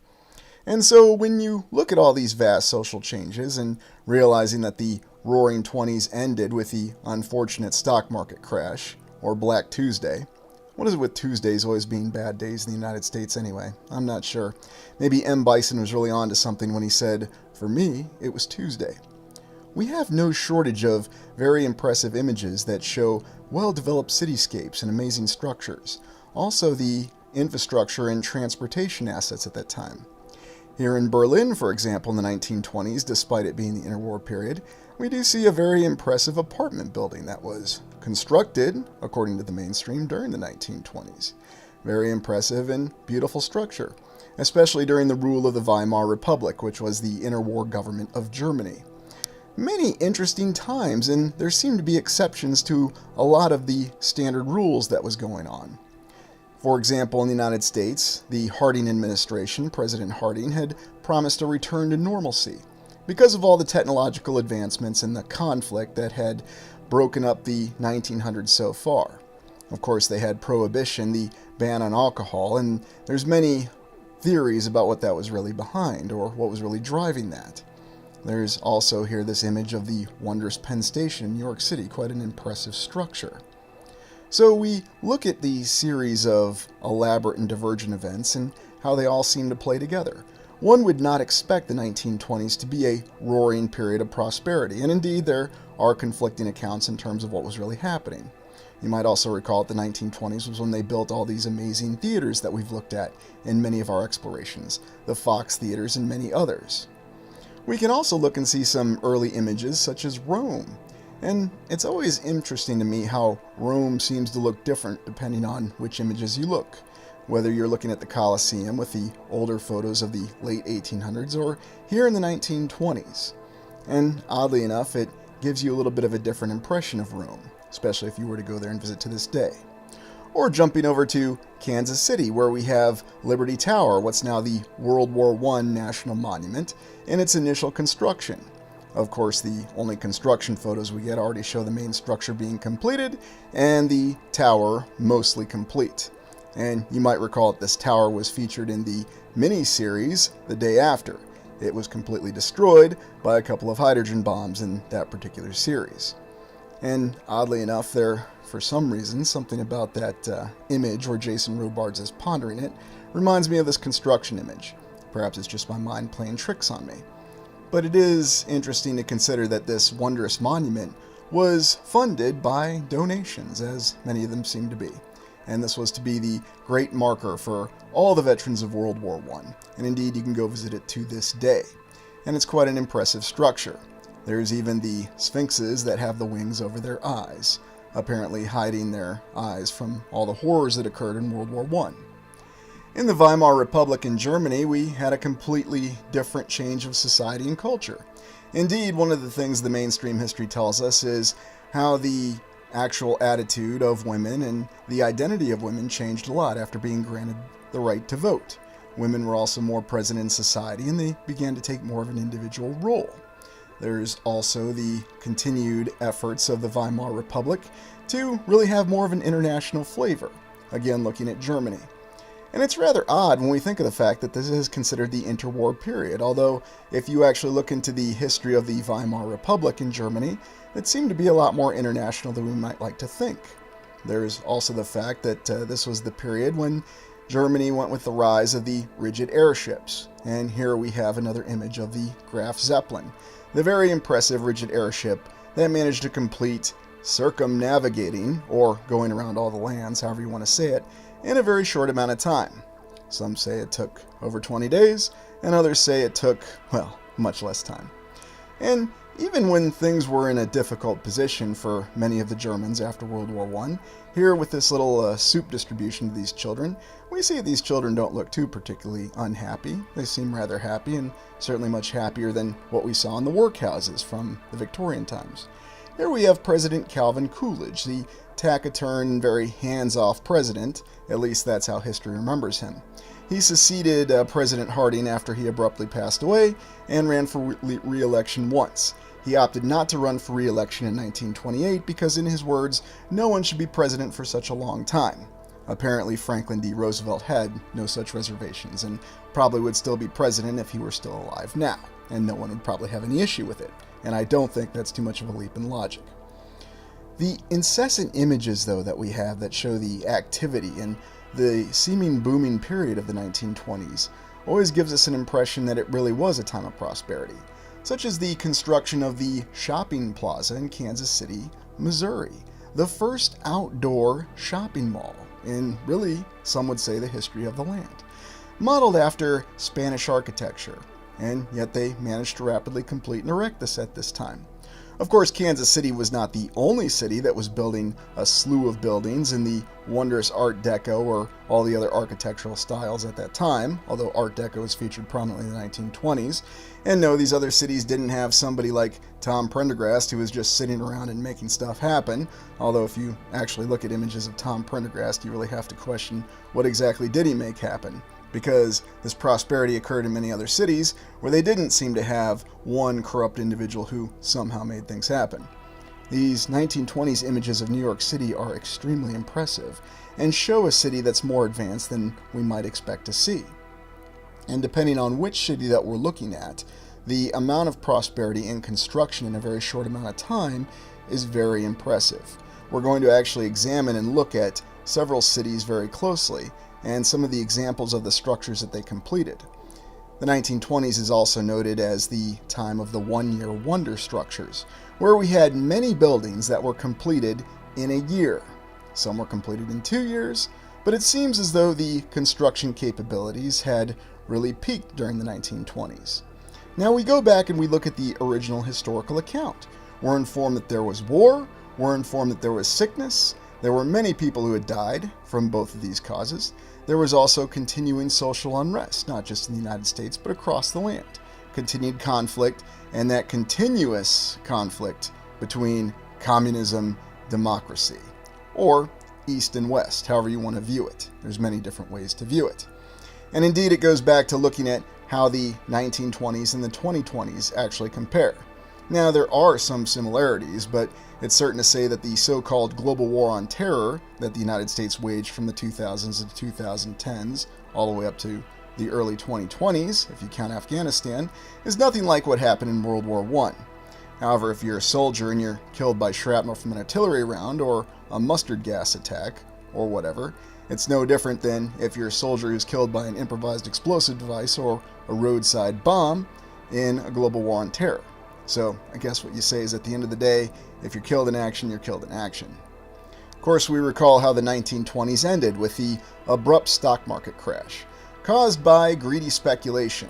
And so when you look at all these vast social changes and realizing that the Roaring '20s ended with the unfortunate stock market crash, or Black Tuesday. What is it with Tuesdays always being bad days in the United States anyway? I'm not sure. Maybe M. Bison was really on to something when he said, "For me, it was Tuesday." We have no shortage of very impressive images that show well-developed cityscapes and amazing structures. Also the infrastructure and transportation assets at that time. Here in Berlin, for example, in the 1920s, despite it being the interwar period, we do see a very impressive apartment building that was constructed, according to the mainstream, during the 1920s. Very impressive and beautiful structure, especially during the rule of the Weimar Republic, which was the interwar government of Germany. Many interesting times, and there seem to be exceptions to a lot of the standard rules that was going on. For example, in the United States, the Harding administration, President Harding, had promised a return to normalcy because of all the technological advancements and the conflict that had broken up the 1900s so far. Of course, they had prohibition, the ban on alcohol, and there's many theories about what that was really behind or what was really driving that. There's also here this image of the wondrous Penn Station in New York City, quite an impressive structure. So we look at these series of elaborate and divergent events and how they all seem to play together. One would not expect the 1920s to be a roaring period of prosperity, and indeed there are conflicting accounts in terms of what was really happening. You might also recall that the 1920s was when they built all these amazing theaters that we've looked at in many of our explorations, the Fox theaters and many others. We can also look and see some early images such as Rome. And it's always interesting to me how Rome seems to look different depending on which images you look. Whether you're looking at the Colosseum with the older photos of the late 1800s or here in the 1920s. And oddly enough, it gives you a little bit of a different impression of Rome, especially if you were to go there and visit to this day. Or jumping over to Kansas City, where we have Liberty Tower, what's now the World War I National Monument, in its initial construction. Of course, the only construction photos we get already show the main structure being completed and the tower mostly complete. And you might recall that this tower was featured in the mini-series The Day After. It was completely destroyed by a couple of hydrogen bombs in that particular series. And oddly enough, for some reason, something about that image where Jason Robards is pondering it reminds me of this construction image. Perhaps it's just my mind playing tricks on me. But it is interesting to consider that this wondrous monument was funded by donations, as many of them seem to be. And this was to be the great marker for all the veterans of World War I. And indeed, you can go visit it to this day. And it's quite an impressive structure. There's even the sphinxes that have the wings over their eyes, apparently hiding their eyes from all the horrors that occurred in World War I. In the Weimar Republic in Germany, we had a completely different change of society and culture. Indeed, one of the things the mainstream history tells us is how the actual attitude of women and the identity of women changed a lot after being granted the right to vote. Women were also more present in society, and they began to take more of an individual role. There's also the continued efforts of the Weimar Republic to really have more of an international flavor, again looking at Germany. And it's rather odd when we think of the fact that this is considered the interwar period, although if you actually look into the history of the Weimar Republic in Germany, it seemed to be a lot more international than we might like to think. There's also the fact that this was the period when Germany went with the rise of the rigid airships, and here we have another image of the Graf Zeppelin, the very impressive rigid airship that managed to complete circumnavigating, or going around all the lands, however you want to say it, in a very short amount of time. Some say it took over 20 days, and others say it took, well, much less time. And even when things were in a difficult position for many of the Germans after World War I, here with this little soup distribution to these children, we see that these children don't look too particularly unhappy. They seem rather happy, and certainly much happier than what we saw in the workhouses from the Victorian times. Here we have President Calvin Coolidge, the taciturn, very hands-off president. At least that's how history remembers him. He succeeded President Harding after he abruptly passed away and ran for re-election once. He opted not to run for re-election in 1928 because, in his words, no one should be president for such a long time. Apparently, Franklin D. Roosevelt had no such reservations and probably would still be president if he were still alive now, and no one would probably have any issue with it. And I don't think that's too much of a leap in logic. The incessant images, though, that we have that show the activity and the seeming booming period of the 1920s always gives us an impression that it really was a time of prosperity, such as the construction of the shopping plaza in Kansas City, Missouri, the first outdoor shopping mall in, really, some would say, the history of the land, modeled after Spanish architecture, and yet they managed to rapidly complete and erect this at this time. Of course, Kansas City was not the only city that was building a slew of buildings in the wondrous Art Deco or all the other architectural styles at that time, although Art Deco was featured prominently in the 1920s. And no, these other cities didn't have somebody like Tom Prendergast who was just sitting around and making stuff happen, although if you actually look at images of Tom Prendergast, you really have to question what exactly did he make happen, because this prosperity occurred in many other cities where they didn't seem to have one corrupt individual who somehow made things happen. These 1920s images of New York City are extremely impressive and show a city that's more advanced than we might expect to see. And depending on which city that we're looking at, the amount of prosperity and construction in a very short amount of time is very impressive. We're going to actually examine and look at several cities very closely and some of the examples of the structures that they completed. The 1920s is also noted as the time of the one-year wonder structures, where we had many buildings that were completed in a year. Some were completed in 2 years, but it seems as though the construction capabilities had really peaked during the 1920s. Now we go back and we look at the original historical account. We're informed that there was war, we're informed that there was sickness, there were many people who had died from both of these causes. There was also continuing social unrest, not just in the United States, but across the land. Continued conflict, and that continuous conflict between communism, democracy, or East and West, however you want to view it. There's many different ways to view it. And indeed, it goes back to looking at how the 1920s and the 2020s actually compare. Now, there are some similarities, but it's certain to say that the so-called global war on terror that the United States waged from the 2000s to 2010s, all the way up to the early 2020s, if you count Afghanistan, is nothing like what happened in World War I. However, if you're a soldier and you're killed by shrapnel from an artillery round or a mustard gas attack or whatever, it's no different than if you're a soldier who's killed by an improvised explosive device or a roadside bomb in a global war on terror. So I guess what you say is at the end of the day, if you're killed in action, you're killed in action. Of course, we recall how the 1920s ended with the abrupt stock market crash, caused by greedy speculation,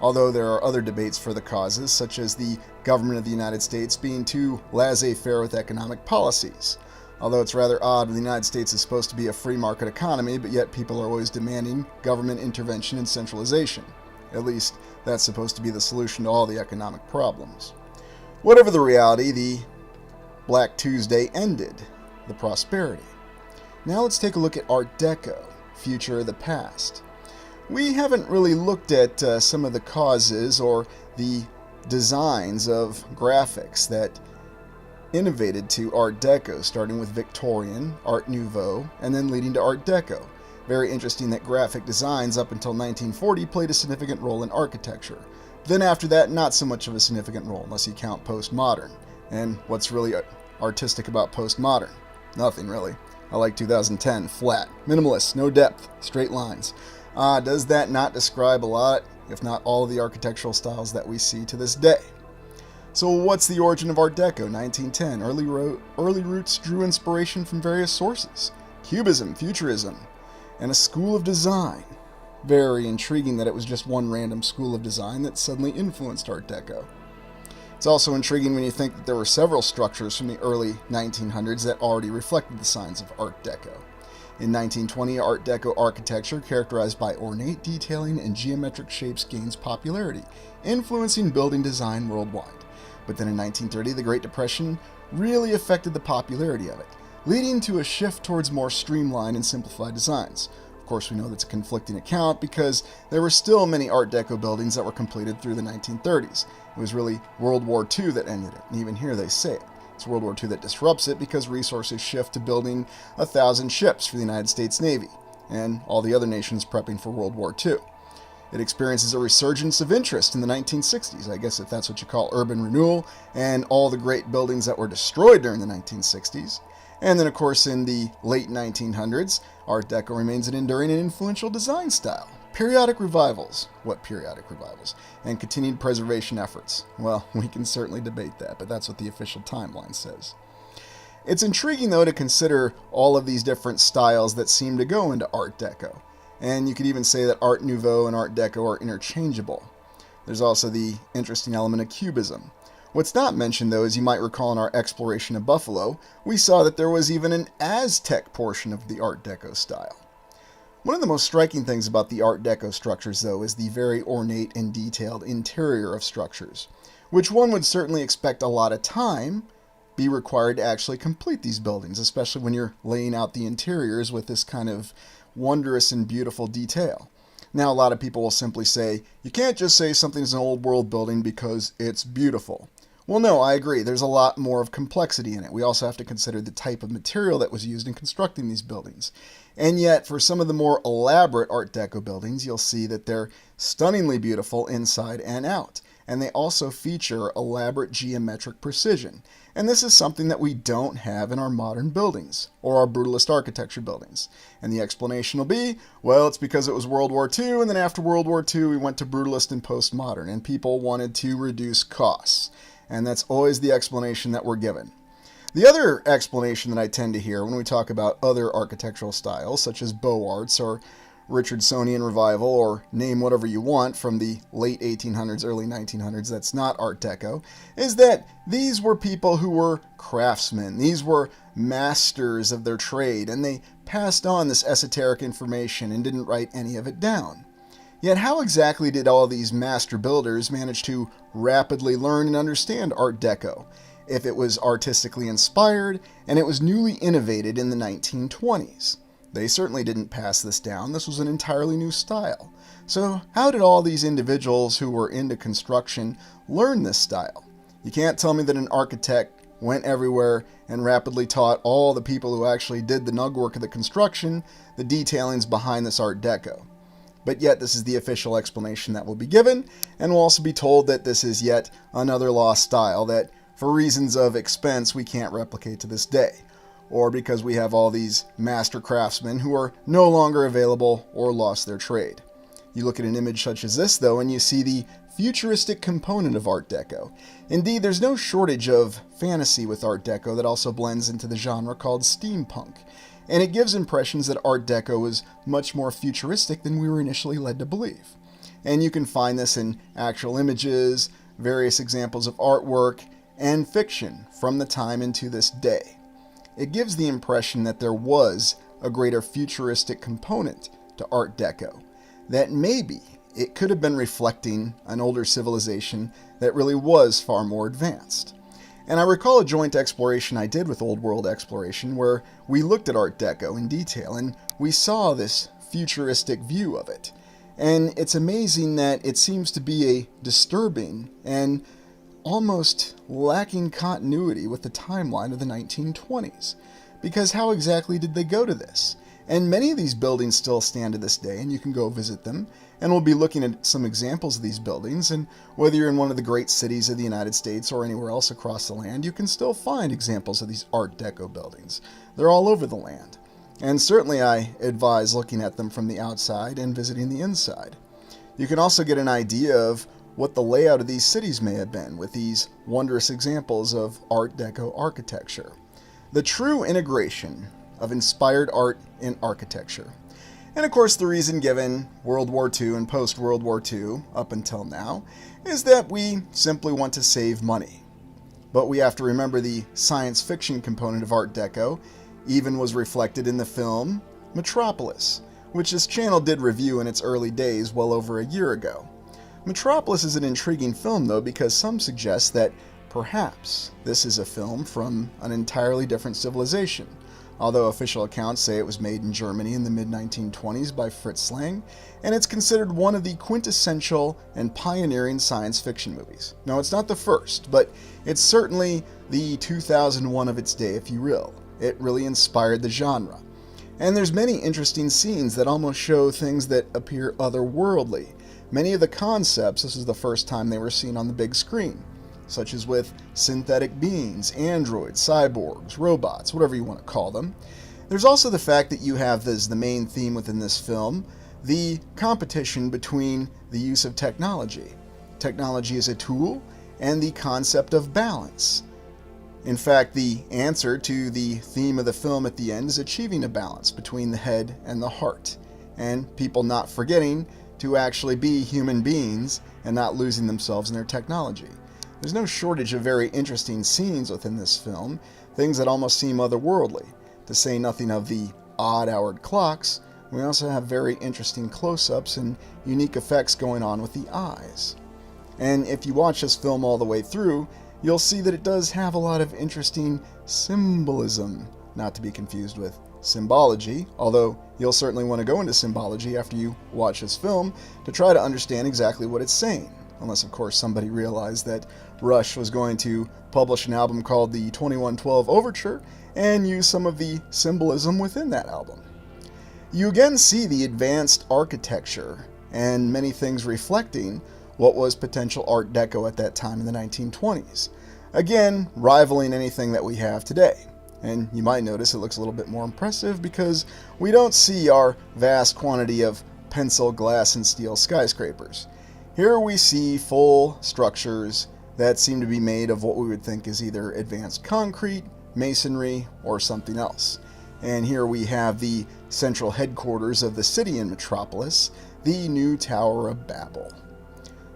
although there are other debates for the causes, such as the government of the United States being too laissez-faire with economic policies. Although it's rather odd when the United States is supposed to be a free market economy, but yet people are always demanding government intervention and centralization. At least, that's supposed to be the solution to all the economic problems. Whatever the reality, the Black Tuesday ended the prosperity. Now let's take a look at Art Deco, future of the past. We haven't really looked at some of the causes or the designs of graphics that innovated to Art Deco, starting with Victorian, Art Nouveau, and then leading to Art Deco. Very interesting that graphic designs up until 1940 played a significant role in architecture. Then after that, not so much of a significant role, unless you count postmodern. And what's really artistic about postmodern? Nothing really. I like 2010, flat, minimalist, no depth, straight lines. Does that not describe a lot, if not all of the architectural styles that we see to this day? So what's the origin of Art Deco? 1910. Early roots drew inspiration from various sources. Cubism, Futurism, and a school of design. Very intriguing that it was just one random school of design that suddenly influenced Art Deco. It's also intriguing when you think that there were several structures from the early 1900s that already reflected the signs of Art Deco. In 1920, Art Deco architecture, characterized by ornate detailing and geometric shapes, gains popularity, influencing building design worldwide. But then in 1930, the Great Depression really affected the popularity of it, leading to a shift towards more streamlined and simplified designs. Of course, we know that's a conflicting account because there were still many Art Deco buildings that were completed through the 1930s. It was really World War II that ended it, and even here they say it. It's World War II that disrupts it because resources shift to building 1,000 ships for the United States Navy, and all the other nations prepping for World War II. It experiences a resurgence of interest in the 1960s, I guess if that's what you call urban renewal, and all the great buildings that were destroyed during the 1960s. And then, of course, in the late 1900s, Art Deco remains an enduring and influential design style. Periodic revivals. What periodic revivals? And continued preservation efforts. Well, we can certainly debate that, but that's what the official timeline says. It's intriguing, though, to consider all of these different styles that seem to go into Art Deco. And you could even say that Art Nouveau and Art Deco are interchangeable. There's also the interesting element of Cubism. What's not mentioned, though, as you might recall in our exploration of Buffalo, we saw that there was even an Aztec portion of the Art Deco style. One of the most striking things about the Art Deco structures, though, is the very ornate and detailed interior of structures, which one would certainly expect a lot of time be required to actually complete these buildings, especially when you're laying out the interiors with this kind of wondrous and beautiful detail. Now, a lot of people will simply say, you can't just say something's an old world building because it's beautiful. Well, no, I agree. There's a lot more of complexity in it. We also have to consider the type of material that was used in constructing these buildings. And yet, for some of the more elaborate Art Deco buildings, you'll see that they're stunningly beautiful inside and out. And they also feature elaborate geometric precision. And this is something that we don't have in our modern buildings, or our brutalist architecture buildings. And the explanation will be, well, it's because it was World War II, and then after World War II, we went to brutalist and postmodern, and people wanted to reduce costs. And that's always the explanation that we're given. The other explanation that I tend to hear when we talk about other architectural styles, such as Beaux Arts or Richardsonian Revival, or name whatever you want from the late 1800s, early 1900s that's not Art Deco, is that these were people who were craftsmen. These were masters of their trade, and they passed on this esoteric information and didn't write any of it down. Yet how exactly did all these master builders manage to rapidly learn and understand Art Deco, if it was artistically inspired and it was newly innovated in the 1920s? They certainly didn't pass this down. This was an entirely new style. So how did all these individuals who were into construction learn this style? You can't tell me that an architect went everywhere and rapidly taught all the people who actually did the nug work of the construction the detailings behind this Art Deco. But yet this is the official explanation that will be given, and we'll also be told that this is yet another lost style that for reasons of expense we can't replicate to this day, or because we have all these master craftsmen who are no longer available or lost their trade. You look at an image such as this, though, and you see the futuristic component of Art Deco. Indeed, there's no shortage of fantasy with Art Deco that also blends into the genre called steampunk, and it gives impressions that Art Deco is much more futuristic than we were initially led to believe. And you can find this in actual images, various examples of artwork, and fiction from the time into this day. It gives the impression that there was a greater futuristic component to Art Deco, that maybe it could have been reflecting an older civilization that really was far more advanced. And I recall a joint exploration I did with Old World Exploration where we looked at Art Deco in detail and we saw this futuristic view of it. And it's amazing that it seems to be a disturbing and almost lacking continuity with the timeline of the 1920s. Because how exactly did they go to this? And many of these buildings still stand to this day, and you can go visit them. And we'll be looking at some examples of these buildings, and whether you're in one of the great cities of the United States or anywhere else across the land, you can still find examples of these Art Deco buildings. They're all over the land. And certainly I advise looking at them from the outside and visiting the inside. You can also get an idea of what the layout of these cities may have been with these wondrous examples of Art Deco architecture. The true integration of inspired art in architecture. And of course, the reason given World War II and post-World War II up until now is that we simply want to save money. But we have to remember the science fiction component of Art Deco even was reflected in the film Metropolis, which this channel did review in its early days well over a year ago. Metropolis is an intriguing film, though, because some suggest that perhaps this is a film from an entirely different civilization, although official accounts say it was made in Germany in the mid-1920s by Fritz Lang, and it's considered one of the quintessential and pioneering science fiction movies. Now, it's not the first, but it's certainly the 2001 of its day, if you will. It really inspired the genre. And there's many interesting scenes that almost show things that appear otherworldly. Many of the concepts, this is the first time they were seen on the big screen, such as with synthetic beings, androids, cyborgs, robots, whatever you want to call them. There's also the fact that you have as the main theme within this film, the competition between the use of technology. Technology as a tool, and the concept of balance. In fact, the answer to the theme of the film at the end is achieving a balance between the head and the heart, and people not forgetting to actually be human beings and not losing themselves in their technology. There's no shortage of very interesting scenes within this film, things that almost seem otherworldly. To say nothing of the odd-houred clocks, we also have very interesting close-ups and unique effects going on with the eyes. And if you watch this film all the way through, you'll see that it does have a lot of interesting symbolism, not to be confused with symbology, although you'll certainly want to go into symbology after you watch this film to try to understand exactly what it's saying. Unless, of course, somebody realized that Rush was going to publish an album called the 2112 Overture and use some of the symbolism within that album. You again see the advanced architecture and many things reflecting what was potential Art Deco at that time in the 1920s. Again, rivaling anything that we have today. And you might notice it looks a little bit more impressive because we don't see our vast quantity of pencil, glass, and steel skyscrapers. Here we see full structures that seem to be made of what we would think is either advanced concrete, masonry, or something else. And here we have the central headquarters of the city in Metropolis, the new Tower of Babel.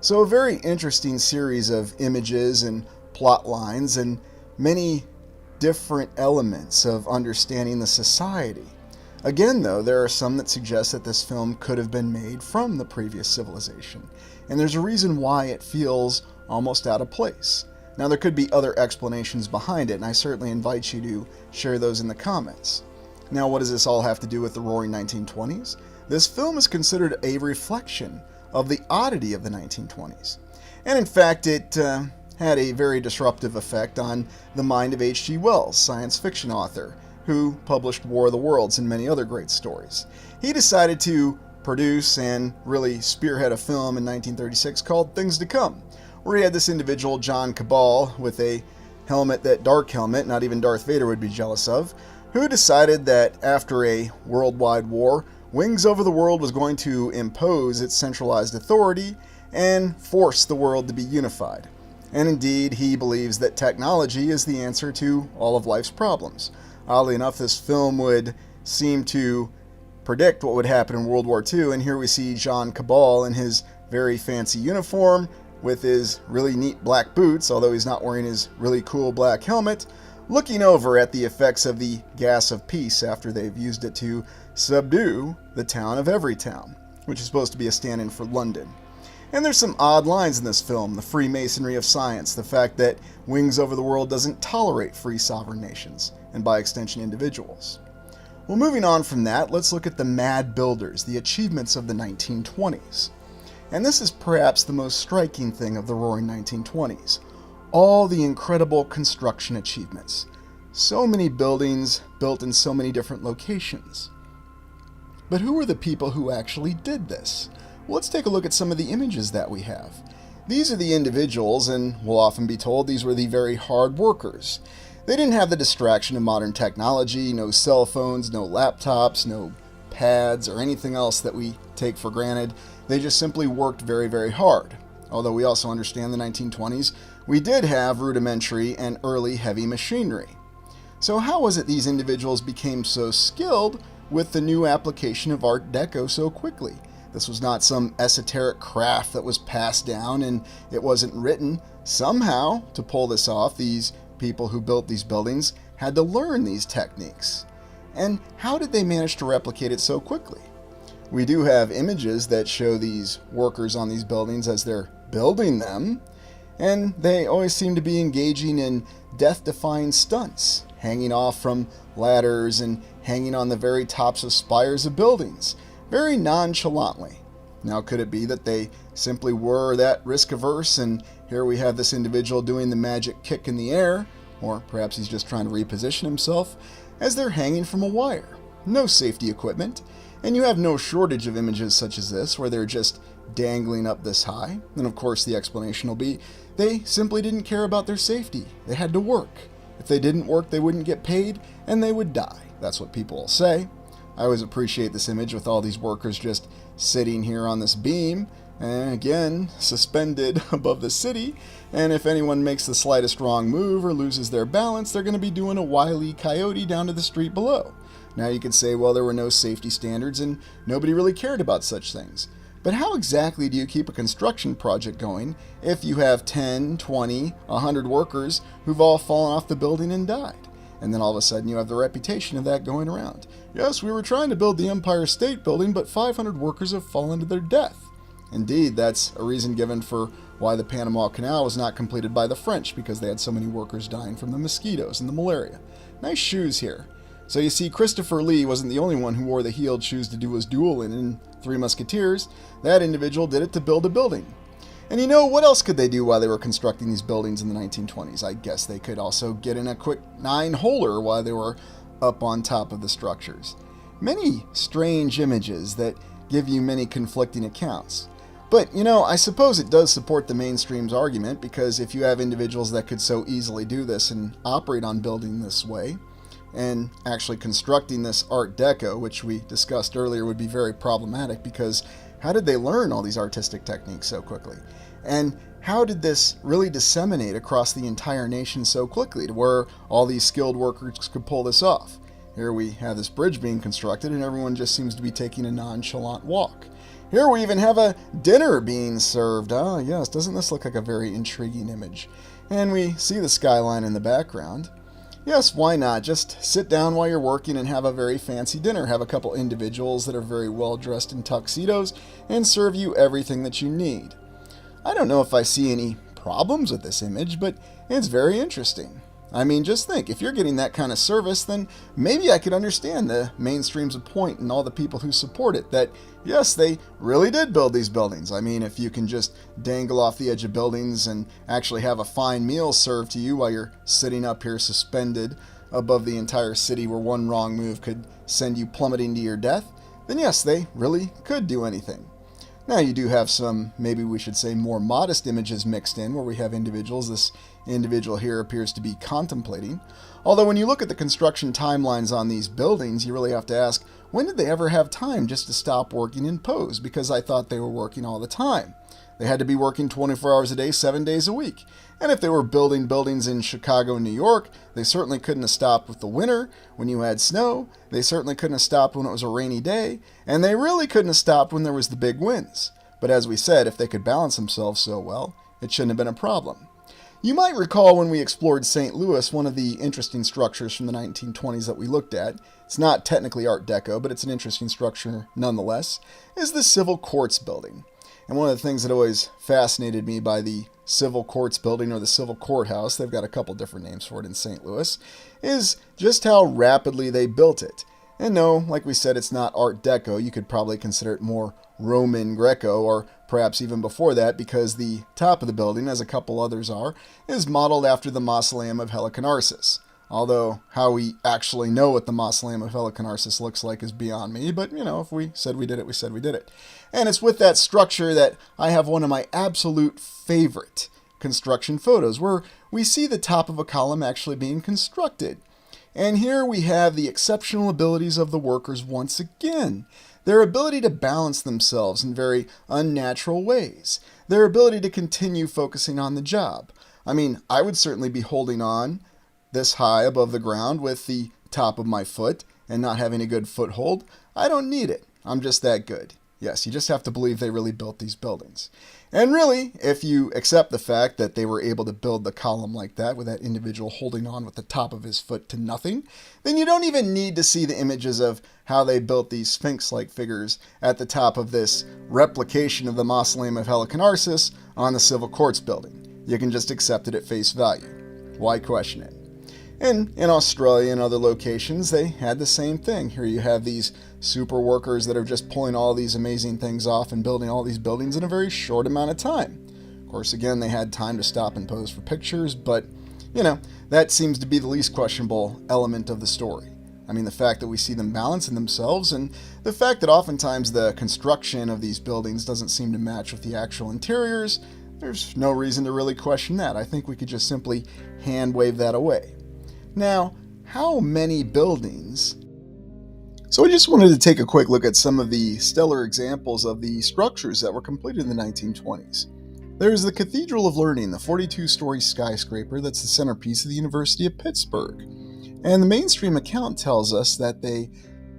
So a very interesting series of images and plot lines and many different elements of understanding the society. Again, though, there are some that suggest that this film could have been made from the previous civilization, and there's a reason why it feels almost out of place. Now, there could be other explanations behind it, and I certainly invite you to share those in the comments. Now, what does this all have to do with the Roaring 1920s? This film is considered a reflection of the oddity of the 1920s. And in fact, it had a very disruptive effect on the mind of H.G. Wells, science fiction author, who published War of the Worlds and many other great stories. He decided to produce and really spearhead a film in 1936 called Things to Come, where he had this individual, John Cabal, with a helmet that Dark Helmet, not even Darth Vader, would be jealous of, who decided that after a worldwide war, Wings Over the World was going to impose its centralized authority and force the world to be unified. And indeed, he believes that technology is the answer to all of life's problems. Oddly enough, this film would seem to predict what would happen in World War II, and here we see Jean Cabal in his very fancy uniform with his really neat black boots, although he's not wearing his really cool black helmet, looking over at the effects of the gas of peace after they've used it to subdue the town of Everytown, which is supposed to be a stand-in for London. And there's some odd lines in this film: the Freemasonry of science, the fact that Wings Over the World doesn't tolerate free sovereign nations, and by extension individuals. Well, moving on from that, let's look at the Mad Builders, the achievements of the 1920s. And this is perhaps the most striking thing of the Roaring 1920s. All the incredible construction achievements. So many buildings built in so many different locations. But who are the people who actually did this? Well, let's take a look at some of the images that we have. These are the individuals, and we'll often be told these were the very hard workers. They didn't have the distraction of modern technology, no cell phones, no laptops, no pads, or anything else that we take for granted. They just simply worked very, very hard. Although we also understand the 1920s, we did have rudimentary and early heavy machinery. So how was it these individuals became so skilled with the new application of Art Deco so quickly? This was not some esoteric craft that was passed down and it wasn't written. Somehow, to pull this off, these people who built these buildings had to learn these techniques. And how did they manage to replicate it so quickly? We do have images that show these workers on these buildings as they're building them, and they always seem to be engaging in death-defying stunts, hanging off from ladders and hanging on the very tops of spires of buildings, very nonchalantly. Now, could it be that they simply were that risk-averse, and here we have this individual doing the magic kick in the air, or perhaps he's just trying to reposition himself, as they're hanging from a wire. No safety equipment, and you have no shortage of images such as this, where they're just dangling up this high. And of course the explanation will be, they simply didn't care about their safety. They had to work. If they didn't work, they wouldn't get paid, and they would die. That's what people will say. I always appreciate this image with all these workers just sitting here on this beam, and again, suspended above the city, and if anyone makes the slightest wrong move or loses their balance, they're going to be doing a Wile E. Coyote down to the street below. Now you could say, well, there were no safety standards and nobody really cared about such things. But how exactly do you keep a construction project going if you have 10, 20, 100 workers who've all fallen off the building and died? And then all of a sudden you have the reputation of that going around. Yes, we were trying to build the Empire State Building, but 500 workers have fallen to their death. Indeed, that's a reason given for why the Panama Canal was not completed by the French, because they had so many workers dying from the mosquitoes and the malaria. Nice shoes here. So you see, Christopher Lee wasn't the only one who wore the heeled shoes to do his dueling in Three Musketeers. That individual did it to build a building. And you know, what else could they do while they were constructing these buildings in the 1920s? I guess they could also get in a quick 9-holer while they were up on top of the structures. Many strange images that give you many conflicting accounts. But, you know, I suppose it does support the mainstream's argument, because if you have individuals that could so easily do this and operate on building this way, and actually constructing this Art Deco, which we discussed earlier, would be very problematic, because how did they learn all these artistic techniques so quickly? And how did this really disseminate across the entire nation so quickly to where all these skilled workers could pull this off? Here we have this bridge being constructed and everyone just seems to be taking a nonchalant walk. Here we even have a dinner being served. Ah, yes, doesn't this look like a very intriguing image? And we see the skyline in the background. Yes, why not? Just sit down while you're working and have a very fancy dinner. Have a couple individuals that are very well dressed in tuxedos and serve you everything that you need. I don't know if I see any problems with this image, but it's very interesting. I mean, just think, if you're getting that kind of service, then maybe I could understand the mainstream's point and all the people who support it, that yes, they really did build these buildings. I mean, if you can just dangle off the edge of buildings and actually have a fine meal served to you while you're sitting up here suspended above the entire city where one wrong move could send you plummeting to your death, then yes, they really could do anything. Now you do have some, maybe we should say, more modest images mixed in where we have individuals. This individual here appears to be contemplating. Although when you look at the construction timelines on these buildings, you really have to ask, when did they ever have time just to stop working and pose? Because I thought they were working all the time. They had to be working 24 hours a day, 7 days a week. And if they were building buildings in Chicago and New York, they certainly couldn't have stopped with the winter when you had snow. They certainly couldn't have stopped when it was a rainy day. And they really couldn't have stopped when there was the big winds. But as we said, if they could balance themselves so well, it shouldn't have been a problem. You might recall when we explored St. Louis, one of the interesting structures from the 1920s that we looked at, it's not technically Art Deco, but it's an interesting structure nonetheless, is the Civil Courts Building. And one of the things that always fascinated me by the Civil Courts Building, or the Civil Courthouse, they've got a couple different names for it in St. Louis, is just how rapidly they built it. And no, like we said, it's not Art Deco. You could probably consider it more Roman Greco, or perhaps even before that, because the top of the building, as a couple others are, is modeled after the Mausoleum of Halicarnassus. Although, how we actually know what the Mausoleum of Halicarnassus looks like is beyond me, but, if we said we did it, we said we did it. And it's with that structure that I have one of my absolute favorite construction photos, where we see the top of a column actually being constructed. And here we have the exceptional abilities of the workers once again. Their ability to balance themselves in very unnatural ways. Their ability to continue focusing on the job. I mean, I would certainly be holding on this high above the ground with the top of my foot and not having a good foothold. I don't need it. I'm just that good. Yes, you just have to believe they really built these buildings. And really, if you accept the fact that they were able to build the column like that with that individual holding on with the top of his foot to nothing, then you don't even need to see the images of how they built these sphinx-like figures at the top of this replication of the Mausoleum of Halicarnassus on the Civil Courts Building. You can just accept it at face value. Why question it? And in Australia and other locations, they had the same thing. Here you have these super workers that are just pulling all these amazing things off and building all these buildings in a very short amount of time. Of course, again, they had time to stop and pose for pictures, but, that seems to be the least questionable element of the story. I mean, the fact that we see them balancing themselves, and the fact that oftentimes the construction of these buildings doesn't seem to match with the actual interiors, there's no reason to really question that. I think we could just simply hand wave that away. Now, how many buildings? So I just wanted to take a quick look at some of the stellar examples of the structures that were completed in the 1920s. There's the Cathedral of Learning, the 42-story skyscraper that's the centerpiece of the University of Pittsburgh. And the mainstream account tells us that they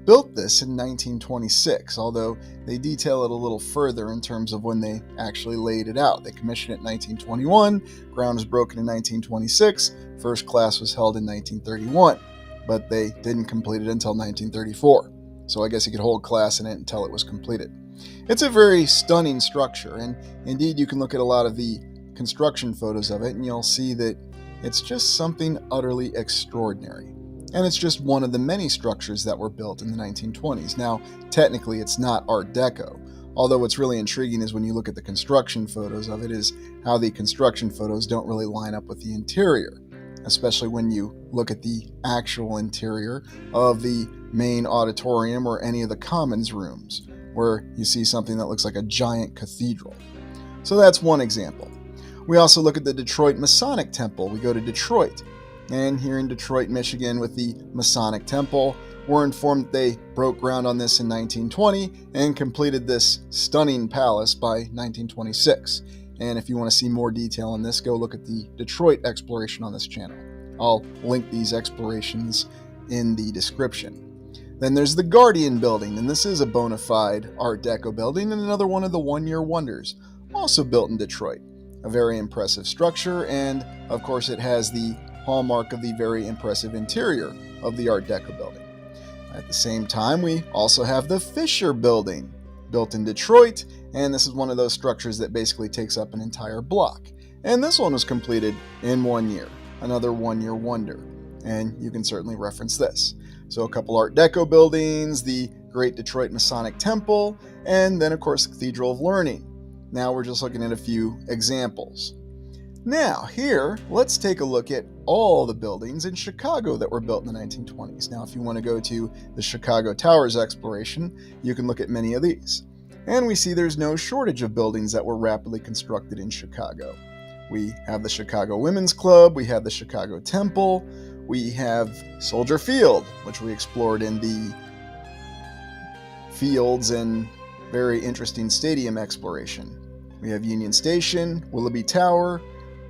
built this in 1926, although they detail it a little further in terms of when they actually laid it out. They commissioned it in 1921, ground was broken in 1926, first class was held in 1931, but they didn't complete it until 1934. So I guess you could hold class in it until it was completed. It's a very stunning structure, and indeed you can look at a lot of the construction photos of it and you'll see that it's just something utterly extraordinary. And it's just one of the many structures that were built in the 1920s. Now, technically, it's not Art Deco. Although what's really intriguing is when you look at the construction photos of it is how the construction photos don't really line up with the interior, especially when you look at the actual interior of the main auditorium or any of the commons rooms, where you see something that looks like a giant cathedral. So that's one example. We also look at the Detroit Masonic Temple. We go to Detroit. And here in Detroit, Michigan, with the Masonic Temple, we're informed that they broke ground on this in 1920 and completed this stunning palace by 1926. And if you want to see more detail on this, go look at the Detroit exploration on this channel. I'll link these explorations in the description. Then there's the Guardian Building, and this is a bona fide Art Deco building and another one of the one-year wonders, also built in Detroit. A very impressive structure, and of course it has the hallmark of the very impressive interior of the Art Deco building. At the same time, we also have the Fisher Building, built in Detroit, and this is one of those structures that basically takes up an entire block. And this one was completed in 1 year, another one-year wonder, and you can certainly reference this. So a couple Art Deco buildings, the Great Detroit Masonic Temple, and then of course the Cathedral of Learning. Now we're just looking at a few examples. Now, here, let's take a look at all the buildings in Chicago that were built in the 1920s. Now, if you want to go to the Chicago Towers exploration, you can look at many of these. And we see there's no shortage of buildings that were rapidly constructed in Chicago. We have the Chicago Women's Club, we have the Chicago Temple, we have Soldier Field, which we explored in the fields and very interesting stadium exploration. We have Union Station, Willoughby Tower.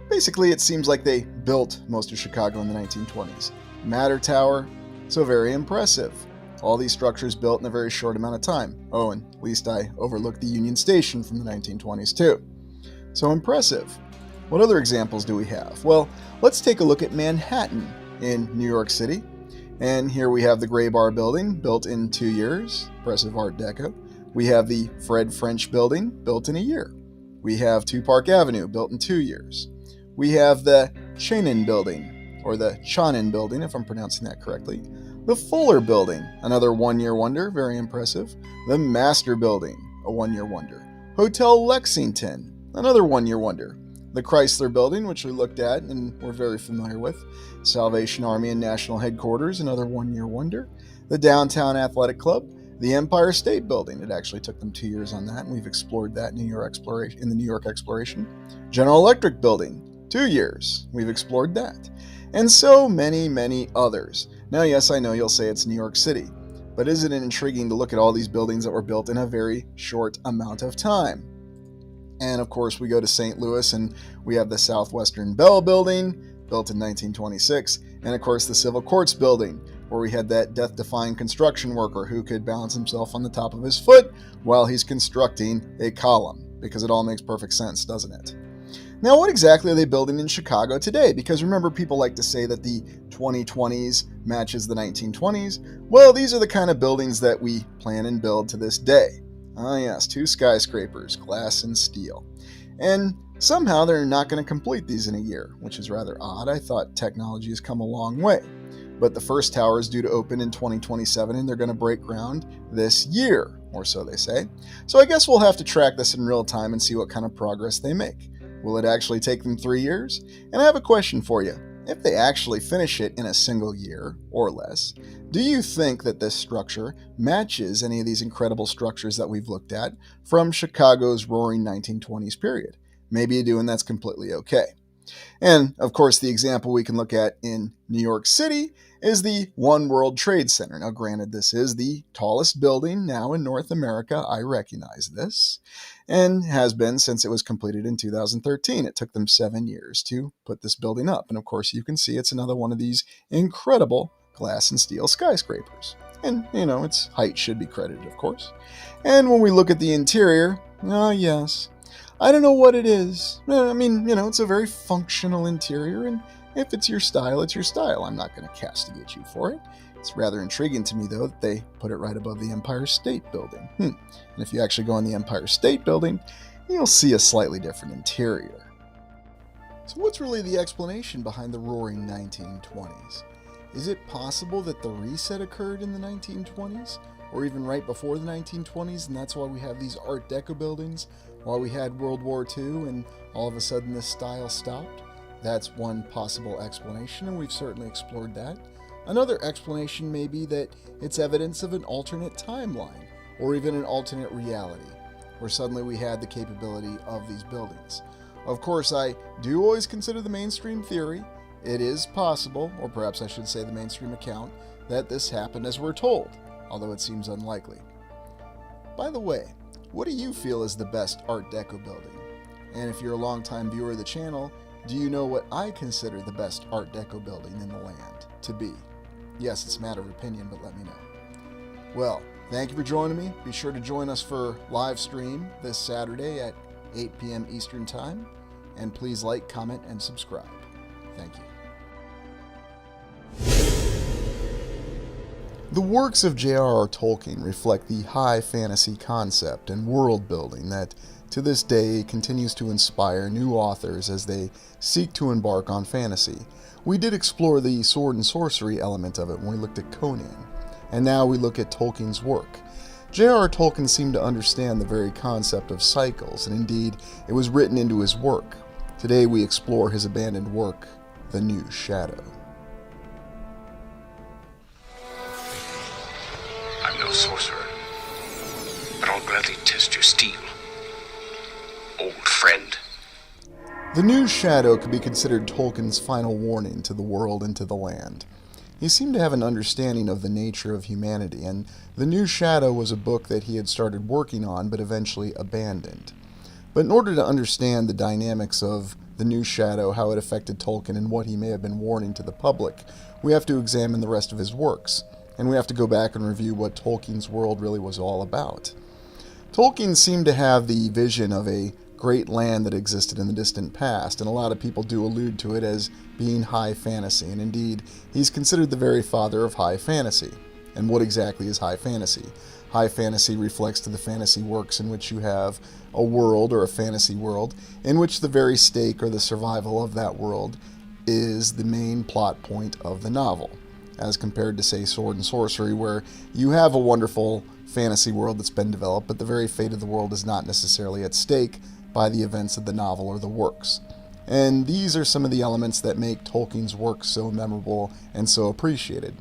Basically, it seems like they built most of Chicago in the 1920s. Matter Tower, so very impressive. All these structures built in a very short amount of time. Oh, and at least I overlooked the Union Station from the 1920s too. So impressive. What other examples do we have? Well, let's take a look at Manhattan in New York City. And here we have the Gray Bar Building, built in 2 years, impressive Art Deco. We have the Fred French Building, built in a year. We have 2 Park Avenue, built in 2 years. We have the Chanin Building, or the Chanin Building, if I'm pronouncing that correctly. The Fuller Building, another 1-year wonder, very impressive. The Master Building, a 1-year wonder. Hotel Lexington, another 1-year wonder. The Chrysler Building, which we looked at and we're very familiar with. Salvation Army and National Headquarters, another 1-year wonder. The Downtown Athletic Club. The Empire State Building, it actually took them 2 years on that, and we've explored that in the New York Exploration. General Electric Building, 2 years, we've explored that. And so many, many others. Now, yes, I know you'll say it's New York City, but isn't it intriguing to look at all these buildings that were built in a very short amount of time? And of course, we go to St. Louis and we have the Southwestern Bell Building, built in 1926, and of course the Civil Courts Building, where we had that death-defying construction worker who could balance himself on the top of his foot while he's constructing a column, because it all makes perfect sense, doesn't it? Now, what exactly are they building in Chicago today? Because remember, people like to say that the 2020s matches the 1920s. Well, these are the kind of buildings that we plan and build to this day. Ah yes, 2 skyscrapers, glass and steel. And somehow they're not going to complete these in a year, which is rather odd. I thought technology has come a long way. But the first tower is due to open in 2027, and they're going to break ground this year, or so they say. So I guess we'll have to track this in real time and see what kind of progress they make. Will it actually take them 3 years? And I have a question for you. If they actually finish it in a single year, or less, do you think that this structure matches any of these incredible structures that we've looked at from Chicago's roaring 1920s period? Maybe you do, and that's completely okay. And, of course, the example we can look at in New York City is the One World Trade Center. Now, granted, this is the tallest building now in North America. I recognize this, and has been since it was completed in 2013. It took them 7 years to put this building up. And, of course, you can see it's another one of these incredible glass and steel skyscrapers. And, its height should be credited, of course. And when we look at the interior, yes, I don't know what it is. I mean, it's a very functional interior, and if it's your style, it's your style. I'm not going to castigate you for it. It's rather intriguing to me, though, that they put it right above the Empire State Building. And if you actually go in the Empire State Building, you'll see a slightly different interior. So what's really the explanation behind the roaring 1920s? Is it possible that the reset occurred in the 1920s? Or even right before the 1920s, and that's why we have these Art Deco buildings, while we had World War II, and all of a sudden this style stopped? That's one possible explanation, and we've certainly explored that. Another explanation may be that it's evidence of an alternate timeline, or even an alternate reality, where suddenly we had the capability of these buildings. Of course, I do always consider the mainstream theory. It is possible, or perhaps I should say the mainstream account, that this happened as we're told, although it seems unlikely. By the way, what do you feel is the best Art Deco building? And if you're a longtime viewer of the channel, do you know what I consider the best Art Deco building in the land to be? Yes, it's a matter of opinion, but let me know. Well, thank you for joining me. Be sure to join us for live stream this Saturday at 8 p.m. Eastern Time. And please like, comment, and subscribe. Thank you. The works of J.R.R. Tolkien reflect the high fantasy concept and world building that, to this day, continues to inspire new authors as they seek to embark on fantasy. We did explore the sword and sorcery element of it when we looked at Conan, and now we look at Tolkien's work. J.R.R. Tolkien seemed to understand the very concept of cycles, and indeed, it was written into his work. Today we explore his abandoned work, The New Shadow. I'm no sorcerer, but I'll gladly test test your steel, old friend. The new shadow could be considered Tolkien's final warning to the world and to the land. He seemed to have an understanding of the nature of humanity, and The New Shadow was a book that he had started working on but eventually abandoned. But in order to understand the dynamics of The New Shadow, how it affected Tolkien, and what he may have been warning to the public, we have to examine the rest of his works, and we have to go back and review what Tolkien's world really was all about. Tolkien seemed to have the vision of a great land that existed in the distant past, and a lot of people do allude to it as being high fantasy, and indeed, he's considered the very father of high fantasy. And what exactly is high fantasy? High fantasy reflects to the fantasy works in which you have a world, or a fantasy world, in which the very stake or the survival of that world is the main plot point of the novel, as compared to, say, Sword and Sorcery, where you have a wonderful fantasy world that's been developed, but the very fate of the world is not necessarily at stake by the events of the novel or the works. And these are some of the elements that make Tolkien's work so memorable and so appreciated.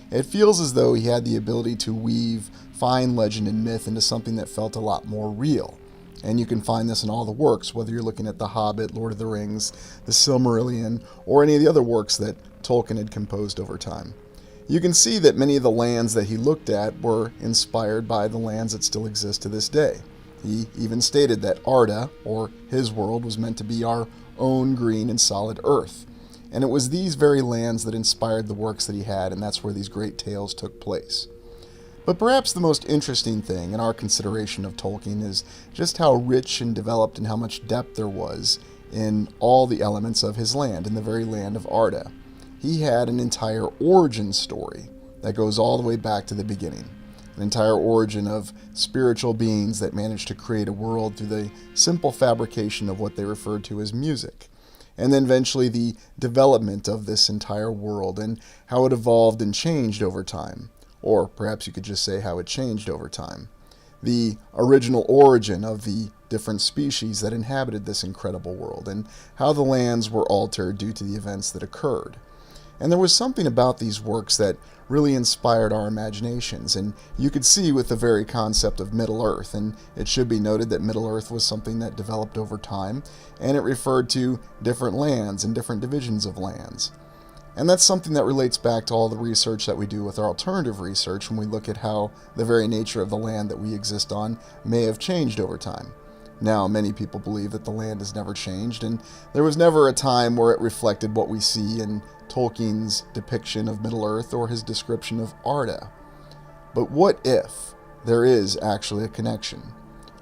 It feels as though he had the ability to weave fine legend and myth into something that felt a lot more real. And you can find this in all the works, whether you're looking at The Hobbit, Lord of the Rings, The Silmarillion, or any of the other works that Tolkien had composed over time. You can see that many of the lands that he looked at were inspired by the lands that still exist to this day. He even stated that Arda, or his world, was meant to be our own green and solid earth. And it was these very lands that inspired the works that he had, and that's where these great tales took place. But perhaps the most interesting thing in our consideration of Tolkien is just how rich and developed and how much depth there was in all the elements of his land, in the very land of Arda. He had an entire origin story that goes all the way back to the beginning. An entire origin of spiritual beings that managed to create a world through the simple fabrication of what they referred to as music. And then eventually the development of this entire world and how it evolved and changed over time. Or perhaps you could just say how it changed over time. The original origin of the different species that inhabited this incredible world, and how the lands were altered due to the events that occurred. And there was something about these works that really inspired our imaginations, and you could see with the very concept of Middle-earth, and it should be noted that Middle-earth was something that developed over time, and it referred to different lands and different divisions of lands. And that's something that relates back to all the research that we do with our alternative research when we look at how the very nature of the land that we exist on may have changed over time. Now, many people believe that the land has never changed, and there was never a time where it reflected what we see in Tolkien's depiction of Middle-earth or his description of Arda. But what if there is actually a connection?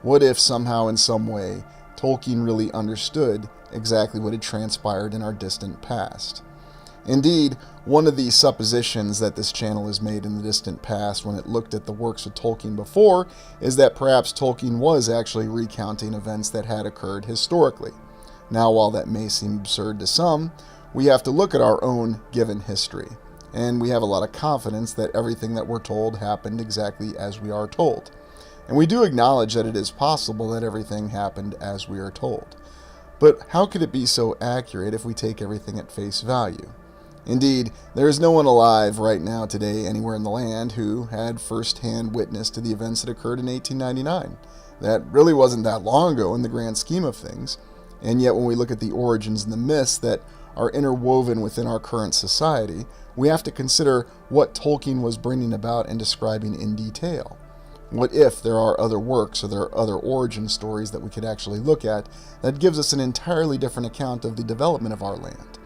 What if somehow in some way Tolkien really understood exactly what had transpired in our distant past? Indeed, one of the suppositions that this channel has made in the distant past when it looked at the works of Tolkien before is that perhaps Tolkien was actually recounting events that had occurred historically. Now, while that may seem absurd to some, we have to look at our own given history, and we have a lot of confidence that everything that we're told happened exactly as we are told. And we do acknowledge that it is possible that everything happened as we are told. But how could it be so accurate if we take everything at face value? Indeed, there is no one alive right now today anywhere in the land who had first-hand witness to the events that occurred in 1899. That really wasn't that long ago in the grand scheme of things, and yet when we look at the origins and the myths that are interwoven within our current society, we have to consider what Tolkien was bringing about and describing in detail. What if there are other works or there are other origin stories that we could actually look at that gives us an entirely different account of the development of our land?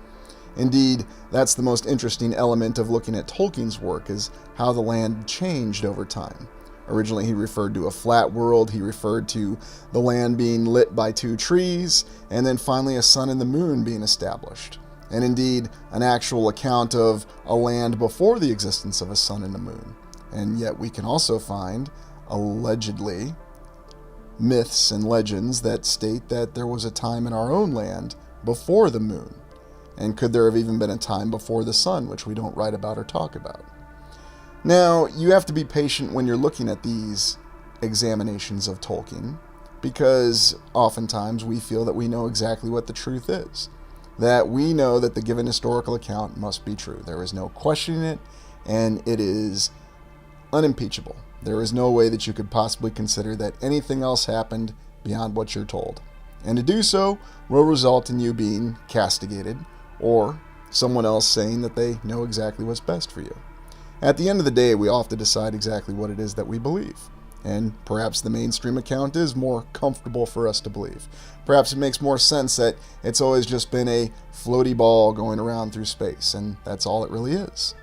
Indeed, that's the most interesting element of looking at Tolkien's work, is how the land changed over time. Originally, he referred to a flat world, he referred to the land being lit by 2 trees, and then finally a sun and the moon being established. And indeed, an actual account of a land before the existence of a sun and a moon. And yet we can also find, allegedly, myths and legends that state that there was a time in our own land before the moon. And could there have even been a time before the sun, which we don't write about or talk about? Now, you have to be patient when you're looking at these examinations of Tolkien, because oftentimes we feel that we know exactly what the truth is. That we know that the given historical account must be true. There is no questioning it, and it is unimpeachable. There is no way that you could possibly consider that anything else happened beyond what you're told. And to do so will result in you being castigated, or someone else saying that they know exactly what's best for you. At the end of the day, we all have to decide exactly what it is that we believe. And perhaps the mainstream account is more comfortable for us to believe. Perhaps it makes more sense that it's always just been a floaty ball going around through space, and that's all it really is.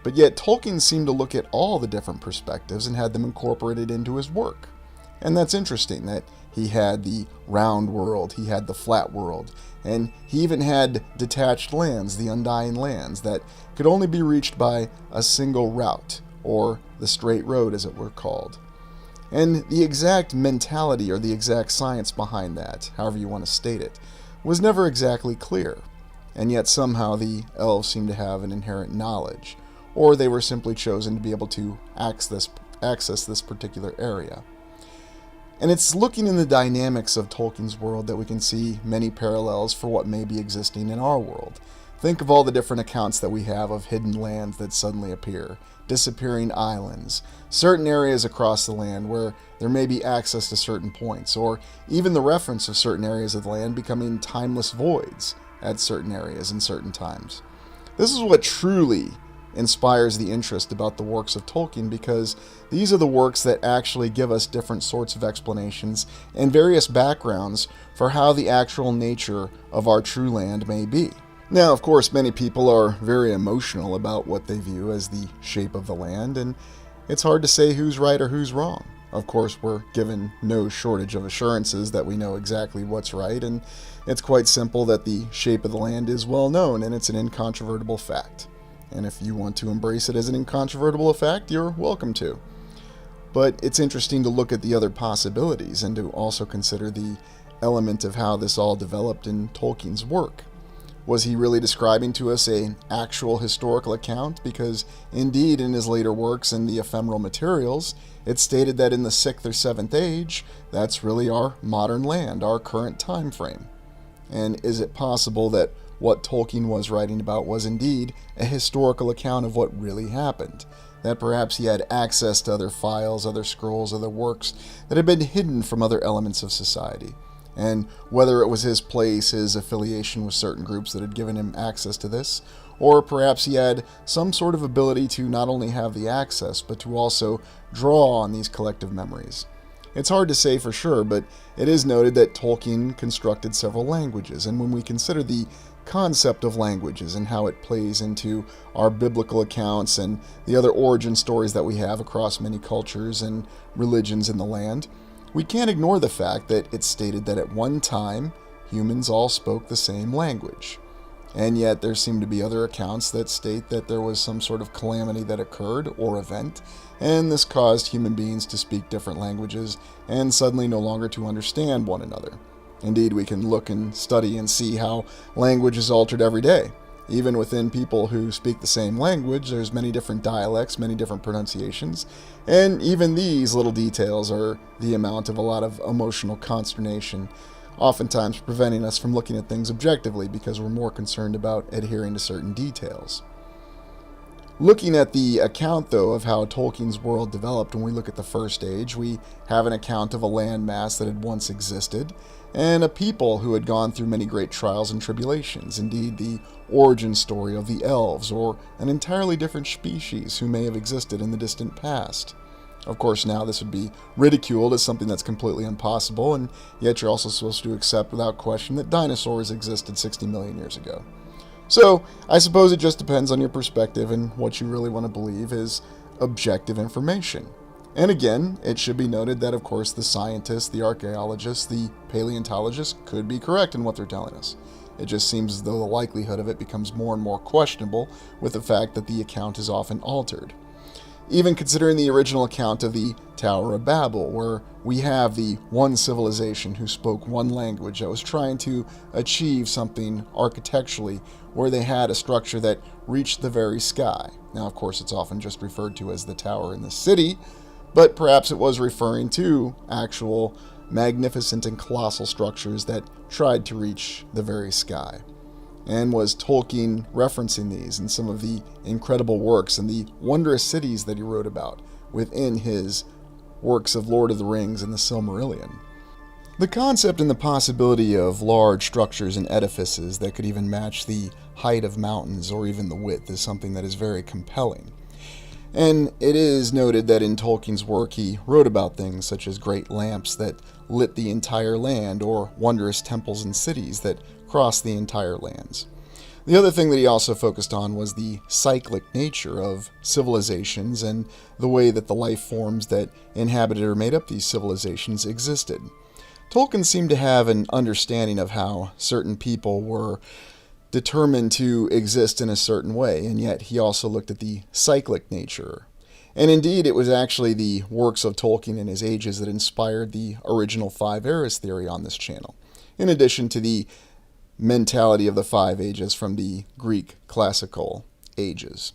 But yet Tolkien seemed to look at all the different perspectives and had them incorporated into his work. And that's interesting, that he had the round world, he had the flat world, and he even had detached lands, the Undying Lands, that could only be reached by a single route, or the straight road as it were called. And the exact mentality or the exact science behind that, however you want to state it, was never exactly clear. And yet somehow the elves seemed to have an inherent knowledge, or they were simply chosen to be able to access this particular area. And it's looking in the dynamics of Tolkien's world that we can see many parallels for what may be existing in our world. Think of all the different accounts that we have of hidden lands that suddenly appear, disappearing islands, certain areas across the land where there may be access to certain points, or even the reference of certain areas of the land becoming timeless voids at certain areas in certain times. This is what truly inspires the interest about the works of Tolkien, because these are the works that actually give us different sorts of explanations and various backgrounds for how the actual nature of our true land may be. Now, of course, many people are very emotional about what they view as the shape of the land, and it's hard to say who's right or who's wrong. Of course, we're given no shortage of assurances that we know exactly what's right, and it's quite simple that the shape of the land is well known, and it's an incontrovertible fact. And if you want to embrace it as an incontrovertible fact, you're welcome to. But it's interesting to look at the other possibilities and to also consider the element of how this all developed in Tolkien's work. Was he really describing to us an actual historical account? Because indeed, in his later works and the ephemeral materials, it's stated that in the 6th or 7th age, that's really our modern land, our current time frame. And is it possible that what Tolkien was writing about was indeed a historical account of what really happened? That perhaps he had access to other files, other scrolls, other works that had been hidden from other elements of society. And whether it was his place, his affiliation with certain groups that had given him access to this, or perhaps he had some sort of ability to not only have the access, but to also draw on these collective memories. It's hard to say for sure, but it is noted that Tolkien constructed several languages, and when we consider the concept of languages and how it plays into our biblical accounts and the other origin stories that we have across many cultures and religions in the land, we can't ignore the fact that it's stated that at one time humans all spoke the same language. And yet there seem to be other accounts that state that there was some sort of calamity that occurred or event, and this caused human beings to speak different languages and suddenly no longer to understand one another. Indeed, we can look and study and see how language is altered every day. Even within people who speak the same language, there's many different dialects, many different pronunciations, and even these little details are the amount of a lot of emotional consternation, oftentimes preventing us from looking at things objectively because we're more concerned about adhering to certain details. Looking at the account, though, of how Tolkien's world developed, when we look at the First Age, we have an account of a landmass that had once existed, and a people who had gone through many great trials and tribulations. Indeed, the origin story of the elves, or an entirely different species who may have existed in the distant past. Of course, now this would be ridiculed as something that's completely impossible, and yet you're also supposed to accept without question that dinosaurs existed 60 million years ago. So, I suppose it just depends on your perspective and what you really want to believe is objective information. And again, it should be noted that, of course, the scientists, the archaeologists, the paleontologists could be correct in what they're telling us. It just seems as though the likelihood of it becomes more and more questionable with the fact that the account is often altered. Even considering the original account of the Tower of Babel, where we have the one civilization who spoke one language that was trying to achieve something architecturally, where they had a structure that reached the very sky. Now, of course, it's often just referred to as the tower in the city, but perhaps it was referring to actual magnificent and colossal structures that tried to reach the very sky. And was Tolkien referencing these in some of the incredible works and the wondrous cities that he wrote about? within his works of Lord of the Rings and the Silmarillion. The concept and the possibility of large structures and edifices that could even match the height of mountains or even the width is something that is very compelling. And it is noted that in Tolkien's work he wrote about things such as great lamps that lit the entire land or wondrous temples and cities that crossed the entire lands. The other thing that he also focused on was the cyclic nature of civilizations and the way that the life forms that inhabited or made up these civilizations existed. Tolkien seemed to have an understanding of how certain people were determined to exist in a certain way, and yet he also looked at the cyclic nature. And indeed, it was actually the works of Tolkien in his ages that inspired the original Five Eras theory on this channel, in addition to the mentality of the Five Ages from the Greek classical ages.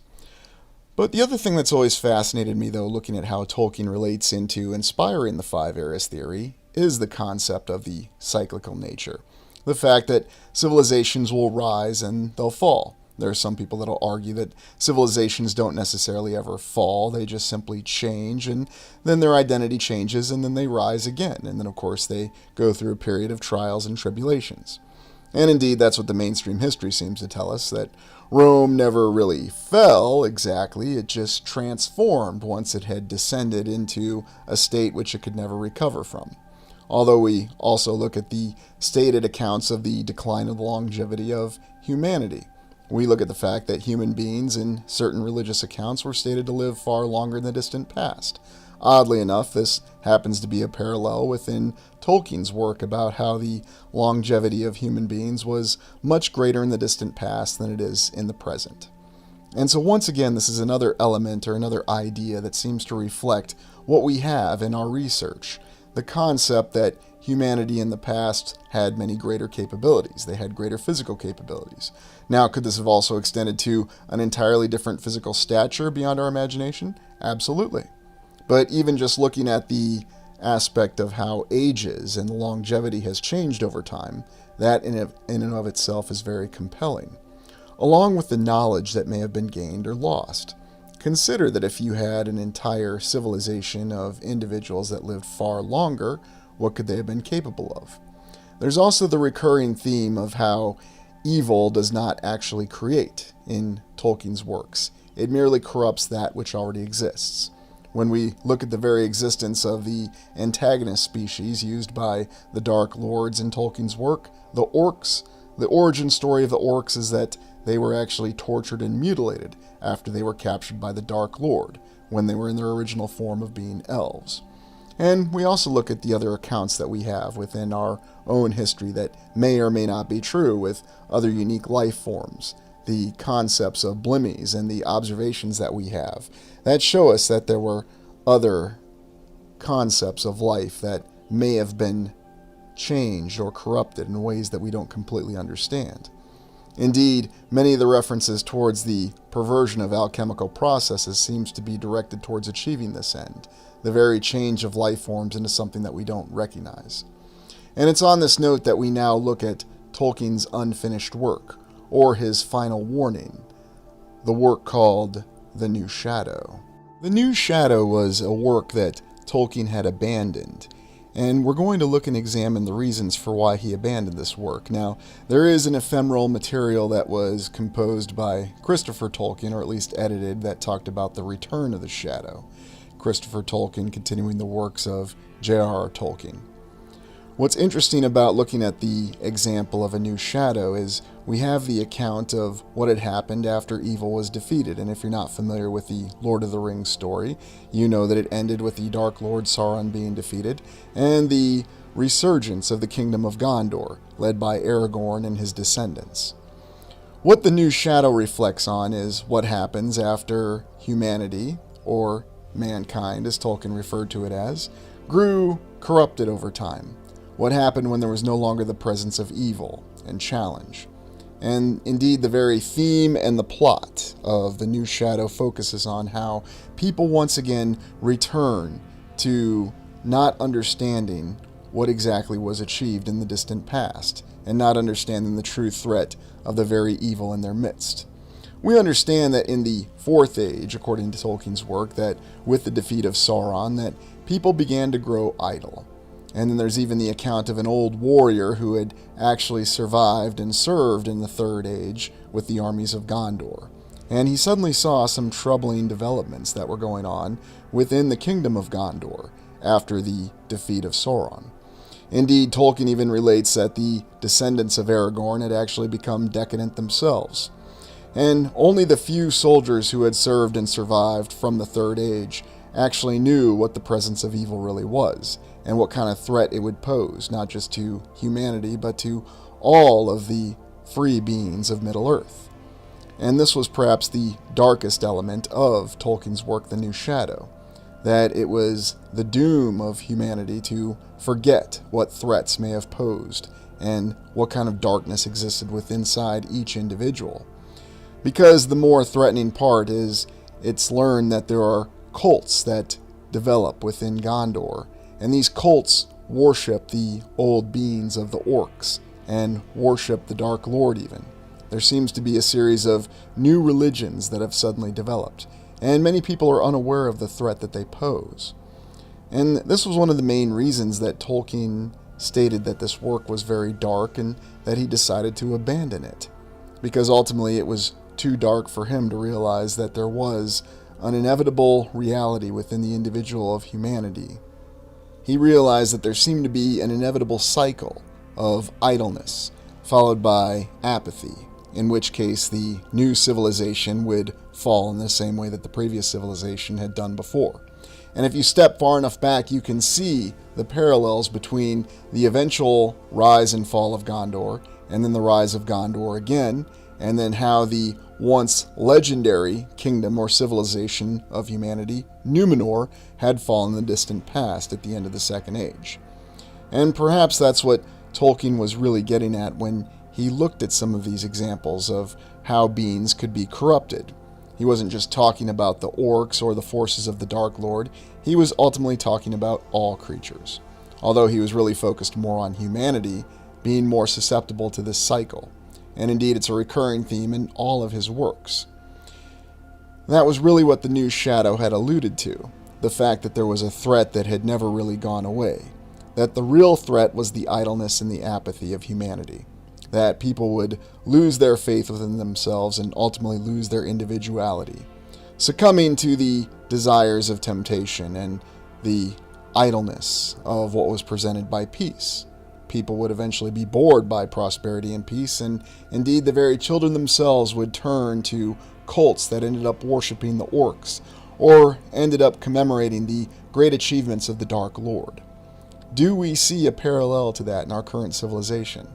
But the other thing that's always fascinated me, though, looking at how Tolkien relates into inspiring the Five Eras theory, is the concept of the cyclical nature. The fact that civilizations will rise and they'll fall. There are some people that will argue that civilizations don't necessarily ever fall, they just simply change, and then their identity changes, and then they rise again, and then of course they go through a period of trials and tribulations. And indeed, that's what the mainstream history seems to tell us, that Rome never really fell exactly, it just transformed once it had descended into a state which it could never recover from. Although we also look at the stated accounts of the decline of the longevity of humanity. We look at the fact that human beings in certain religious accounts were stated to live far longer in the distant past. Oddly enough, this happens to be a parallel within Tolkien's work about how the longevity of human beings was much greater in the distant past than it is in the present. And so once again, this is another element or another idea that seems to reflect what we have in our research. The concept that humanity in the past had many greater capabilities. They had greater physical capabilities. Now, could this have also extended to an entirely different physical stature beyond our imagination? Absolutely. But even just looking at the aspect of how ages and longevity has changed over time, that in and of itself is very compelling, along with the knowledge that may have been gained or lost. Consider that if you had an entire civilization of individuals that lived far longer, what could they have been capable of? There's also the recurring theme of how evil does not actually create in Tolkien's works. It merely corrupts that which already exists. When we look at the very existence of the antagonist species used by the Dark Lords in Tolkien's work, the orcs, the origin story of the orcs is that they were actually tortured and mutilated after they were captured by the Dark Lord, when they were in their original form of being elves. And we also look at the other accounts that we have within our own history that may or may not be true with other unique life forms, the concepts of blimmies and the observations that we have that show us that there were other concepts of life that may have been changed or corrupted in ways that we don't completely understand. Indeed, many of the references towards the perversion of alchemical processes seems to be directed towards achieving this end, the very change of life forms into something that we don't recognize. And it's on this note that we now look at Tolkien's unfinished work, or his final warning, the work called The New Shadow. The New Shadow was a work that Tolkien had abandoned, and we're going to look and examine the reasons for why he abandoned this work. Now, there is an ephemeral material that was composed by Christopher Tolkien, or at least edited, that talked about the return of the shadow. Christopher Tolkien continuing the works of J.R.R. Tolkien. What's interesting about looking at the example of A New Shadow is we have the account of what had happened after evil was defeated, and if you're not familiar with the Lord of the Rings story, you know that it ended with the Dark Lord Sauron being defeated, and the resurgence of the Kingdom of Gondor, led by Aragorn and his descendants. What The New Shadow reflects on is what happens after humanity, or mankind as Tolkien referred to it as, grew corrupted over time. What happened when there was no longer the presence of evil and challenge. And indeed, the very theme and the plot of The New Shadow focuses on how people once again return to not understanding what exactly was achieved in the distant past, and not understanding the true threat of the very evil in their midst. We understand that in the Fourth Age, according to Tolkien's work, that with the defeat of Sauron, that people began to grow idle. And then there's even the account of an old warrior who had actually survived and served in the Third Age with the armies of Gondor. And he suddenly saw some troubling developments that were going on within the kingdom of Gondor after the defeat of Sauron. Indeed, Tolkien even relates that the descendants of Aragorn had actually become decadent themselves. And only the few soldiers who had served and survived from the Third Age actually knew what the presence of evil really was, and what kind of threat it would pose, not just to humanity, but to all of the free beings of Middle-earth. And this was perhaps the darkest element of Tolkien's work, The New Shadow, that it was the doom of humanity to forget what threats may have posed, and what kind of darkness existed within inside each individual. Because the more threatening part is, it's learned that there are cults that develop within Gondor, and these cults worship the old beings of the orcs, and worship the Dark Lord even. There seems to be a series of new religions that have suddenly developed, and many people are unaware of the threat that they pose. And this was one of the main reasons that Tolkien stated that this work was very dark and that he decided to abandon it, because ultimately it was too dark for him to realize that there was an inevitable reality within the individual of humanity. He realized that there seemed to be an inevitable cycle of idleness, followed by apathy, in which case the new civilization would fall in the same way that the previous civilization had done before. And if you step far enough back, you can see the parallels between the eventual rise and fall of Gondor, and then the rise of Gondor again, and then how the once legendary kingdom or civilization of humanity, Numenor, had fallen in the distant past at the end of the Second Age. And perhaps that's what Tolkien was really getting at when he looked at some of these examples of how beings could be corrupted. He wasn't just talking about the orcs or the forces of the Dark Lord, he was ultimately talking about all creatures, although he was really focused more on humanity being more susceptible to this cycle. And indeed, it's a recurring theme in all of his works. That was really what The New Shadow had alluded to, the fact that there was a threat that had never really gone away, that the real threat was the idleness and the apathy of humanity, that people would lose their faith within themselves and ultimately lose their individuality, succumbing to the desires of temptation and the idleness of what was presented by peace. People would eventually be bored by prosperity and peace, and indeed the very children themselves would turn to cults that ended up worshipping the orcs, or ended up commemorating the great achievements of the Dark Lord. Do we see a parallel to that in our current civilization?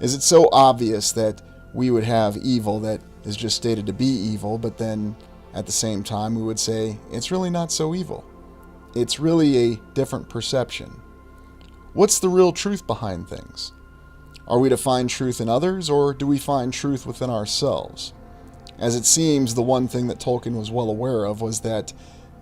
Is it so obvious that we would have evil that is just stated to be evil, but then at the same time we would say, it's really not so evil? It's really a different perception. What's the real truth behind things? Are we to find truth in others, or do we find truth within ourselves? As it seems, the one thing that Tolkien was well aware of was that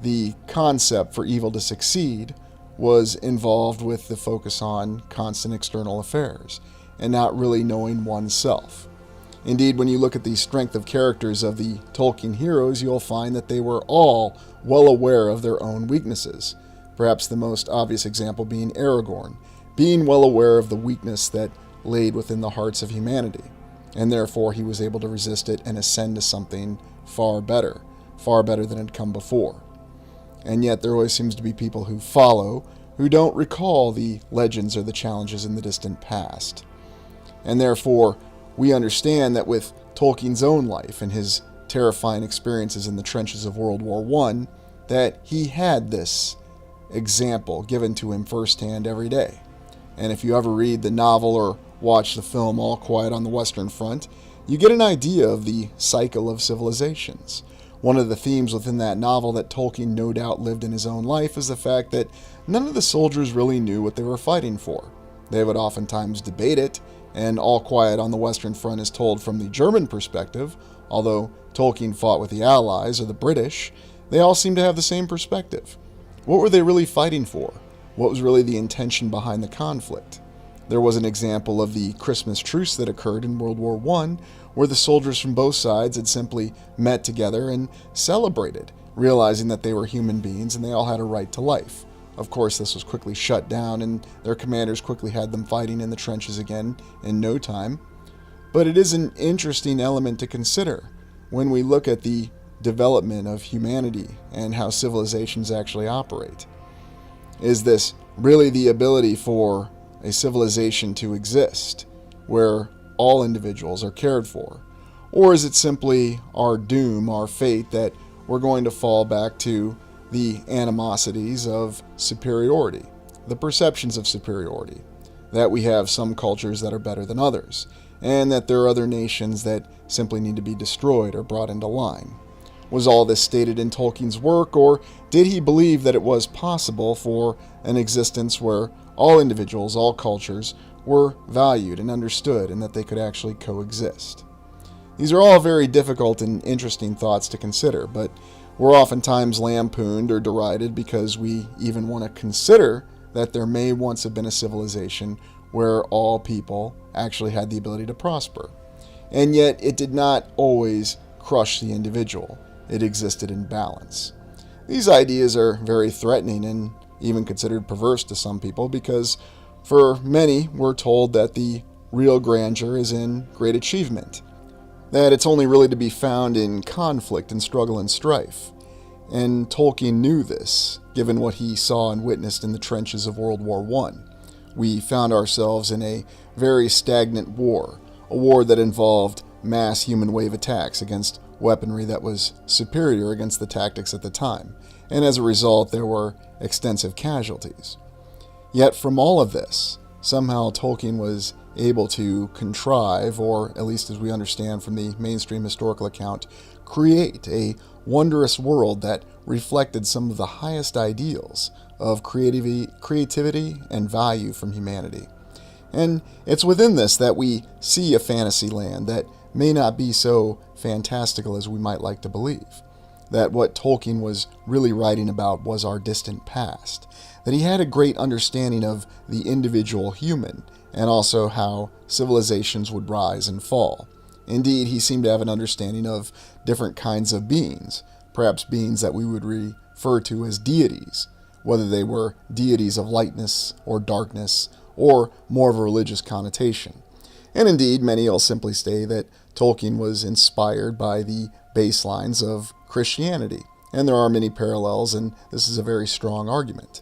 the concept for evil to succeed was involved with the focus on constant external affairs, and not really knowing oneself. Indeed, when you look at the strength of characters of the Tolkien heroes, you'll find that they were all well aware of their own weaknesses. Perhaps the most obvious example being Aragorn, being well aware of the weakness that laid within the hearts of humanity, and therefore he was able to resist it and ascend to something far better than had come before. And yet there always seems to be people who follow, who don't recall the legends or the challenges in the distant past. And therefore, we understand that with Tolkien's own life and his terrifying experiences in the trenches of World War I, that he had this example given to him firsthand every day. And if you ever read the novel or watch the film All Quiet on the Western Front, you get an idea of the cycle of civilizations. One of the themes within that novel that Tolkien no doubt lived in his own life is the fact that none of the soldiers really knew what they were fighting for. They would oftentimes debate it, and All Quiet on the Western Front is told from the German perspective. Although Tolkien fought with the Allies or the British, they all seem to have the same perspective. What were they really fighting for? What was really the intention behind the conflict? There was an example of the Christmas truce that occurred in World War I, where the soldiers from both sides had simply met together and celebrated, realizing that they were human beings and they all had a right to life. Of course, this was quickly shut down, and their commanders quickly had them fighting in the trenches again in no time. But it is an interesting element to consider when we look at the development of humanity and how civilizations actually operate. Is this really the ability for a civilization to exist where all individuals are cared for? Or is it simply our doom, our fate, that we're going to fall back to the animosities of superiority, the perceptions of superiority, that we have some cultures that are better than others, and that there are other nations that simply need to be destroyed or brought into line? Was all this stated in Tolkien's work, or did he believe that it was possible for an existence where all individuals, all cultures, were valued and understood, and that they could actually coexist? These are all very difficult and interesting thoughts to consider, but we're oftentimes lampooned or derided because we even want to consider that there may once have been a civilization where all people actually had the ability to prosper. And yet it did not always crush the individual. It existed in balance. These ideas are very threatening and even considered perverse to some people, because for many we're told that the real grandeur is in great achievement, that it's only really to be found in conflict and struggle and strife. And Tolkien knew this, given what he saw and witnessed in the trenches of World War I. We found ourselves in a very stagnant war, a war that involved mass human wave attacks against weaponry that was superior against the tactics at the time, and as a result there were extensive casualties. Yet from all of this, somehow Tolkien was able to contrive, or at least as we understand from the mainstream historical account, create a wondrous world that reflected some of the highest ideals of creativity and value from humanity. And it's within this that we see a fantasy land that may not be so fantastical as we might like to believe. That what Tolkien was really writing about was our distant past. That he had a great understanding of the individual human, and also how civilizations would rise and fall. Indeed, he seemed to have an understanding of different kinds of beings, perhaps beings that we would refer to as deities, whether they were deities of lightness or darkness, or more of a religious connotation. And indeed, many will simply say that Tolkien was inspired by the baselines of Christianity, and there are many parallels, and this is a very strong argument.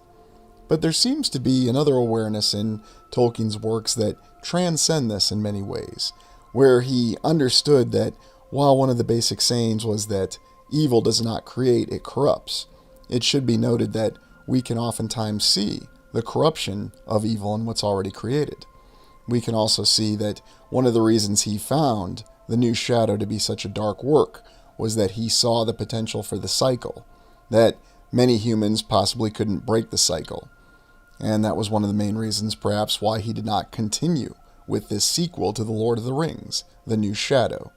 But there seems to be another awareness in Tolkien's works that transcend this in many ways, where he understood that while one of the basic sayings was that evil does not create, it corrupts, it should be noted that we can oftentimes see the corruption of evil in what's already created. We can also see that one of the reasons he found the New Shadow to be such a dark work was that he saw the potential for the cycle, that many humans possibly couldn't break the cycle. And that was one of the main reasons, perhaps, why he did not continue with this sequel to The Lord of the Rings, The New Shadow,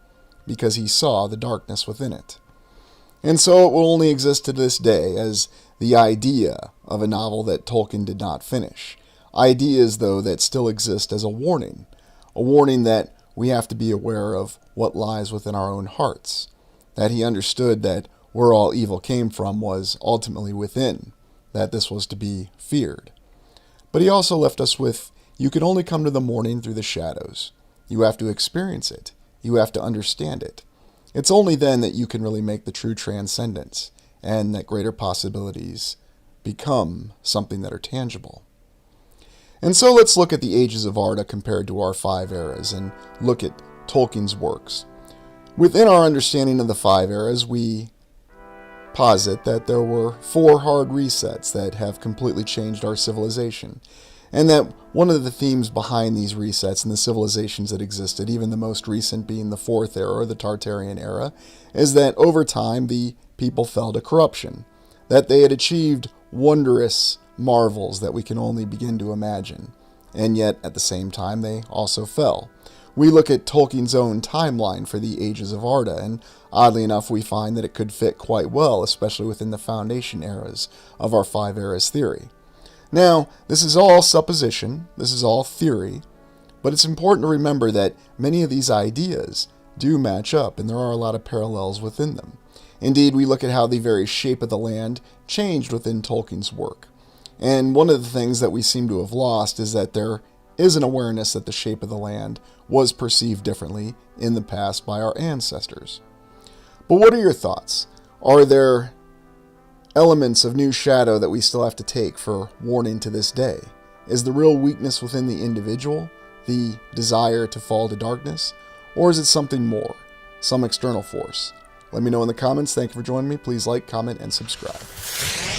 because he saw the darkness within it. And so it will only exist to this day as the idea of a novel that Tolkien did not finish. Ideas, though, that still exist as a warning that we have to be aware of what lies within our own hearts, that he understood that where all evil came from was ultimately within, that this was to be feared. But he also left us with, you can only come to the morning through the shadows. You have to experience it. You have to understand it. It's only then that you can really make the true transcendence, and that greater possibilities become something that are tangible. And so let's look at the ages of Arda compared to our 5 eras, and look at Tolkien's works. Within our understanding of the 5 eras, we posit that there were 4 hard resets that have completely changed our civilization, and that one of the themes behind these resets and the civilizations that existed, even the most recent being the 4th era, or the Tartarian era, is that over time the people fell to corruption, that they had achieved wondrous marvels that we can only begin to imagine, and yet at the same time they also fell. We look at Tolkien's own timeline for the ages of Arda, and oddly enough we find that it could fit quite well, especially within the foundation eras of our 5 eras theory. Now, this is all supposition, this is all theory, but it's important to remember that many of these ideas do match up, and there are a lot of parallels within them. Indeed, we look at how the very shape of the land changed within Tolkien's work. And one of the things that we seem to have lost is that there is an awareness that the shape of the land was perceived differently in the past by our ancestors. But what are your thoughts? Are there elements of new shadow that we still have to take for warning to this day? Is the real weakness within the individual the desire to fall to darkness? Or is it something more, some external force? Let me know in the comments. Thank you for joining me. Please like, comment, and subscribe.